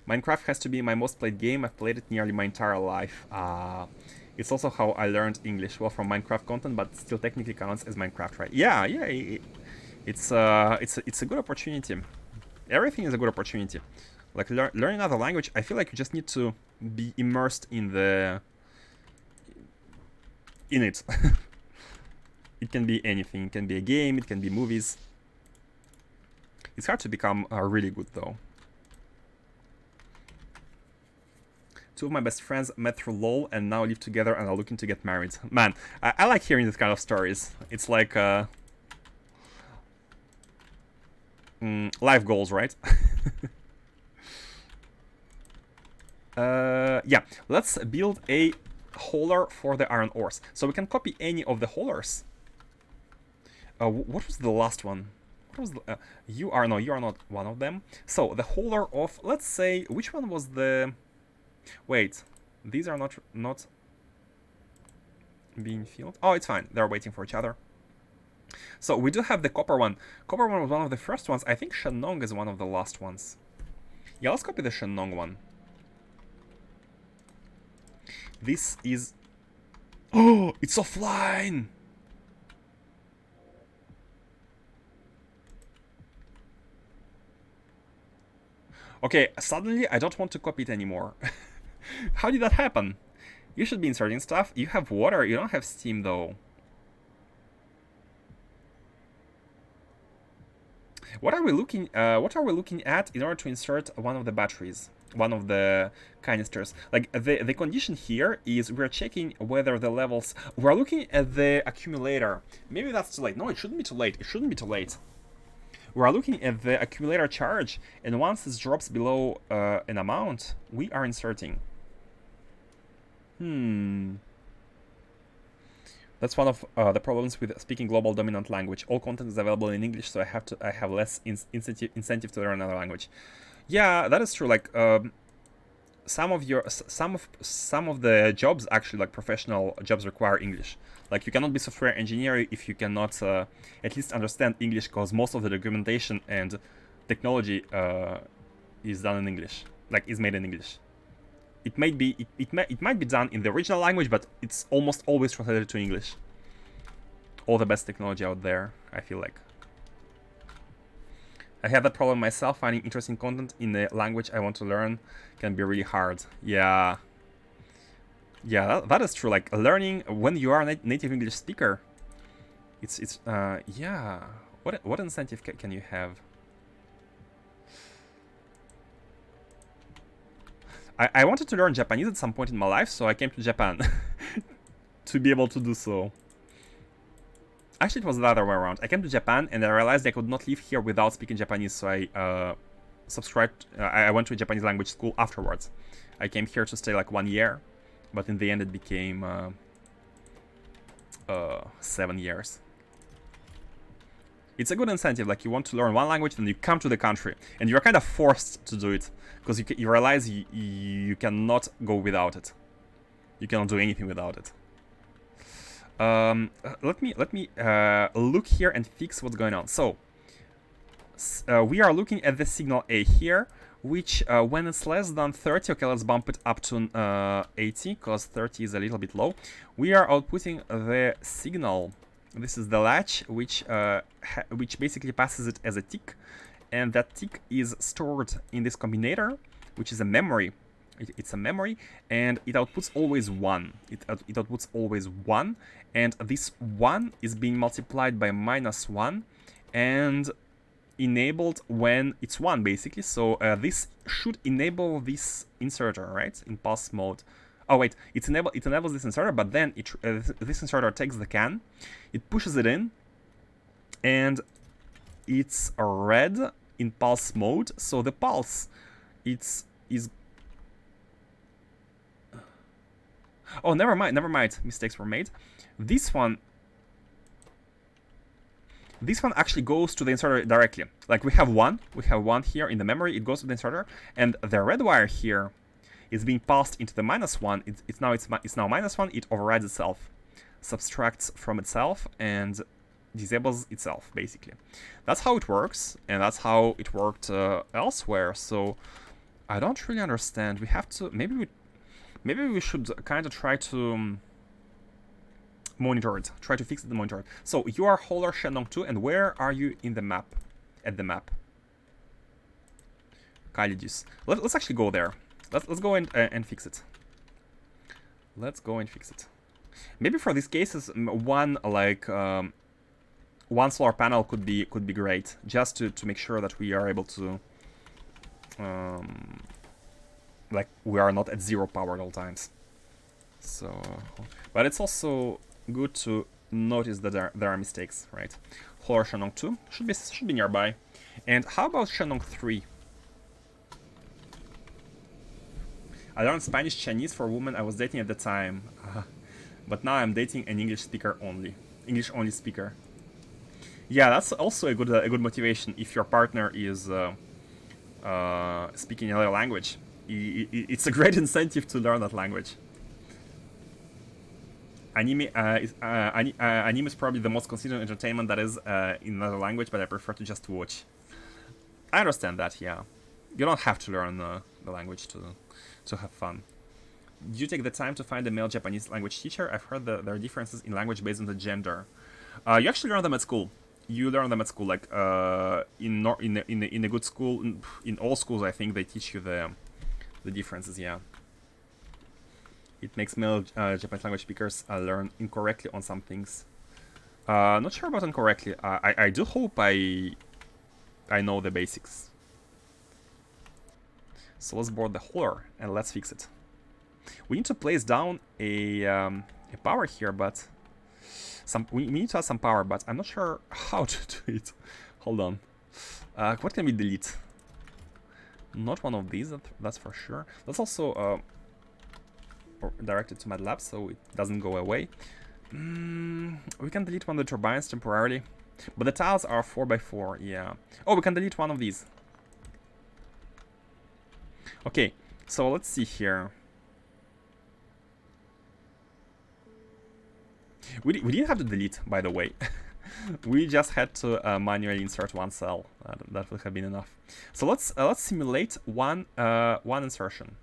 [SPEAKER 1] Minecraft has to be my most played game. I've played it nearly my entire life. It's also how I learned English, well, from Minecraft content, but still technically counts as Minecraft, right? Yeah. It's a good opportunity. Everything is a good opportunity. Like learning another language, I feel like you just need to be immersed in it. It can be anything. It can be a game. It can be movies. It's hard to become really good, though. Two of my best friends met through LOL and now live together and are looking to get married. Man, I like hearing this kind of stories. It's like life goals, right? Yeah, let's build a hauler for the iron ores. So we can copy any of the haulers. What was the last one? What was the, you are not one of them. So the hauler of, let's say, which one was the... Wait, these are not being filled. Oh, it's fine. They're waiting for each other. So we do have the copper one. Copper one was one of the first ones. I think Shenong is one of the last ones. Yeah, let's copy the Shenong one. This is... Oh, it's offline! Okay, suddenly I don't want to copy it anymore. How did that happen? You should be inserting stuff. You have water, you don't have steam though. What are we looking at in order to insert one of the batteries? One of the canisters. Like the condition here is we're checking whether the levels, we're looking at the accumulator. Maybe that's too late. No, it shouldn't be too late. It shouldn't be too late. We're looking at the accumulator charge, and once this drops below an amount, we are inserting. That's one of the problems with speaking global dominant language. All content is available in English, so I have less incentive to learn another language. Yeah, that is true. Like some of the jobs, actually, like professional jobs, require English. Like you cannot be software engineer if you cannot at least understand English, because most of the documentation and technology is done in English. Like is made in English. It might be done in the original language, but it's almost always translated to English. All the best technology out there, I feel like. I have that problem myself. Finding interesting content in the language I want to learn can be really hard. Yeah, that is true. Like learning when you are a native English speaker, it's yeah. What incentive can you have? I wanted to learn Japanese at some point in my life, so I came to Japan to be able to do so. Actually, it was the other way around. I came to Japan and I realized I could not live here without speaking Japanese, so I subscribed. I went to a Japanese language school afterwards. I came here to stay like 1 year, but in the end it became 7 years. It's a good incentive. Like you want to learn one language, then you come to the country, and you're kind of forced to do it because you realize you cannot go without it. You cannot do anything without it. Let me look here and fix what's going on. So we are looking at the signal A here, which when it's less than 30, okay, let's bump it up to 80 because 30 is a little bit low. We are outputting the signal This is the latch, which basically passes it as a tick, and that tick is stored in this combinator, which is a memory. It's a memory, and it outputs always 1. It outputs always 1, and this 1 is being multiplied by -1 and enabled when it's 1, basically. So this should enable this inserter, right, in pulse mode. Oh wait, it enables this inserter, but then this inserter takes the can, it pushes it in, and it's red in pulse mode. So the pulse, is. Oh, never mind. Mistakes were made. This one actually goes to the inserter directly. Like we have one here in the memory. It goes to the inserter, and the red wire here is being passed into the -1. It's now -1. It overrides itself, subtracts from itself, and disables itself. Basically, that's how it works, and that's how it worked elsewhere. So I don't really understand. We have to maybe we should kind of try to monitor it. Try to fix it and monitor it. So you are Holler Shenong 2, and where are you in the map? At the map. Kalidis. Let's actually go there. Let's go and fix it. Let's go and fix it. Maybe for these cases, one solar panel could be great, just to make sure that we are able to like we are not at 0 power at all times. So, but it's also good to notice that there are mistakes, right? Holler Shenong 2 should be nearby. And how about Shenong 3? I learned Spanish Chinese for a woman I was dating at the time, but now I'm dating an English only speaker. Yeah, that's also a good motivation if your partner is speaking another language. It's a great incentive to learn that language. Anime is probably the most considered entertainment that is in another language, but I prefer to just watch. I understand that, yeah. You don't have to learn the language to have fun. Do you take the time to find a male Japanese language teacher? I've heard that there are differences in language based on the gender. You actually learn them at school. You learn them at school, like in a good school. In all schools, I think they teach you the differences. Yeah. It makes male Japanese language speakers learn incorrectly on some things. Not sure about incorrectly. I do hope I know the basics. So let's board the Holler and let's fix it. We need to place down a power here, but we need to add some power, but I'm not sure how to do it. Hold on. What can we delete? Not one of these, that's for sure. Let's also direct it to MATLAB so it doesn't go away. We can delete one of the turbines temporarily, but the tiles are 4x4. Yeah. Oh, we can delete one of these. Okay, so let's see here. We didn't have to delete, by the way. We just had to manually insert one cell. That would have been enough. So let's simulate one insertion.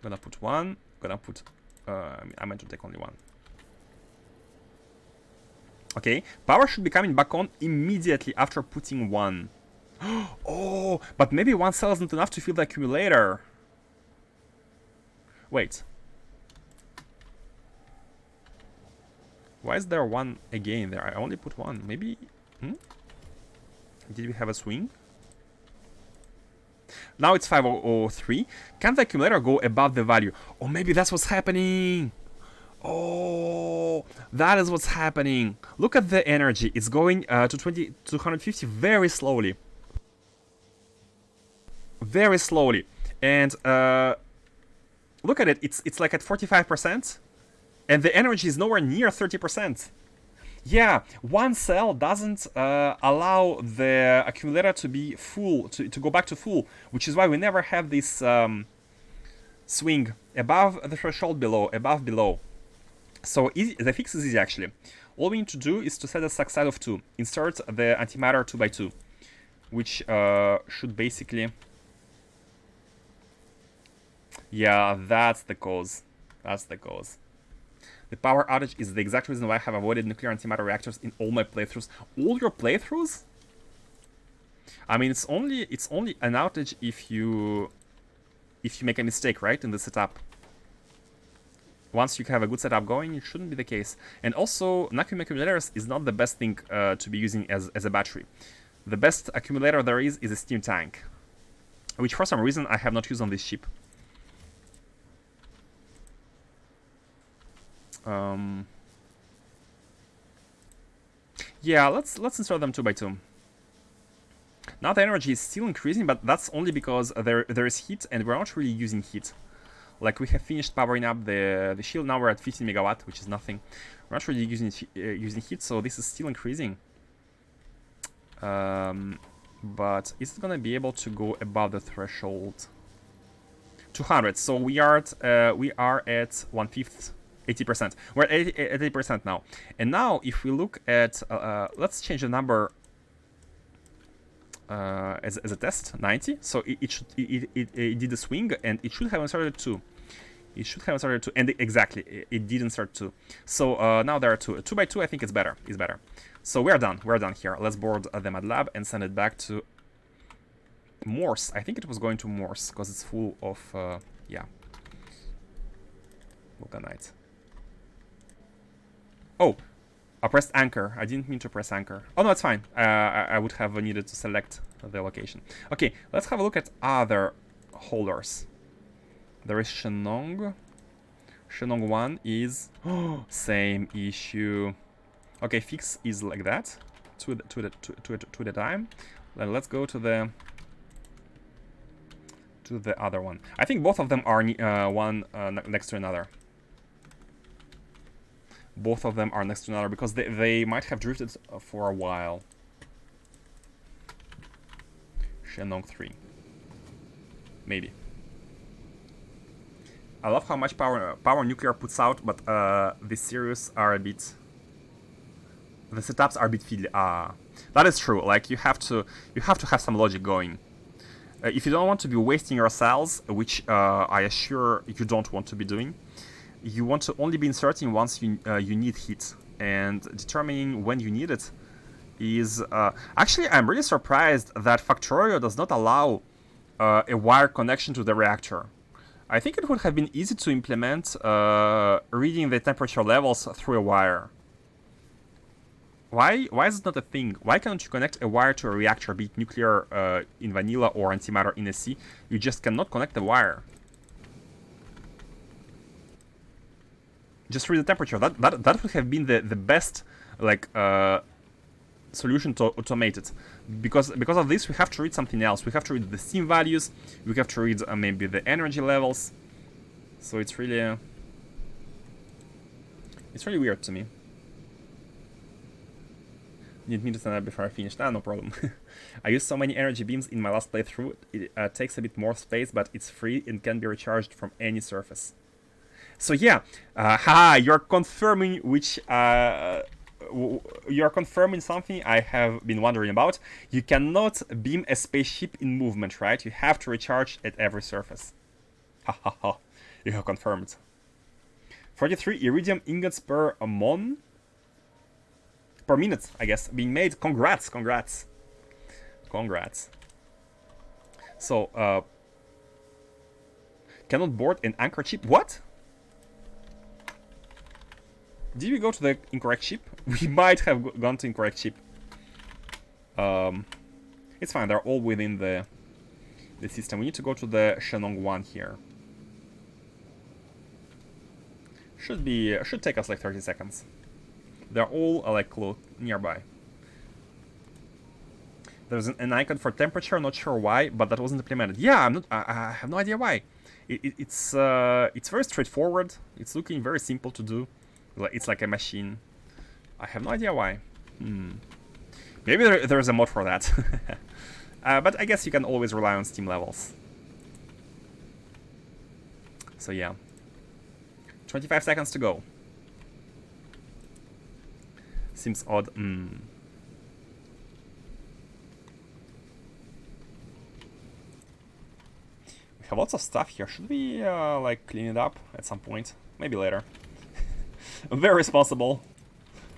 [SPEAKER 1] Gonna put one. Gonna put. I meant to take only one. Okay, power should be coming back on immediately after putting one. Oh, but maybe one cell isn't enough to fill the accumulator. Wait. Why is there one again there? I only put one. Maybe... Did we have a swing? Now it's 503. Can the accumulator go above the value? Oh, maybe that's what's happening. Oh, that is what's happening. Look at the energy. It's going to 250 very slowly. Very slowly. And look at it. It's like at 45%. And the energy is nowhere near 30%. Yeah, one cell doesn't allow the accumulator to be full, to go back to full, which is why we never have this swing above the threshold, below. So the fix is easy, actually. All we need to do is to set a succide of 2. Insert the antimatter 2x2, which should basically... Yeah, that's the cause. That's the cause. The power outage is the exact reason why I have avoided nuclear antimatter reactors in all my playthroughs. All your playthroughs? I mean, it's only an outage if you make a mistake, right, in the setup. Once you have a good setup going, it shouldn't be the case. And also, vacuum accumulators is not the best thing to be using as a battery. The best accumulator there is a steam tank, which for some reason I have not used on this ship. Yeah, let's insert them 2 by 2. Now the energy is still increasing, but that's only because there is heat, and we're not really using heat. Like, we have finished powering up the shield. Now we're at 15 megawatt, which is nothing. We're not really using heat, so this is still increasing. But is it gonna be able to go above the threshold? 200. So we are at 1/5, 80%. We're at 80% now. And now, if we look at, let's change the number as a test, 90. So it did a swing, and it should have inserted 2. It should have inserted 2, and exactly, it did insert 2. So now there are 2. 2 by 2, I think it's better. So we're done. We're done here. Let's board the Mad Lab and send it back to Morse. I think it was going to Morse because it's full of yeah, vulcanite. Oh, I pressed anchor. I didn't mean to press anchor. Oh no, it's fine. I would have needed to select the location. Okay, let's have a look at other holders. There is Shenong. Shenong 1 is same issue. Okay, fix is like that. Two at a time. Then let's go to the other one. I think both of them are one next to another. Both of them are next to another because they might have drifted for a while. Shenong 3. Maybe. I love how much power nuclear puts out, but these series are a bit... The setups are a bit fiddly. That is true. Like, you have to have some logic going. If you don't want to be wasting your cells, which I assure you don't want to be doing, you want to only be inserting once you need heat, and determining when you need it is... Actually, I'm really surprised that Factorio does not allow a wire connection to the reactor. I think it would have been easy to implement reading the temperature levels through a wire. Why is it not a thing? Why can't you connect a wire to a reactor, be it nuclear in vanilla or antimatter in SC? You just cannot connect the wire. Just read the temperature. That would have been the best, like, solution to automate it. Because of this, we have to read something else. We have to read the steam values. We have to read maybe the energy levels. So it's really weird to me. Need me to stand up before I finish? No problem. I used so many energy beams in my last playthrough. It takes a bit more space, but it's free and can be recharged from any surface. So yeah, you're confirming you're confirming something I have been wondering about. You cannot beam a spaceship in movement, right? You have to recharge at every surface. Ha. You have confirmed. 43 iridium ingots per minute, I guess, being made. Congrats. So, cannot board an anchor chip. What? Did we go to the incorrect ship? We might have gone to incorrect ship. It's fine. They're all within the system. We need to go to the Shenong 1 here. Should take us like 30 seconds. They're all like nearby. There's an icon for temperature. Not sure why, but that wasn't implemented. Yeah, I have no idea why. It's very straightforward. It's looking very simple to do. It's like a machine. I have no idea why. Maybe there's a mod for that. But I guess you can always rely on Steam levels. So yeah. 25 seconds to go. Seems odd. We have lots of stuff here. Should we like clean it up at some point? Maybe later. Very responsible.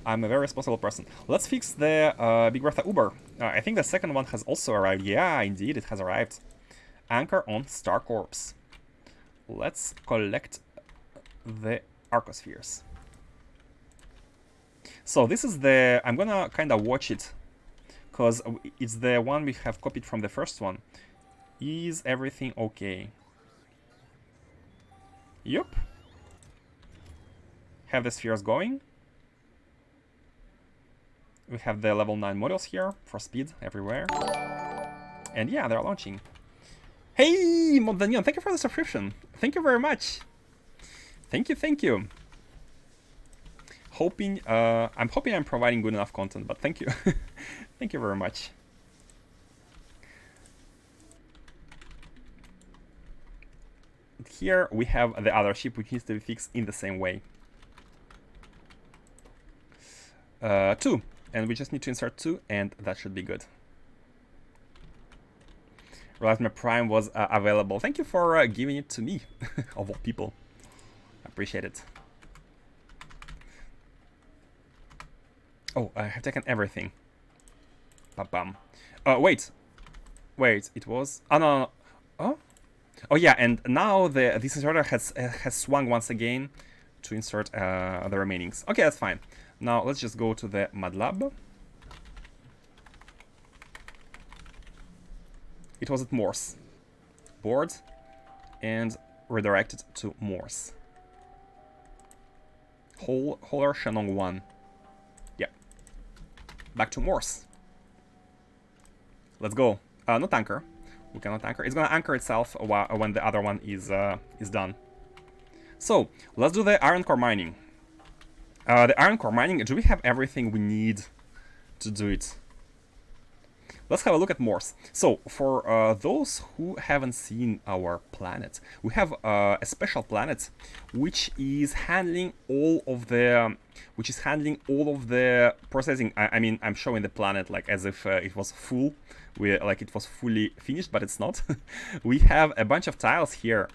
[SPEAKER 1] I'm a very responsible person. Let's fix the Big Bertha Uber. I think the second one has also arrived. Yeah, indeed, it has arrived. Anchor on Star Corps. Let's collect the Arcospheres. So this is the... I'm gonna kind of watch it, because it's the one we have copied from the first one. Is everything okay? Yup. Have the spheres going. We have the level 9 models here for speed everywhere. And yeah, they're launching. Hey, Montanion, thank you for the subscription. Thank you very much. Thank you, thank you. I'm hoping I'm providing good enough content, but thank you. Thank you very much. Here we have the other ship, which needs to be fixed in the same way. 2. And we just need to insert 2, and that should be good. Realized my Prime was available. Thank you for giving it to me, of all people. Appreciate it. Oh, I have taken everything. Ba-bam. Wait. Wait, it was... Oh, no, no. Oh? Oh, yeah, and now this inserter has swung once again to insert the remainings. Okay, that's fine. Now, let's just go to the MATLAB. It was at Morse. Board. And redirected to Morse. Holler Shannon 1. Yeah. Back to Morse. Let's go. Not anchor. We cannot anchor. It's gonna anchor itself when the other one is done. So, let's do the iron core mining. The iron core mining, do we have everything we need to do it? Let's have a look at Morse. So, for those who haven't seen our planet, we have a special planet which is handling all of the processing. I mean, I'm showing the planet like as if it was full, like it was fully finished, but it's not. We have a bunch of tiles here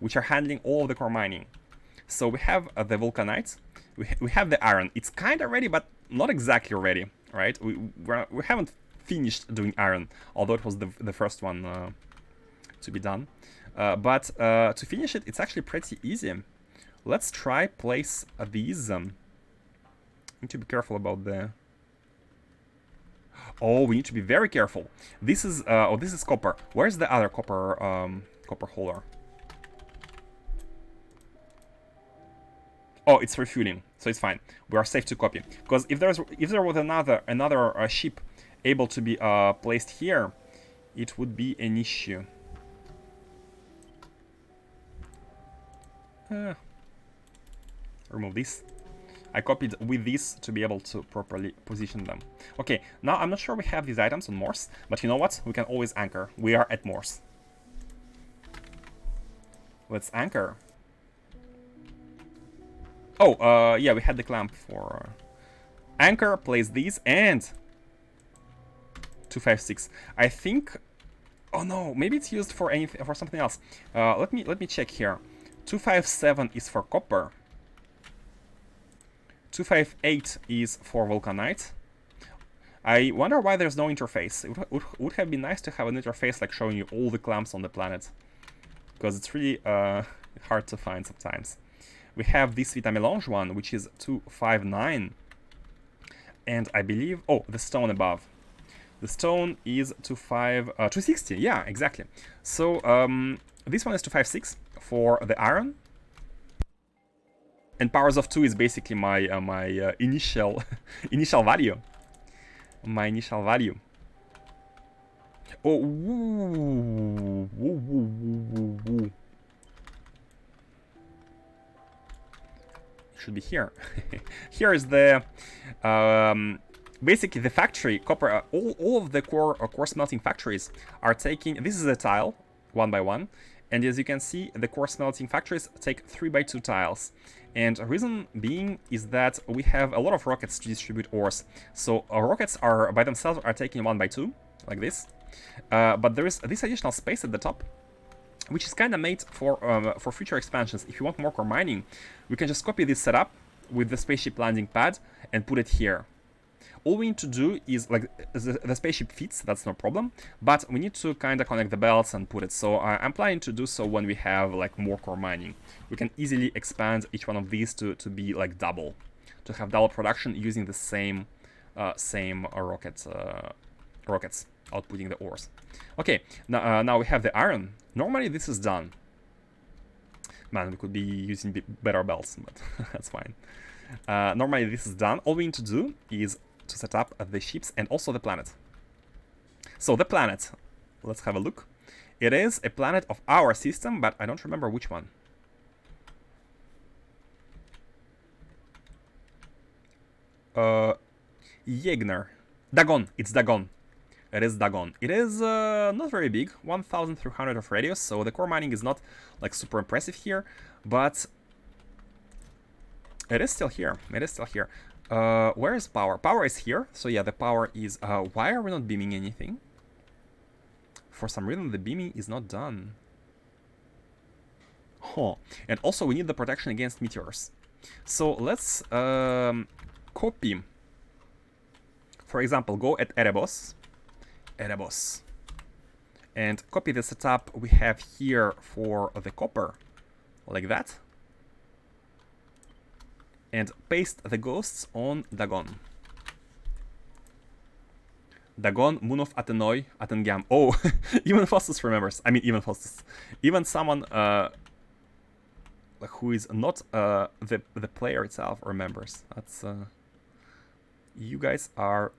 [SPEAKER 1] which are handling all of the core mining. So we have the vulcanite, we have the iron. It's kind of ready, but not exactly ready, right? We haven't finished doing iron, although it was the first one to be done. But to finish it, it's actually pretty easy. Let's try place these. Need to be careful about the... Oh, we need to be very careful. This is this is copper. Where's the other copper copper holder? Oh, it's refueling, so it's fine. We are safe to copy. Because if there was another ship able to be placed here, it would be an issue. Remove this. I copied with this to be able to properly position them. Okay, now I'm not sure we have these items on Morse, but you know what? We can always anchor. We are at Morse. Let's anchor. Oh, yeah, we had the clamp for... Anchor, place these, and... 256. I think... Oh no, maybe it's used for anything, for something else. Let me check here. 257 is for copper. 258 is for vulcanite. I wonder why there's no interface. It would have been nice to have an interface like showing you all the clamps on the planet, because it's really hard to find sometimes. We have this Vitamelange one, which is 259, and I believe... Oh, the stone above. The stone is 260. Yeah, exactly. So this one is 256 for the iron. And powers of 2 is basically my my initial value. My initial value. Oh, woo, woo, woo, woo, woo. It should be here. Here is the basically the factory copper. All of the core smelting factories are taking. This is a tile, 1 by 1, and as you can see, the core smelting factories take 3 by 2 tiles. And the reason being is that we have a lot of rockets to distribute ores. So rockets are by themselves are taking 1 by 2, like this. But there is this additional space at the top, which is kind of made for future expansions. If you want more core mining, we can just copy this setup with the spaceship landing pad and put it here. All we need to do is, like, the spaceship fits, that's no problem, but we need to kind of connect the belts and put it. So I'm planning to do so when we have, like, more core mining. We can easily expand each one of these to be, like, double, to have double production using the same rockets outputting the ores. Okay, now we have the iron. Normally this is done. Man, we could be using better belts, but that's fine. Normally this is done. All we need to do is to set up the ships and also the planet. So the planet, let's have a look. It is a planet of our system, but I don't remember which one. Yegner. Dagon. It's Dagon. It is Dagon. It is not very big, 1,300 of radius, so the core mining is not like super impressive here, but it is still here. It is still here. Where is power? Power is here, so yeah, the power is... why are we not beaming anything? For some reason, the beaming is not done. Huh. And also, we need the protection against meteors. So let's copy. For example, go at Erebos. And copy the setup we have here for the copper, like that. And paste the ghosts on Dagon. Dagon, Moon of Athenoi, Athengam. Oh, even Faustus remembers. I mean, even Faustus. Even someone who is not the player itself remembers. That's you guys are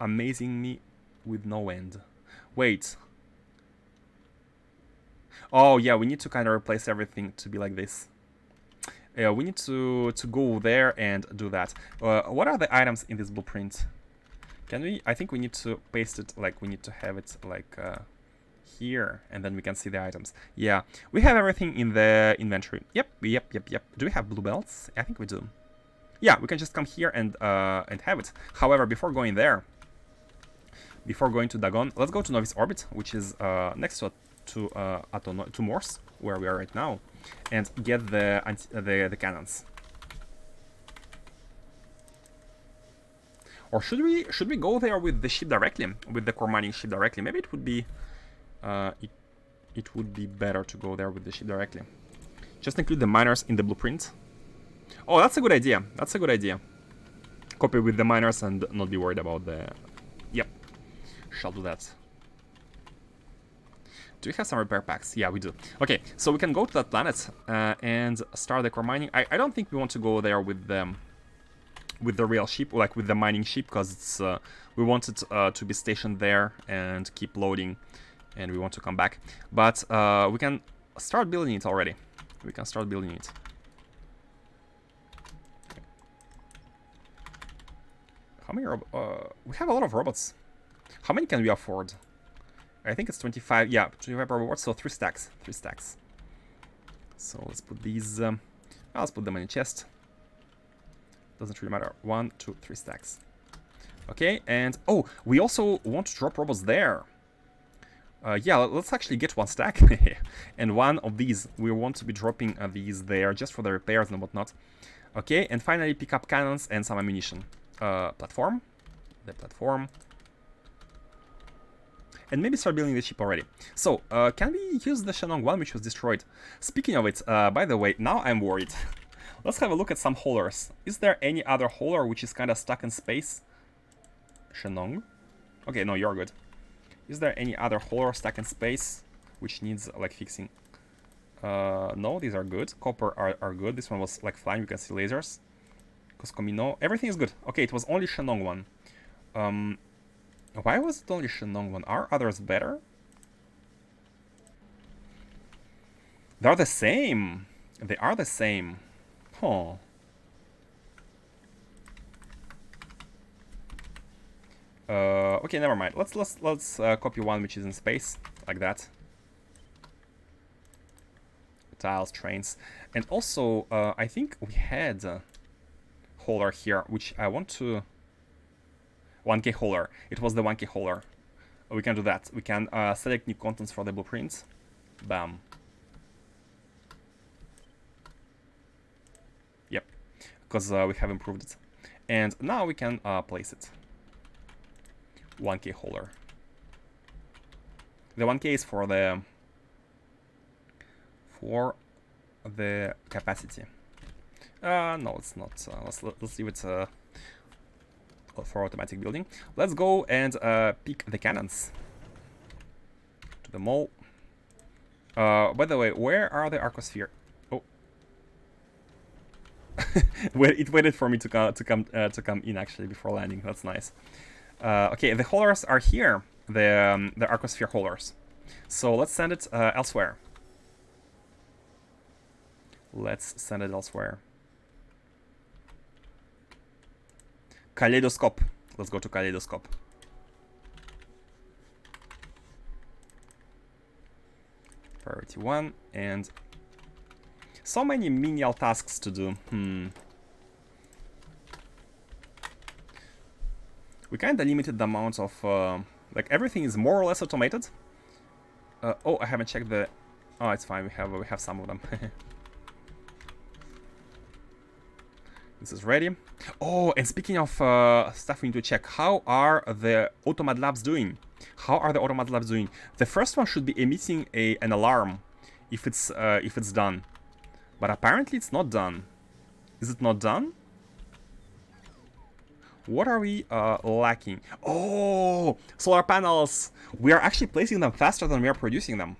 [SPEAKER 1] amazing me with no end. Wait. Oh yeah, we need to kind of replace everything to be like this. Yeah, we need to go there and do that. What are the items in this blueprint? Can we? I think we need to paste it, like we need to have it like here, and then we can see the items. Yeah, we have everything in the inventory. Yep. Do we have blue belts? I think we do. Yeah, we can just come here and have it. However, before going there, before going to Dagon, let's go to Novice Orbit, which is next to Morse, where we are right now, and get the cannons. Or should we go there with the ship directly, with the core mining ship directly? Maybe it would be it would be better to go there with the ship directly. Just include the miners in the blueprint. Oh, that's a good idea. That's a good idea. Copy with the miners and not be worried about the... Yep. Shall do that. Do we have some repair packs? Yeah, we do. Okay, so we can go to that planet and start the core mining. I don't think we want to go there with the real ship, like with the mining ship, because it's we want it to be stationed there and keep loading, and we want to come back. But we can start building it already. We can start building it. How many we have a lot of robots. How many can we afford? I think it's 25. Yeah, 25 per reward, so 3 stacks. 3 stacks. So let's put these. Let's put them in a chest. Doesn't really matter. 1, 2, 3 stacks. Okay, and oh, we also want to drop robots there. Yeah, let's actually get 1 stack. And one of these, we want to be dropping these there just for the repairs and whatnot. Okay, and finally pick up cannons and some ammunition. Platform. The platform. And maybe start building the ship already. So, can we use the Shenong one, which was destroyed? Speaking of it, by the way, now I'm worried. Let's have a look at some haulers. Is there any other hauler which is kind of stuck in space? Shenong? Okay, no, you're good. Is there any other hauler stuck in space which needs, like, fixing? No, these are good. Copper are good. This one was, like, flying. You can see lasers. Coscomino. Everything is good. Okay, it was only Shenong one. Why was it only Shenong one? Are others better? They're the same. They are the same. Huh. Okay, never mind. Let's copy one which is in space, like that. Tiles, trains, and also I think we had a hauler here, which I want to. 1K hauler. It was the 1K hauler. We can do that. We can select new contents for the blueprints. Bam. Yep. because we have improved it. And now we can place it. 1K holder. The 1K is for the capacity. No, it's not. Let's leave it for automatic building. Let's go and pick the cannons to the mall. By the way, where are the arcosphere? Oh, it waited for me to come in actually before landing. That's nice. Okay, the haulers are here. The arcosphere haulers. So let's send it elsewhere. Let's send it elsewhere. Kaleidoscope. Let's go to Kaleidoscope. Priority 1, and so many menial tasks to do. We kinda limited the amount of like everything is more or less automated. Oh, I haven't checked the. Oh, it's fine. We have some of them. This is ready. Oh, and speaking of stuff we need to check, how are the Automad Labs doing? How are the Automad Labs doing? The first one should be emitting an alarm if it's done, but apparently it's not done. Is it not done? What are we lacking? Oh, solar panels. We are actually placing them faster than we are producing them.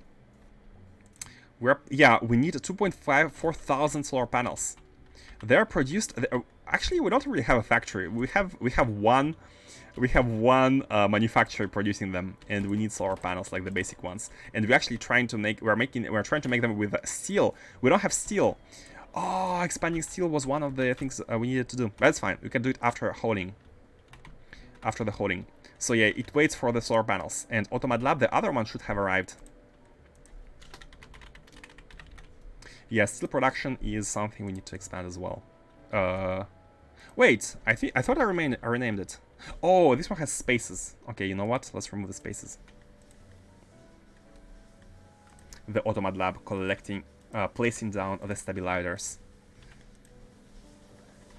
[SPEAKER 1] We need 2.54 thousand solar panels. They're produced. Actually, we don't really have a factory. We have one manufacturer producing them, and we need solar panels like the basic ones. And we're actually trying to make them with steel. We don't have steel. Oh, expanding steel was one of the things we needed to do. That's fine. We can do it after holding. After the holding. So yeah, it waits for the solar panels. And Automad Lab, the other one, should have arrived. Yeah, steel production is something we need to expand as well. Wait, I thought I renamed it. Oh, this one has spaces. Okay, you know what? Let's remove the spaces. The Automad Lab collecting, placing down the stabilizers.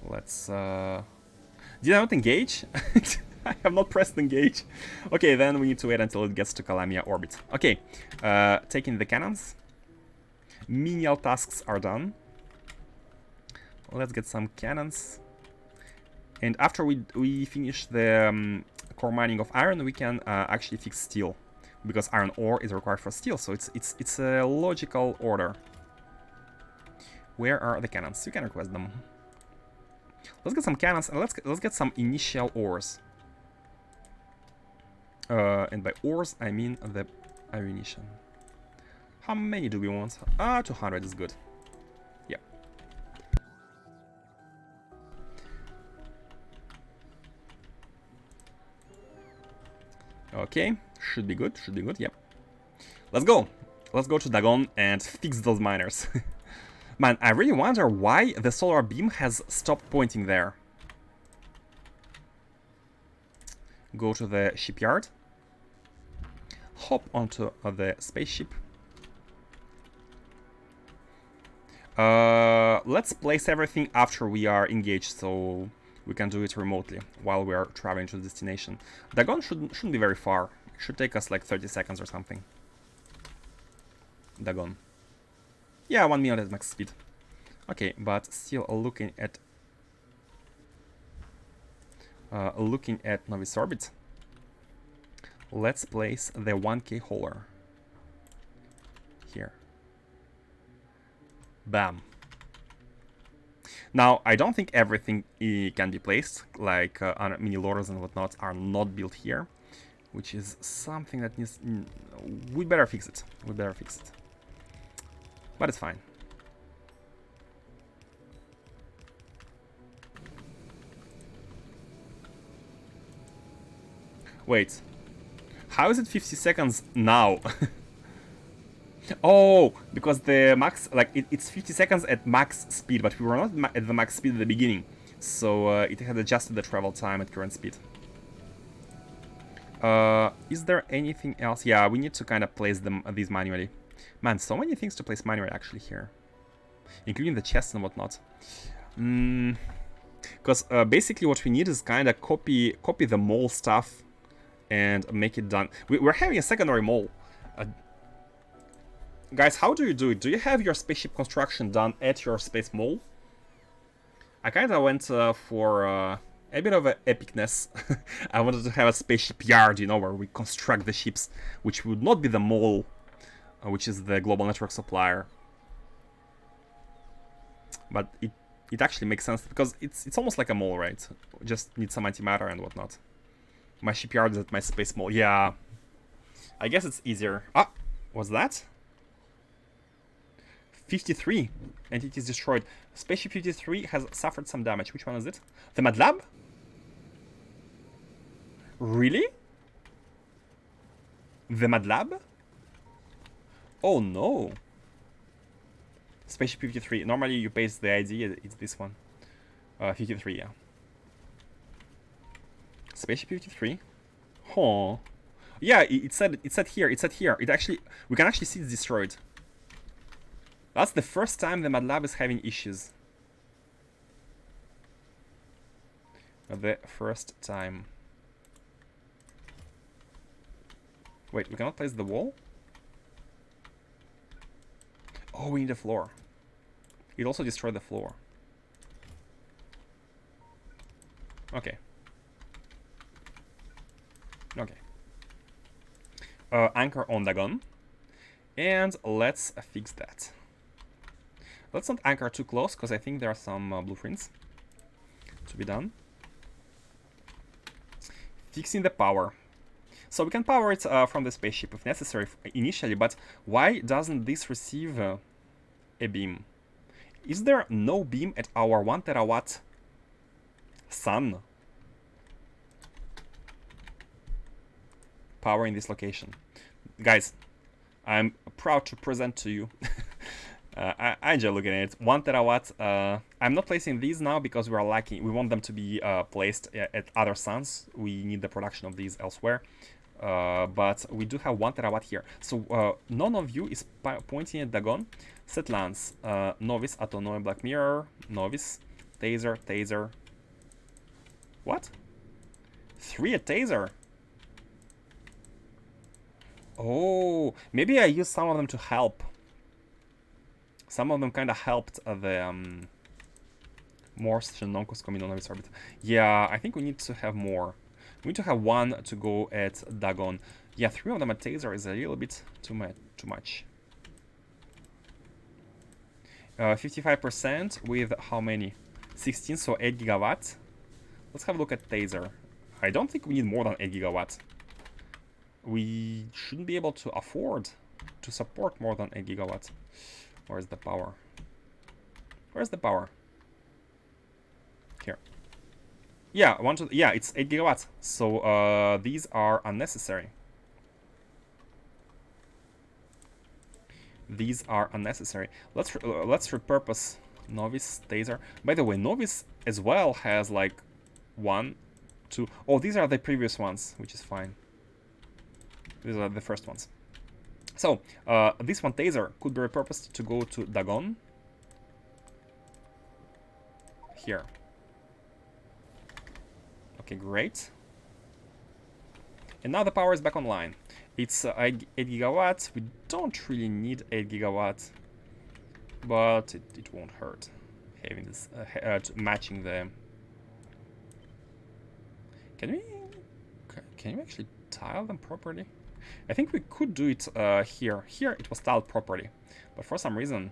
[SPEAKER 1] Let's. Did I not engage? I have not pressed engage. Okay, then we need to wait until it gets to Calamia orbit. Okay, taking the cannons. Menial tasks are done. Let's get some cannons. And after we finish the core mining of iron, we can actually fix steel, because iron ore is required for steel. So it's a logical order. Where are the cannons? You can request them. Let's get some cannons and let's get some initial ores. And by ores I mean the ammunition. How many do we want? 200 is good. Yeah. Okay, should be good, yep. Let's go! Let's go to Dagon and fix those miners. Man, I really wonder why the solar beam has stopped pointing there. Go to the shipyard. Hop onto the spaceship. Let's place everything after we are engaged, so we can do it remotely while we are traveling to the destination. Dagon shouldn't be very far. It should take us like 30 seconds or something. Dagon. Yeah, 1 minute at max speed. Okay, but still looking at Novice orbit. Let's place the 1K hauler here. Bam. Now, I don't think everything can be placed, like mini loaders and whatnot are not built here, which is something that needs. We better fix it. But it's fine. Wait. How is it 50 seconds now? Oh, because the max, like, it's 50 seconds at max speed, but we were not at the max speed at the beginning. So it had adjusted the travel time at current speed. Is there anything else? Yeah, we need to kind of place these manually. Man, so many things to place manually actually here. Including the chests and whatnot. Because basically what we need is kind of copy the mole stuff and make it done. We're having a secondary mole. Guys, how do you do it? Do you have your spaceship construction done at your space mole? I kind of went for a bit of a epicness. I wanted to have a spaceship yard, you know, where we construct the ships, which would not be the mole, which is the global network supplier. But it actually makes sense because it's almost like a mole, right? Just need some antimatter and whatnot. My shipyard is at my space mole. Yeah, I guess it's easier. Ah, what's that? 53 entities destroyed. Spaceship 53 has suffered some damage. Which one is it? The Mad Lab? Really? The Mad Lab? Oh no. Spaceship 53. Normally you paste the ID, it's this one. 53, yeah. Spaceship 53. Huh. Yeah, it said here. It said here. It actually, we can actually see it's destroyed. That's the first time the Mad Lab is having issues. The first time. Wait, we cannot place the wall? Oh, we need a floor. It also destroyed the floor. Okay. Okay. Anchor on the gun. And let's fix that. Let's not anchor too close, because I think there are some blueprints to be done. Fixing the power. So we can power it from the spaceship if necessary initially, but why doesn't this receive a beam? Is there no beam at our 1 terawatt sun power in this location? Guys, I'm proud to present to you. I enjoy looking at it. 1 terawatt. I'm not placing these now because we are lacking. We want them to be placed at other suns. We need the production of these elsewhere. But we do have 1 terawatt here. So none of you is pointing at Dagon. Set lance. Novice, Autonomy, Black Mirror. Novice. Taser, Taser. What? 3 at Taser. Oh, maybe I used some of them to help. Some of them kind of helped the Morse non-cos novice orbit. Yeah, I think we need to have more. We need to have 1 to go at Dagon. Yeah, 3 of them at Taser is a little bit too much. 55% with how many? 16, so 8 gigawatt. Let's have a look at Taser. I don't think we need more than 8 gigawatt. We shouldn't be able to afford to support more than 8 gigawatt. Where's the power? Where's the power? Here. Yeah, yeah, it's 8 gigawatts. So these are unnecessary. These are unnecessary. Let's repurpose Novice, Taser. By the way, Novice as well has like 1, 2. Oh, these are the previous ones, which is fine. These are the first ones. So this one, Taser, could be repurposed to go to Dagon. Here. Okay, great. And now the power is back online. It's 8 gigawatts. We don't really need 8 gigawatts, but it won't hurt having this matching the. Can you actually tile them properly? I think we could do it here. Here it was tiled properly, but for some reason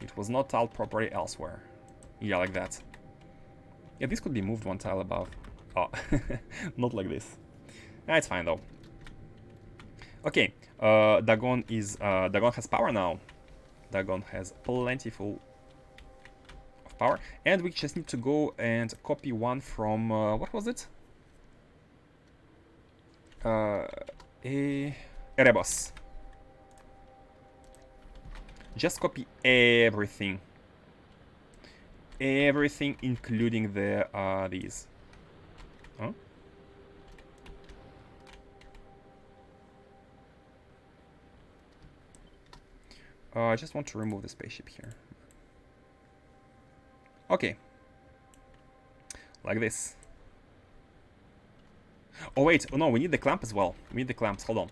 [SPEAKER 1] it was not tiled properly elsewhere. Yeah, like that. Yeah, this could be moved 1 tile above. Oh, not like this. It's fine though. Okay, Dagon has power now. Dagon has plentiful of power, and we just need to go and copy 1 from what was it? Erebus. Just copy everything. Everything, including the these. Huh? I just want to remove the spaceship here. Okay. like this. Oh wait, oh no, we need the clamp as well. We need the clamps, hold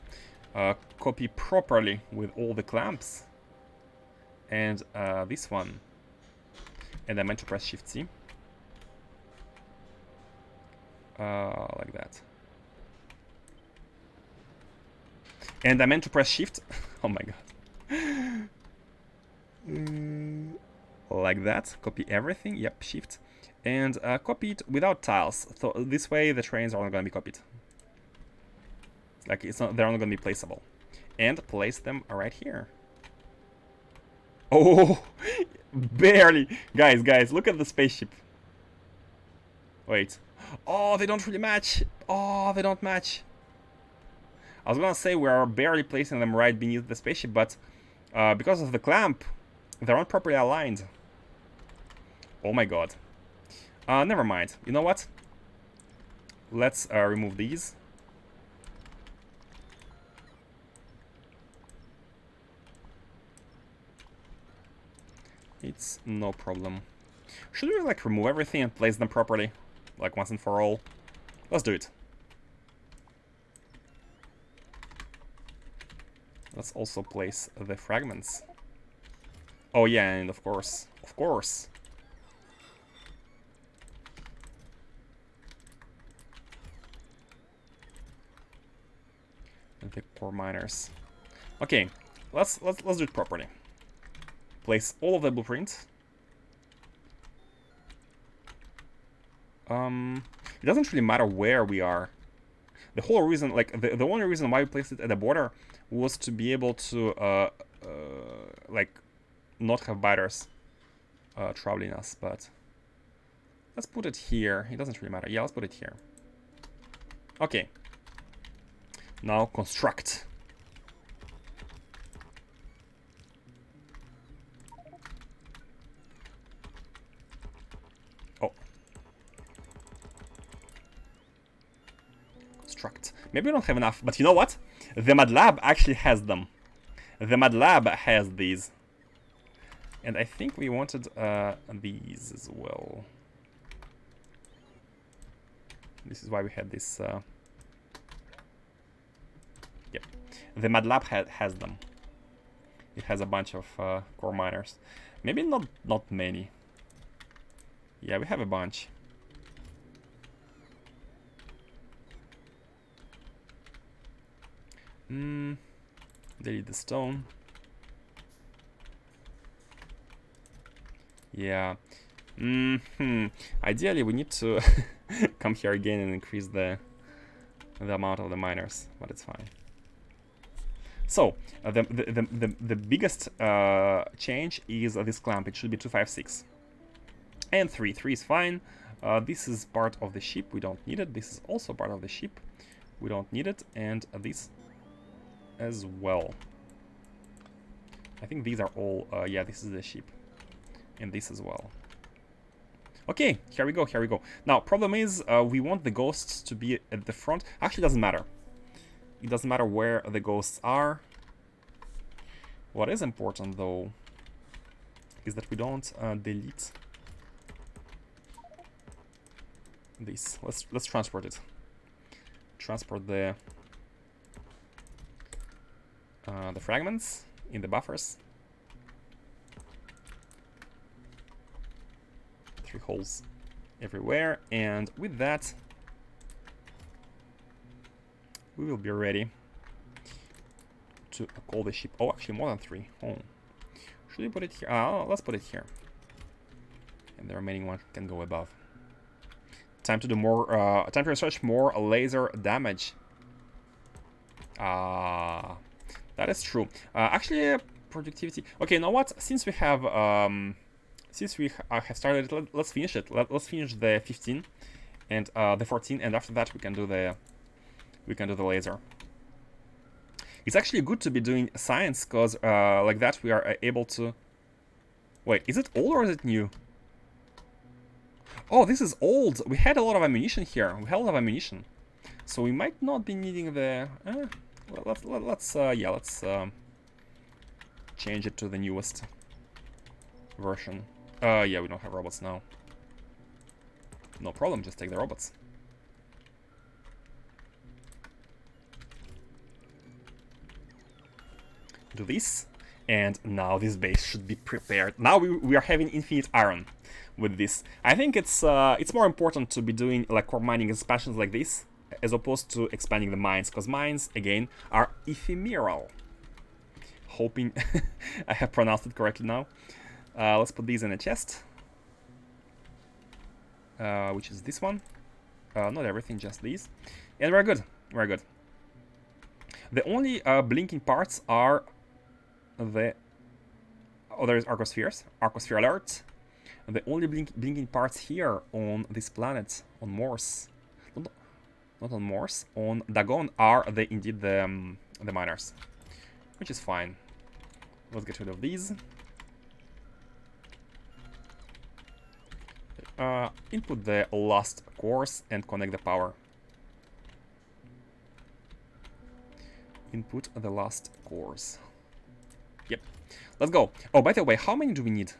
[SPEAKER 1] on. Copy properly with all the clamps. And this one. And I meant to press Shift C. Like that. And I meant to press Shift. Oh my god. Like that. Copy everything. Yep, Shift. And copy it without tiles. So this way the trains are not going to be copied. Like they're not going to be placeable. And place them right here. Oh, barely. Guys, look at the spaceship. Wait. Oh, they don't really match. Oh, they don't match. I was gonna say we are barely placing them right beneath the spaceship, but because of the clamp, they're not properly aligned. Oh my god. Never mind. You know what? Let's remove these. It's no problem. Should we like remove everything and place them properly? Like once and for all? Let's do it. Let's also place the fragments. Oh yeah, and of course. The core miners. Okay, let's do it properly. Place all of the blueprints. It doesn't really matter where we are. The whole reason, like the only reason why we placed it at the border was to be able to like not have biters troubling us. But let's put it here. It doesn't really matter. Yeah, let's put it here. Okay. Now construct. Oh. Construct. Maybe we don't have enough, but you know what? The Mad Lab actually has them. The Mad Lab has these. And I think we wanted these as well. This is why we had this... Yep. The Mad Lab has them. It has a bunch of core miners. Maybe not many. Yeah, we have a bunch. Delete the stone. Yeah. Ideally, we need to come here again and increase the amount of the miners, but it's fine. So the biggest change is this clamp. It should be 256 and 3. 3 is fine. This is part of the ship. We don't need it. This is also part of the ship. We don't need it, and this as well. I think these are all. Yeah, this is the ship, and this as well. Okay, here we go. Here we go. Now, problem is we want the ghosts to be at the front. Actually, it doesn't matter. It doesn't matter where the ghosts are. What is important, though, is that we don't delete this. Let's transport it. Transport the fragments in the buffers. 3 holes everywhere, and with that, we will be ready to call the ship. Oh, actually more than 3. Oh, should we put it here? Let's put it here, and the remaining one can go above. Time to do more. Time to research more laser damage. That is true. Actually, productivity. Okay, you know what? Since we have have started, let's finish it. Let's finish the 15 and the 14, and after that we can do the laser. It's actually good to be doing science, because like that we are able to... Wait, is it old or is it new? Oh, this is old. We had a lot of ammunition here. We had a lot of ammunition, so we might not be needing the... let's change it to the newest version. Yeah, we don't have robots now. No problem, just take the robots. Do this, and now this base should be prepared. Now we are having infinite iron with this. I think it's more important to be doing like core mining expansions like this as opposed to expanding the mines, because mines again are ephemeral. Hoping I have pronounced it correctly now. Let's put these in a chest, which is this one. Not everything, just these, and we're good. We're good. The only blinking parts are the... Oh, there's Arcospheres. Arcosphere alert. The only blinking parts here on this planet, on Morse, not on Morse, on Dagon, are indeed the miners, which is fine. Let's get rid of these. Input the last cores and connect the power. Input the last cores. Yep. Let's go. Oh, by the way, how many do we need?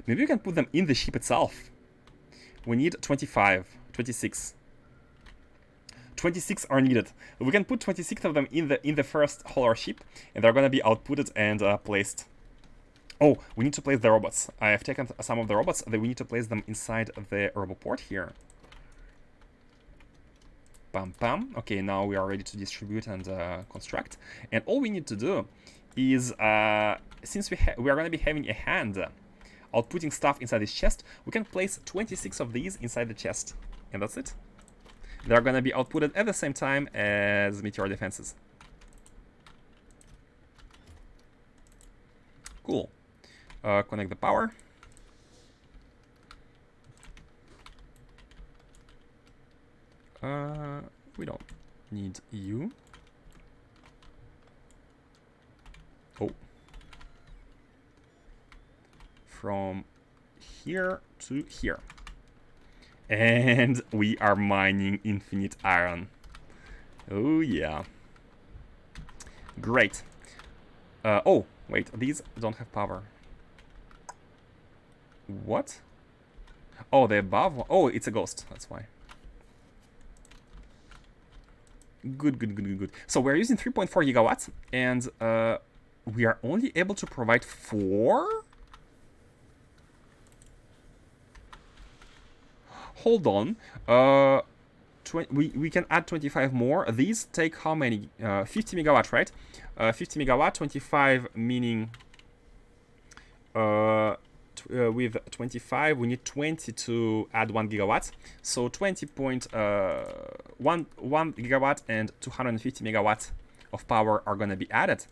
[SPEAKER 1] Maybe we can put them in the ship itself. We need 25, 26. 26 are needed. We can put 26 of them in the first Holar ship, and they're gonna be outputted and placed. Oh, we need to place the robots. I have taken some of the robots. We need to place them inside the roboport here. Bam, bam. Okay, now we are ready to distribute and construct. And all we need to do is, since we are going to be having a hand outputting stuff inside this chest, we can place 26 of these inside the chest. And that's it. They're going to be outputted at the same time as meteor defenses. Cool. Connect the power. We don't need you. Oh. From here to here. And we are mining infinite iron. Oh yeah. Great. Oh, wait, these don't have power. What? Oh, the above one. Oh, it's a ghost, that's why. Good, good, good, good, good. So we're using 3.4 gigawatts, and we are only able to provide 4? Hold on. We can add 25 more. These take how many? 50 megawatts, right? 50 megawatt, 25 meaning... with 25, we need 20 to add 1 gigawatt. So 20.1 gigawatt and 250 megawatts of power are going to be added.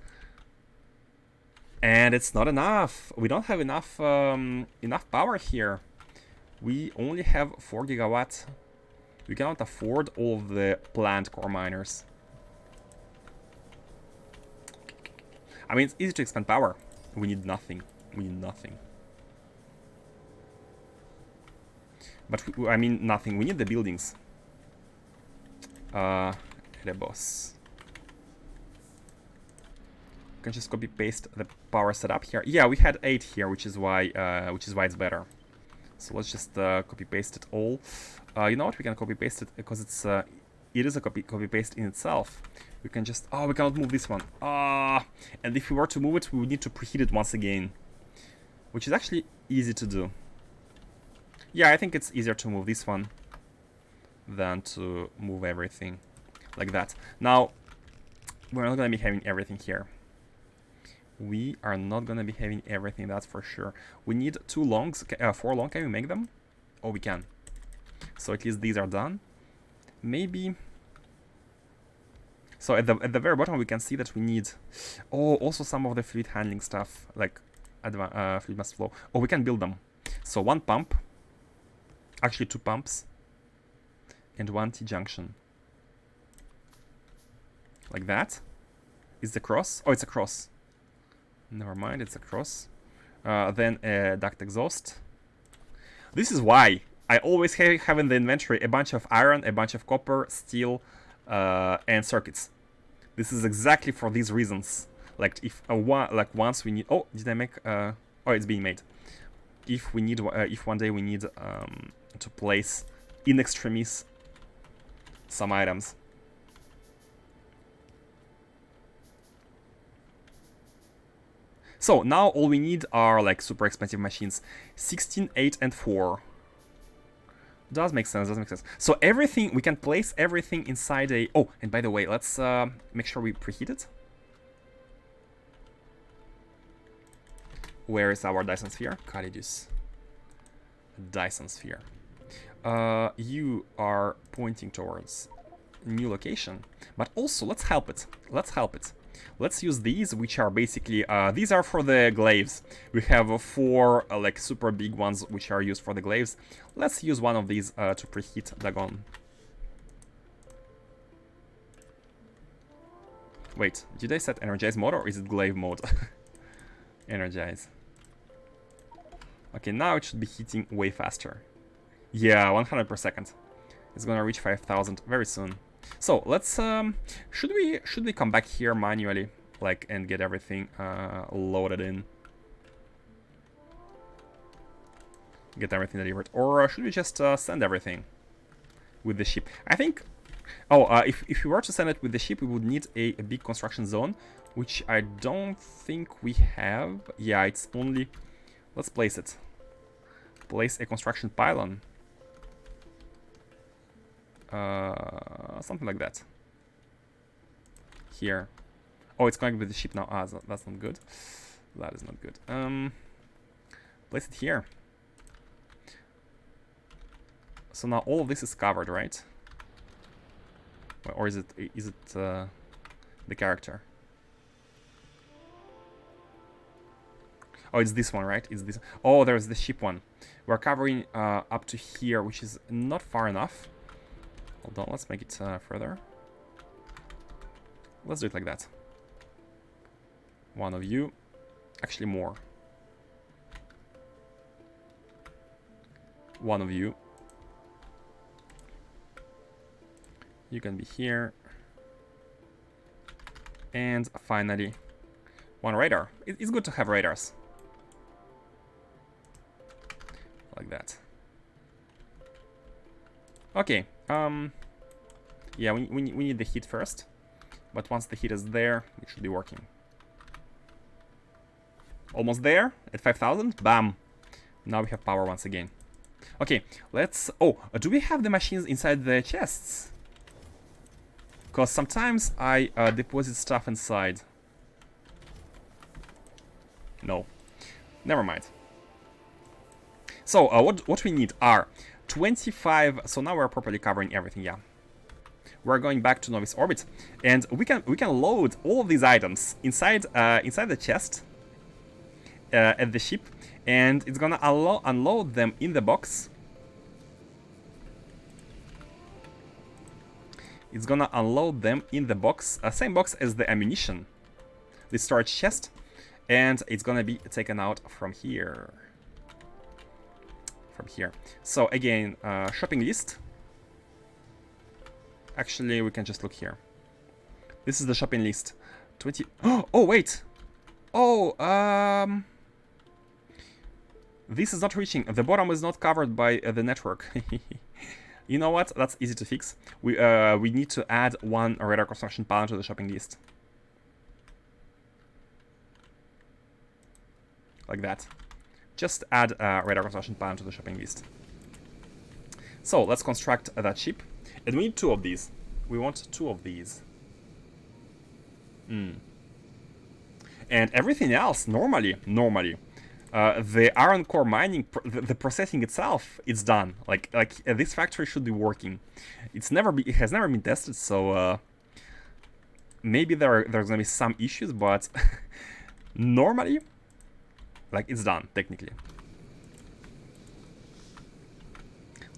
[SPEAKER 1] And it's not enough. We don't have enough enough power here. We only have 4 gigawatts. We cannot afford all of the planned core miners. I mean, it's easy to expand power. We need nothing. We need nothing. But I mean nothing. We need the buildings. The boss. You can just copy paste the power setup here. Yeah, we had 8 here, which is why it's better. So let's just copy paste it all. You know what? We can copy paste it because it is a copy paste in itself. We can just we cannot move this one. And if we were to move it, we would need to preheat it once again, which is actually easy to do. Yeah, I think it's easier to move this one than to move everything like that. Now, we're not going to be having everything here. We are not going to be having everything, that's for sure. We need 2 longs, 4 long. Can we make them? Oh, we can. So at least these are done. Maybe... So at the very bottom, we can see that we need... Oh, also some of the fluid handling stuff, like fluid mass flow. Oh, we can build them. So 1 pump. Actually 2 pumps. And 1 T-junction. Like that. Is the cross? Oh, it's a cross. Never mind, it's a cross. Then a duct exhaust. This is why I always have in the inventory a bunch of iron, a bunch of copper, steel, and circuits. This is exactly for these reasons. Like if once we need... Oh, did I make... Oh, it's being made. if we need, if one day we need to place in extremis some items. So now all we need are like super expensive machines. 16, 8, and 4. Does make sense, does make sense. So everything, we can place everything inside a... Oh, and by the way, let's make sure we preheat it. Where is our Dyson sphere? Calidus. Dyson sphere. You are pointing towards new location, but also let's help it. Let's help it. Let's use these, which are basically these are for the glaives. We have 4 like super big ones which are used for the glaives. Let's use one of these to preheat Dagon. Wait, did I set energize mode or is it glaive mode? Energize. Okay, now it should be heating way faster. Yeah, 100 per second. It's gonna reach 5,000 very soon. So let's should we come back here manually, like, and get everything loaded in, get everything delivered, or should we just send everything with the ship? I think. Oh, if we were to send it with the ship, we would need a big construction zone, which I don't think we have. Yeah, it's only. Let's place it. Place a construction pylon. Something like that. Here. Oh, it's connected with the ship now. Ah, that's not good. That is not good. Place it here. So now all of this is covered, right? Or is it the character? Oh, it's this one, right? It's this. Oh, there's the ship one. We're covering up to here, which is not far enough. Hold on, let's make it further. Let's do it like that. One of you. Actually, more. One of you. You can be here. And finally, one radar. It's good to have radars. Like that. Okay. Yeah, we need the heat first. But once the heat is there, it should be working. Almost there at 5,000. Bam. Now we have power once again. Okay, let's... Oh, do we have the machines inside the chests? Because sometimes I deposit stuff inside. No. Never mind. So, what we need are 25... So now we're properly covering everything, yeah. We're going back to Novice Orbit, and we can load all of these items inside the chest at the ship, and it's gonna unload them in the box. It's gonna unload them in the box, same box as the ammunition, the storage chest, and it's gonna be taken out from here. So again, shopping list. Actually, we can just look here. This is the shopping list. 20. Oh wait. Oh, this is not reaching. The bottom is not covered by the network. You know what? That's easy to fix. We need to add one radar construction pylon to the shopping list. Like that. Just add a radar construction pylon to the shopping list. So let's construct that ship. And we need 2 of these. We want 2 of these. And everything else, normally, the iron core mining, the processing itself, it's done. Like this factory should be working. It has never been tested, so maybe there's gonna be some issues, but normally, like, it's done technically.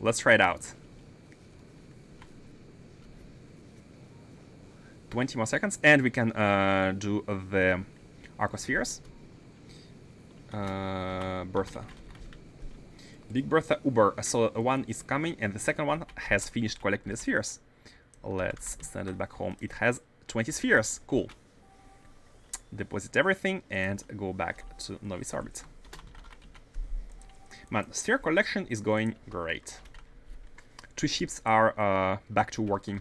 [SPEAKER 1] Let's try it out. 20 more seconds, and we can do the arcospheres. Bertha. Big Bertha Uber. So one is coming, and the second one has finished collecting the spheres. Let's send it back home. It has 20 spheres. Cool. Deposit everything and go back to Novice Orbit. Man, sphere collection is going great. 2 ships are back to working.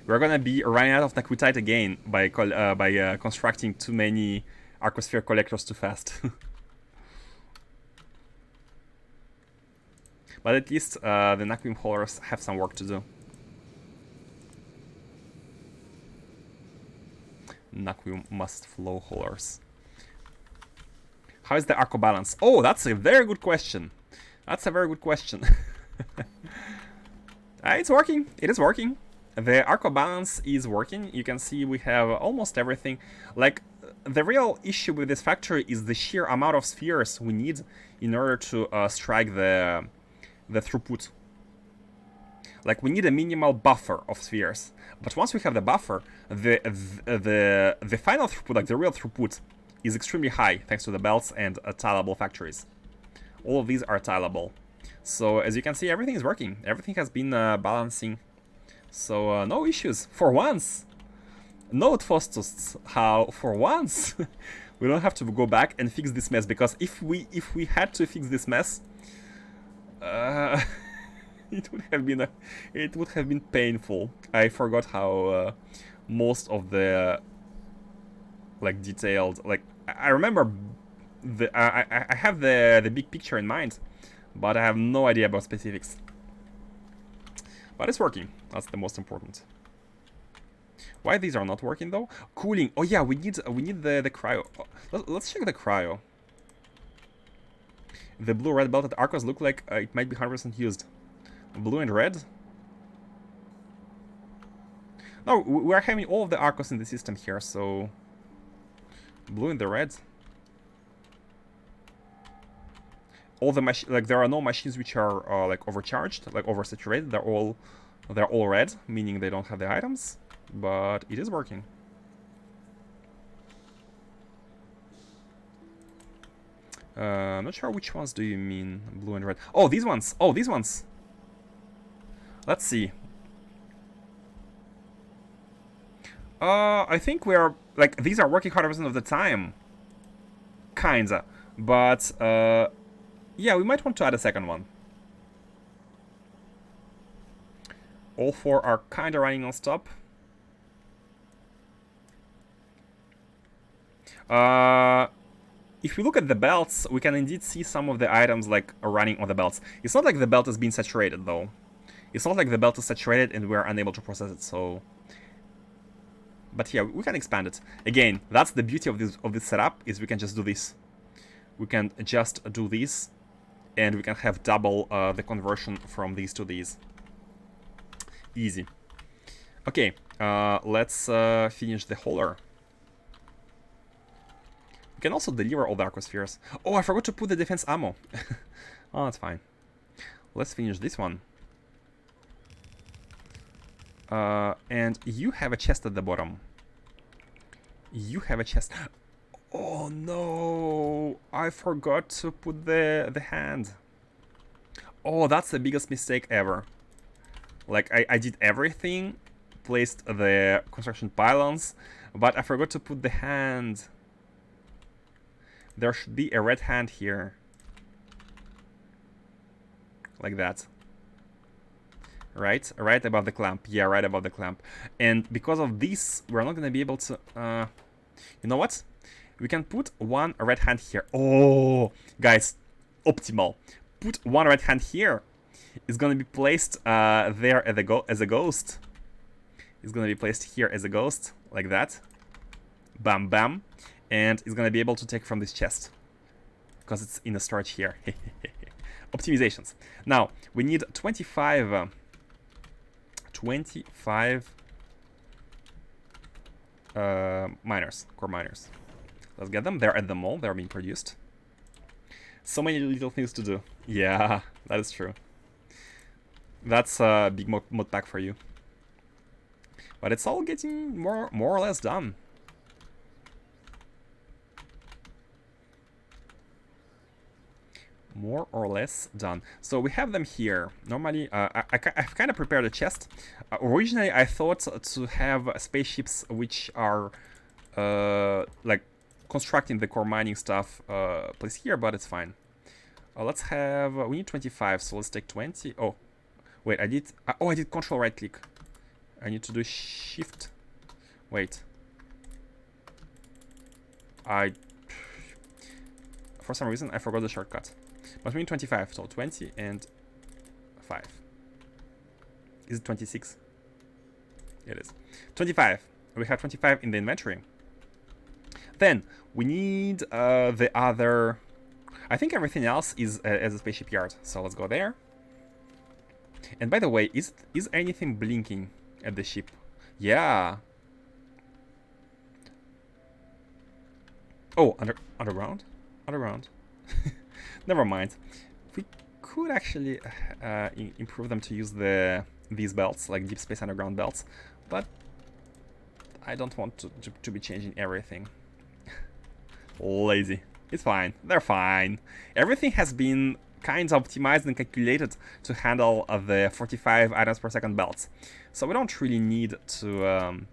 [SPEAKER 1] We're gonna be running out of Naquitite again by constructing too many Arcosphere collectors too fast. But at least the Naquim haulers have some work to do. Naquim must flow haulers. How is the Arco balance? Oh, that's a very good question. That's a very good question. It's working. It is working. The Arco balance is working. You can see we have almost everything. Like, the real issue with this factory is the sheer amount of spheres we need in order to strike the throughput. Like, we need a minimal buffer of spheres. But once we have the buffer, the final throughput, like the real throughput, is extremely high thanks to the belts and tileable factories. All of these are tileable. So as you can see, everything is working. Everything has been balancing. So no issues for once. Note, Faustus, how for once we don't have to go back and fix this mess, because if we had to fix this mess, it would have been painful. I forgot how most of the like detailed, like I remember I have the big picture in mind, but I have no idea about specifics. But it's working. That's the most important. Why these are not working though? Cooling. Oh yeah, we need the cryo. Let's check the cryo. The blue-red belted Arcos look like it might be 100% used. Blue and red? No, we are having all of the Arcos in the system here, so blue and the red. All the like there are no machines which are like overcharged, like oversaturated. They're all red, meaning they don't have the items, but it is working. I'm not sure which ones do you mean, blue and red. Oh, these ones. Oh, these ones. Let's see. I think we are like these are working 100% of the time. Kinda, but yeah, we might want to add a second one. All 4 are kinda running non-stop. If we look at the belts, we can indeed see some of the items like running on the belts. It's not like the belt is being saturated though. It's not like the belt is saturated and we're unable to process it, so... But yeah, we can expand it. Again, that's the beauty of this setup, is we can just do this. We can just do this, and we can have double the conversion from these to these. Easy. Okay, let's finish the hauler. We can also deliver all the Arcospheres. Oh, I forgot to put the defense ammo. Oh, that's fine. Let's finish this one. And you have a chest at the bottom. You have a chest. Oh no! I forgot to put the hand. Oh, that's the biggest mistake ever. Like, I did everything, placed the construction pylons, but I forgot to put the hand. There should be a red hand here. Like that. Right? Right above the clamp. Yeah, right above the clamp. And because of this, we're not going to be able to... you know what? We can put one red hand here. Oh, guys, optimal. Put one red hand here. It's going to be placed there as a ghost. It's going to be placed here as a ghost, like that. Bam, bam. And it's going to be able to take from this chest, because it's in the storage here. Optimizations. Now, we need 25 miners, core miners. Let's get them. They're at the mall. They're being produced. So many little things to do. Yeah, that is true. That's a big mod pack for you. But it's all getting more or less done. More or less done. So we have them here. Normally, I've kind of prepared a chest. Originally, I thought to have spaceships which are like constructing the core mining stuff place here, but it's fine. Let's have, we need 25, so let's take 20. Oh, wait, I did control right click. I need to do shift. Wait. For some reason, I forgot the shortcut. But we need 25, so 20 and 5. Is it 26? It is. 25. We have 25 in the inventory. Then we need the other. I think everything else is as a spaceship yard. So let's go there. And by the way, is anything blinking at the ship? Yeah. Oh, underground. Never mind. We could actually improve them to use these belts, like deep space underground belts, but I don't want to be changing everything. Lazy. It's fine. They're fine. Everything has been kind of optimized and calculated to handle the 45 items per second belts, so we don't really need to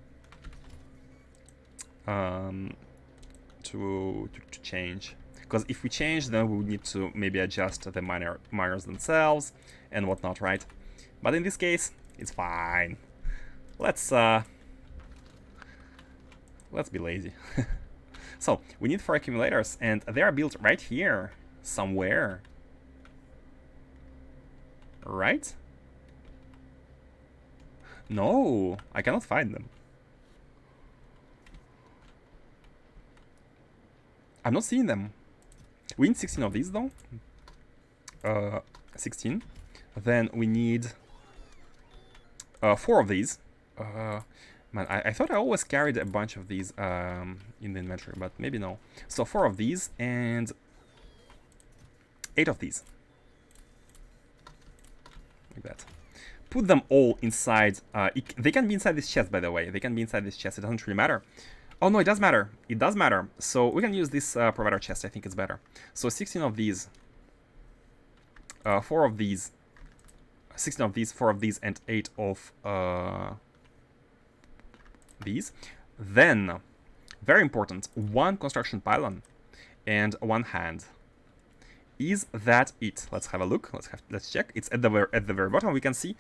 [SPEAKER 1] change. Because if we change, then we would need to maybe adjust the miners themselves and whatnot, right? But in this case, it's fine. Let's be lazy. So we need 4 accumulators, and they are built right here somewhere, right? No, I cannot find them. I'm not seeing them. We need 16 of these though. 16. Then we need 4 of these. Man, I thought I always carried a bunch of these in the inventory, but maybe no. So 4 of these and 8 of these. Like that. Put them all inside. They can be inside this chest, by the way. They can be inside this chest. It doesn't really matter. Oh no, it does matter. It does matter. So we can use this provider chest. I think it's better. So 16 of these, 4 of these, 16 of these, 4 of these, and 8 of these. Then, very important, 1 construction pylon and 1 hand. Is that it? Let's have a look. Let's check. It's at the very bottom. We can see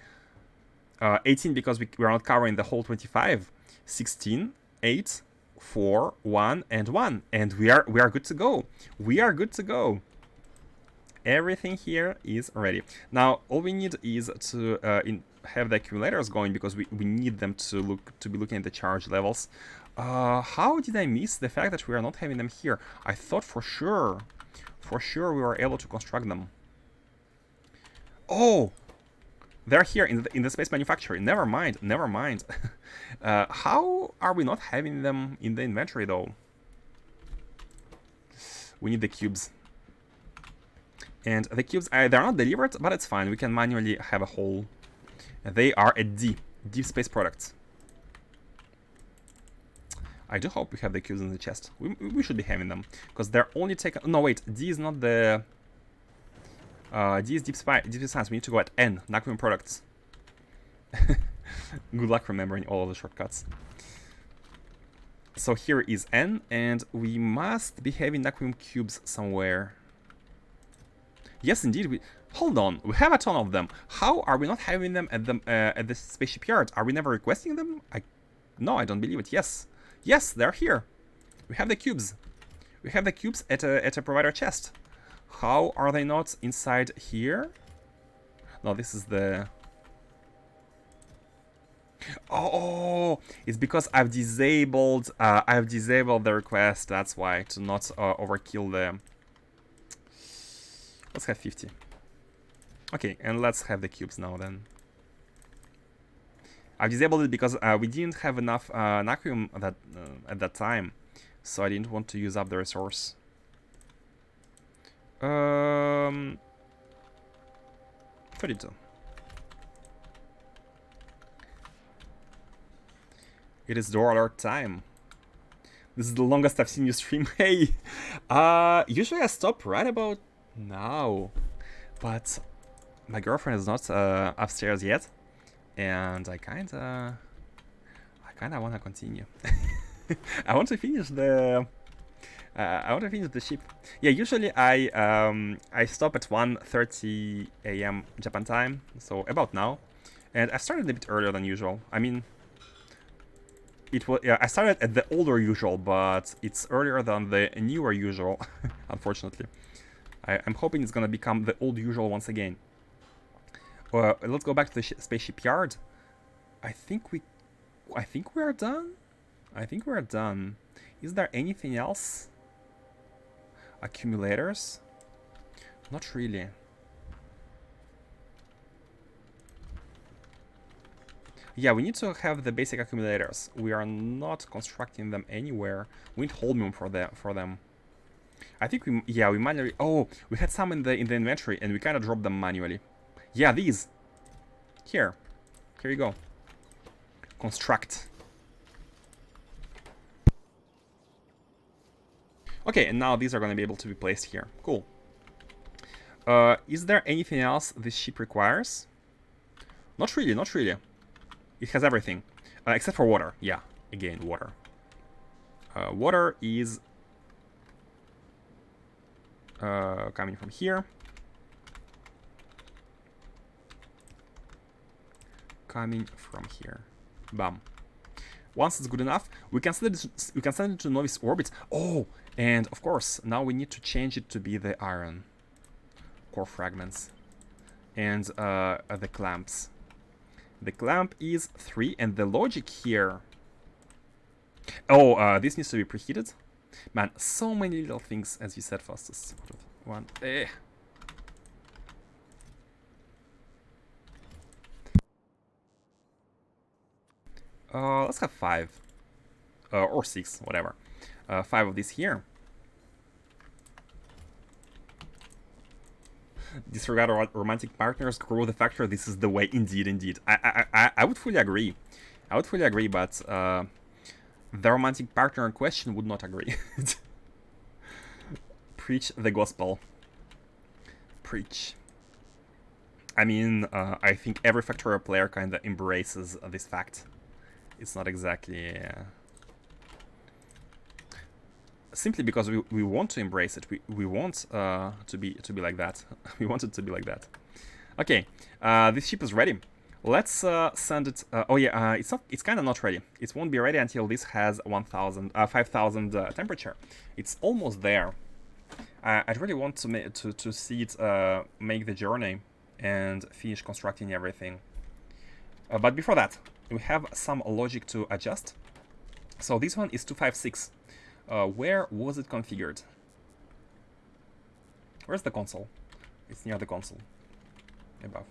[SPEAKER 1] 18 because we're not covering the whole 25. 16, 8. 4, 1, and 1, and we are good to go. We are good to go. Everything here is ready. Now all we need is to have the accumulators going, because we need them to be looking at the charge levels. How did I miss the fact that we are not having them here? I thought for sure we were able to construct them. Oh, they're here in the space manufacturing. Never mind. How are we not having them in the inventory though? We need the cubes. And the cubes, they're not delivered, but it's fine. We can manually have a whole. They are a deep space products. I do hope we have the cubes in the chest. We should be having them, because they're only taken. No, wait. D is not the. D is deep science. We need to go at N, Naquium products. Good luck remembering all of the shortcuts. So here is N, and we must be having Naquium cubes somewhere. Yes, indeed. Hold on, we have a ton of them. How are we not having them at the spaceship yard? Are we never requesting them? No, I don't believe it. Yes, they're here. We have the cubes. We have the cubes at a provider chest. How are they not inside here? No, this is the. Oh, it's because I've disabled the request. That's why, to not overkill the. Let's have 50. Okay, and let's have the cubes now then. I've disabled it because we didn't have enough Naquium at that time, so I didn't want to use up the resource. 32. It is door alert time. This is the longest I've seen you stream. Hey, usually I stop right about now, but my girlfriend is not upstairs yet, and I kinda want to continue. I want to finish the I want to finish the ship. Yeah, usually I stop at 1:30 a.m. Japan time, so about now, and I started a bit earlier than usual. I mean, it was I started at the older usual, but it's earlier than the newer usual, unfortunately. I'm hoping it's gonna become the old usual once again. Let's go back to the spaceship yard. I think we are done. I think we're done. Is there anything else? Accumulators? Not really. Yeah, we need to have the basic accumulators. We are not constructing them anywhere. We need holmium for them. I think we manually. Oh, we had some in the inventory, and we kind of dropped them manually. Yeah, these. Here you go. Construct. Okay, and now these are going to be able to be placed here. Cool. Is there anything else this ship requires? Not really, not really. It has everything. Except for water. Yeah, again, water. Water is coming from here. Coming from here. Bam. Once it's good enough, we can send it to novice orbit. Oh, and of course, now we need to change it to be the iron core fragments and the clamps. The clamp is 3, and the logic here. Oh, this needs to be preheated. Man, so many little things, as you said, Faustus. One. Let's have 5. Or 6, whatever. 5 of these here. Disregard romantic partners, grow the factor. This is the way, indeed. I would fully agree. But the romantic partner in question would not agree. Preach the gospel. Preach. I mean, I think every Factorio player kind of embraces this fact. It's not exactly... simply because we want to embrace it. We want to be like that. We want it to be like that. Okay, this ship is ready. Let's send it. Oh yeah, it's not. It's kind of not ready. It won't be ready until this has 5,000 temperature. It's almost there. I really want to see it make the journey and finish constructing everything. But before that, we have some logic to adjust. So this one is 256. Where was it configured? Where's the console? It's near the console. Above.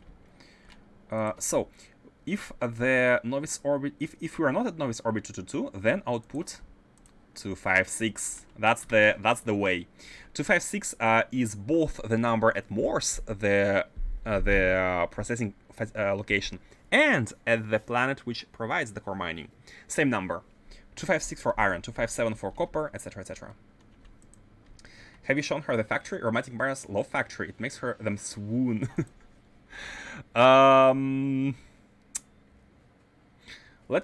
[SPEAKER 1] So, if the novice orbit, if we are not at novice orbit 222, then output 256. That's the way. 256 is both the number at Morse, the processing location, and at the planet which provides the core mining. Same number. 256 for iron, 257 for copper, etc., etc. Have you shown her the factory? Romantic buyers love factory. It makes them swoon. Let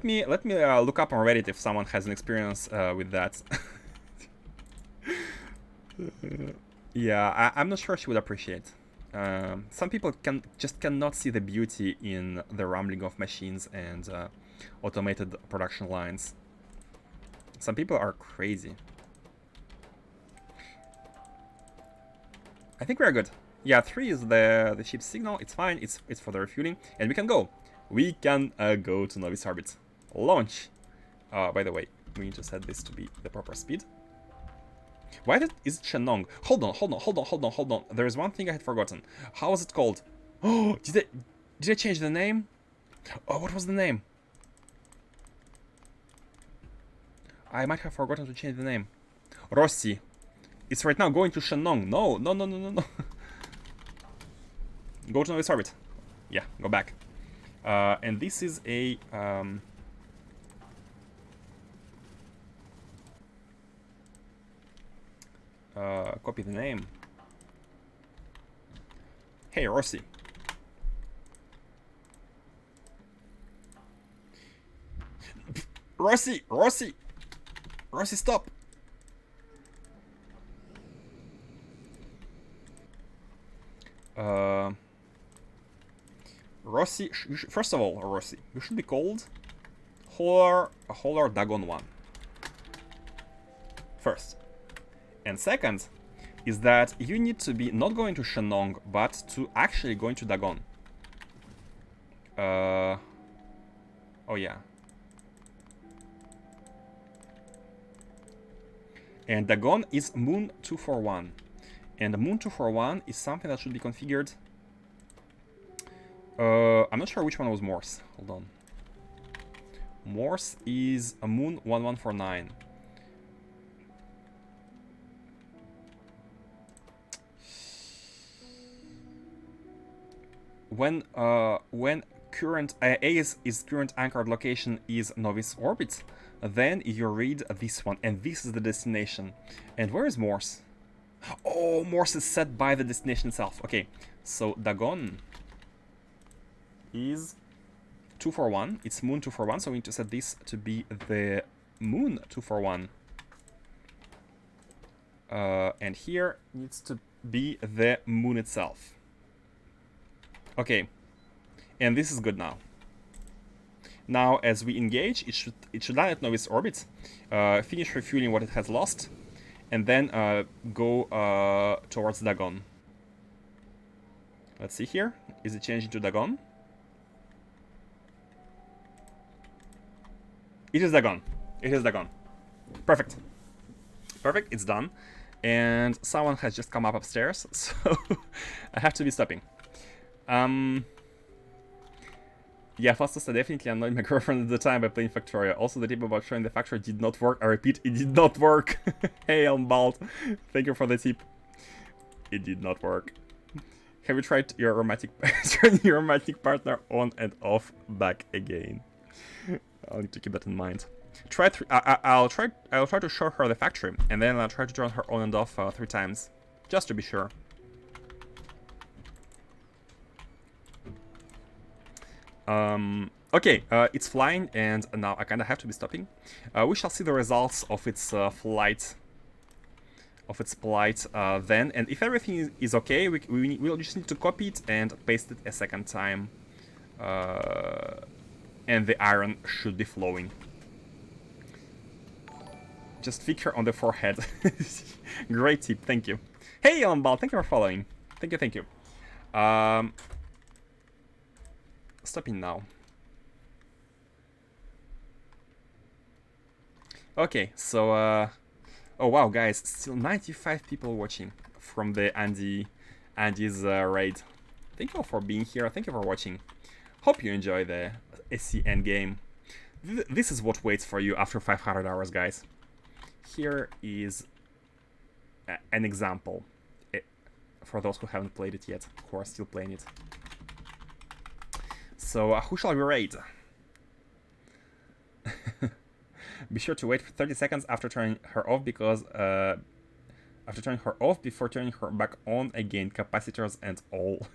[SPEAKER 1] me look up on Reddit if someone has an experience with that. Yeah, I'm not sure she would appreciate. Some people cannot see the beauty in the rumbling of machines and automated production lines. Some people are crazy. I think we're good. Yeah, 3 is the ship's signal. It's fine. It's for the refueling, and we can go. We can go to novice orbit. Launch. By the way, we need to set this to be the proper speed. Why is it Shenong? Hold on. There is one thing I had forgotten. How was it called? Oh, did I change the name? Oh, what was the name? I might have forgotten to change the name. Rossi. It's right now going to Shenong. No. Go to novice orbit. Yeah, go back. And this is a... copy the name. Hey, Rossi. Rossi, stop. Rossi, first of all, Rossi, you should be called Holler Dagon 1. First. And second is that you need to be not going to Shenong, but to actually going to Dagon. Oh yeah. And Dagon is Moon 241. And Moon 241 is something that should be configured. I'm not sure which one was Morse. Hold on. Morse is a Moon 1149. When current is current anchored location is novice orbit, then you read this one, and this is the destination. And where is Morse? Oh, Morse is set by the destination itself. Okay, so Dagon is 241. It's Moon 241, so we need to set this to be the Moon 241. And here needs to be the Moon itself. Okay, and this is good now. Now, as we engage, it should land at novice orbit, finish refueling what it has lost, and then go towards Dagon. Let's see here. Is it changing to Dagon? It is Dagon. It is Dagon. Perfect. Perfect. It's done. And someone has just come up upstairs, so I have to be stopping. Yeah, Fastos definitely annoyed my girlfriend at the time by playing Factorio. Also, the tip about showing the Factorio did not work. I repeat, it did not work. Hey, Elmbald. Thank you for the tip. It did not work. Have you tried your romantic turning your romantic partner on and off back again? I'll need to keep that in mind. I'll try to show her the factory, and then I'll try to turn her on and off 3 times, just to be sure. Okay, it's flying, and now I kind of have to be stopping. We shall see the results of its flight. Then, and if everything is okay, we'll just need to copy it and paste it a second time. And the iron should be flowing. Just flick her on the forehead. Great tip, thank you. Hey, Elmbal, thank you for following. Thank you. Stopping now. Okay, so oh wow, guys, still 95 people watching from the Andy's raid. Thank you all for being here. Thank you for watching. Hope you enjoy the SC endgame. This is what waits for you after 500 hours, guys. Here is an example for those who haven't played it yet, who are still playing it. So, who shall we raid? Be sure to wait for 30 seconds after turning her off, because before turning her back on again, capacitors and all.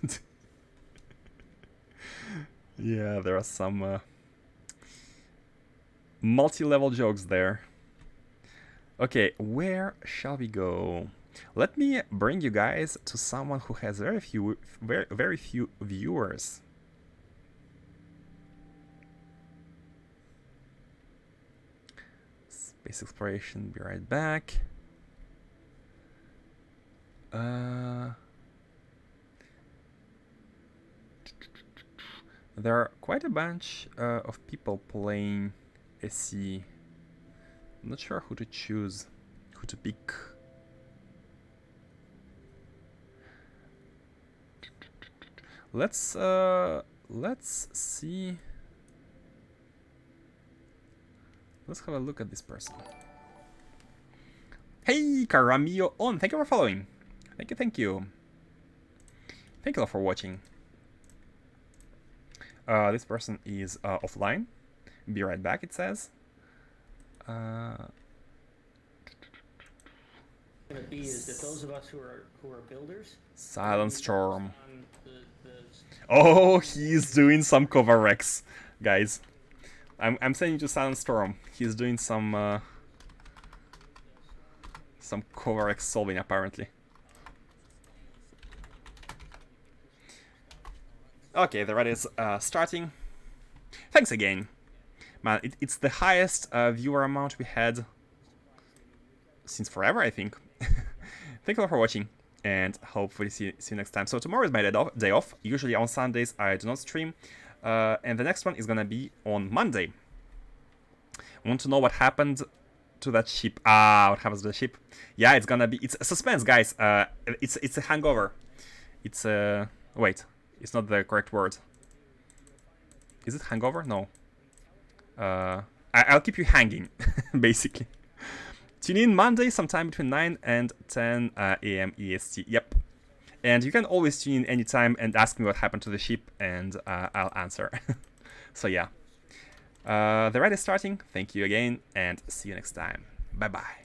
[SPEAKER 1] Yeah, there are some multi-level jokes there. Okay, where shall we go? Let me bring you guys to someone who has very few viewers. Space Exploration, be right back. There are quite a bunch of people playing SC. I'm not sure who to choose, who to pick. Let's see. Let's have a look at this person. Hey, Caramillo on! Thank you for following. Thank you. Thank you all for watching. This person is offline. Be right back, it says.
[SPEAKER 3] Going to be is that those of us who are builders.
[SPEAKER 1] Silent Storm. Oh, he's doing some cover X, guys. I'm sending you to Silent Storm. He's doing some cover X solving apparently. Okay, the ride is starting. Thanks again. Man, it's the highest viewer amount we had since forever, I think. Thank you all for watching, and hopefully see you next time. So tomorrow is my day off. Usually on Sundays I do not stream, and the next one is gonna be on Monday. Want to know what happened to that ship? What happens to the ship? Yeah, it's gonna be... It's a suspense, guys. It's a hangover. It's a... Wait, it's not the correct word. Is it hangover? No. I'll keep you hanging, basically. Tune in Monday sometime between 9 and 10 a.m. EST. Yep. And you can always tune in anytime and ask me what happened to the ship, and I'll answer. So yeah. The ride is starting. Thank you again, and see you next time. Bye-bye.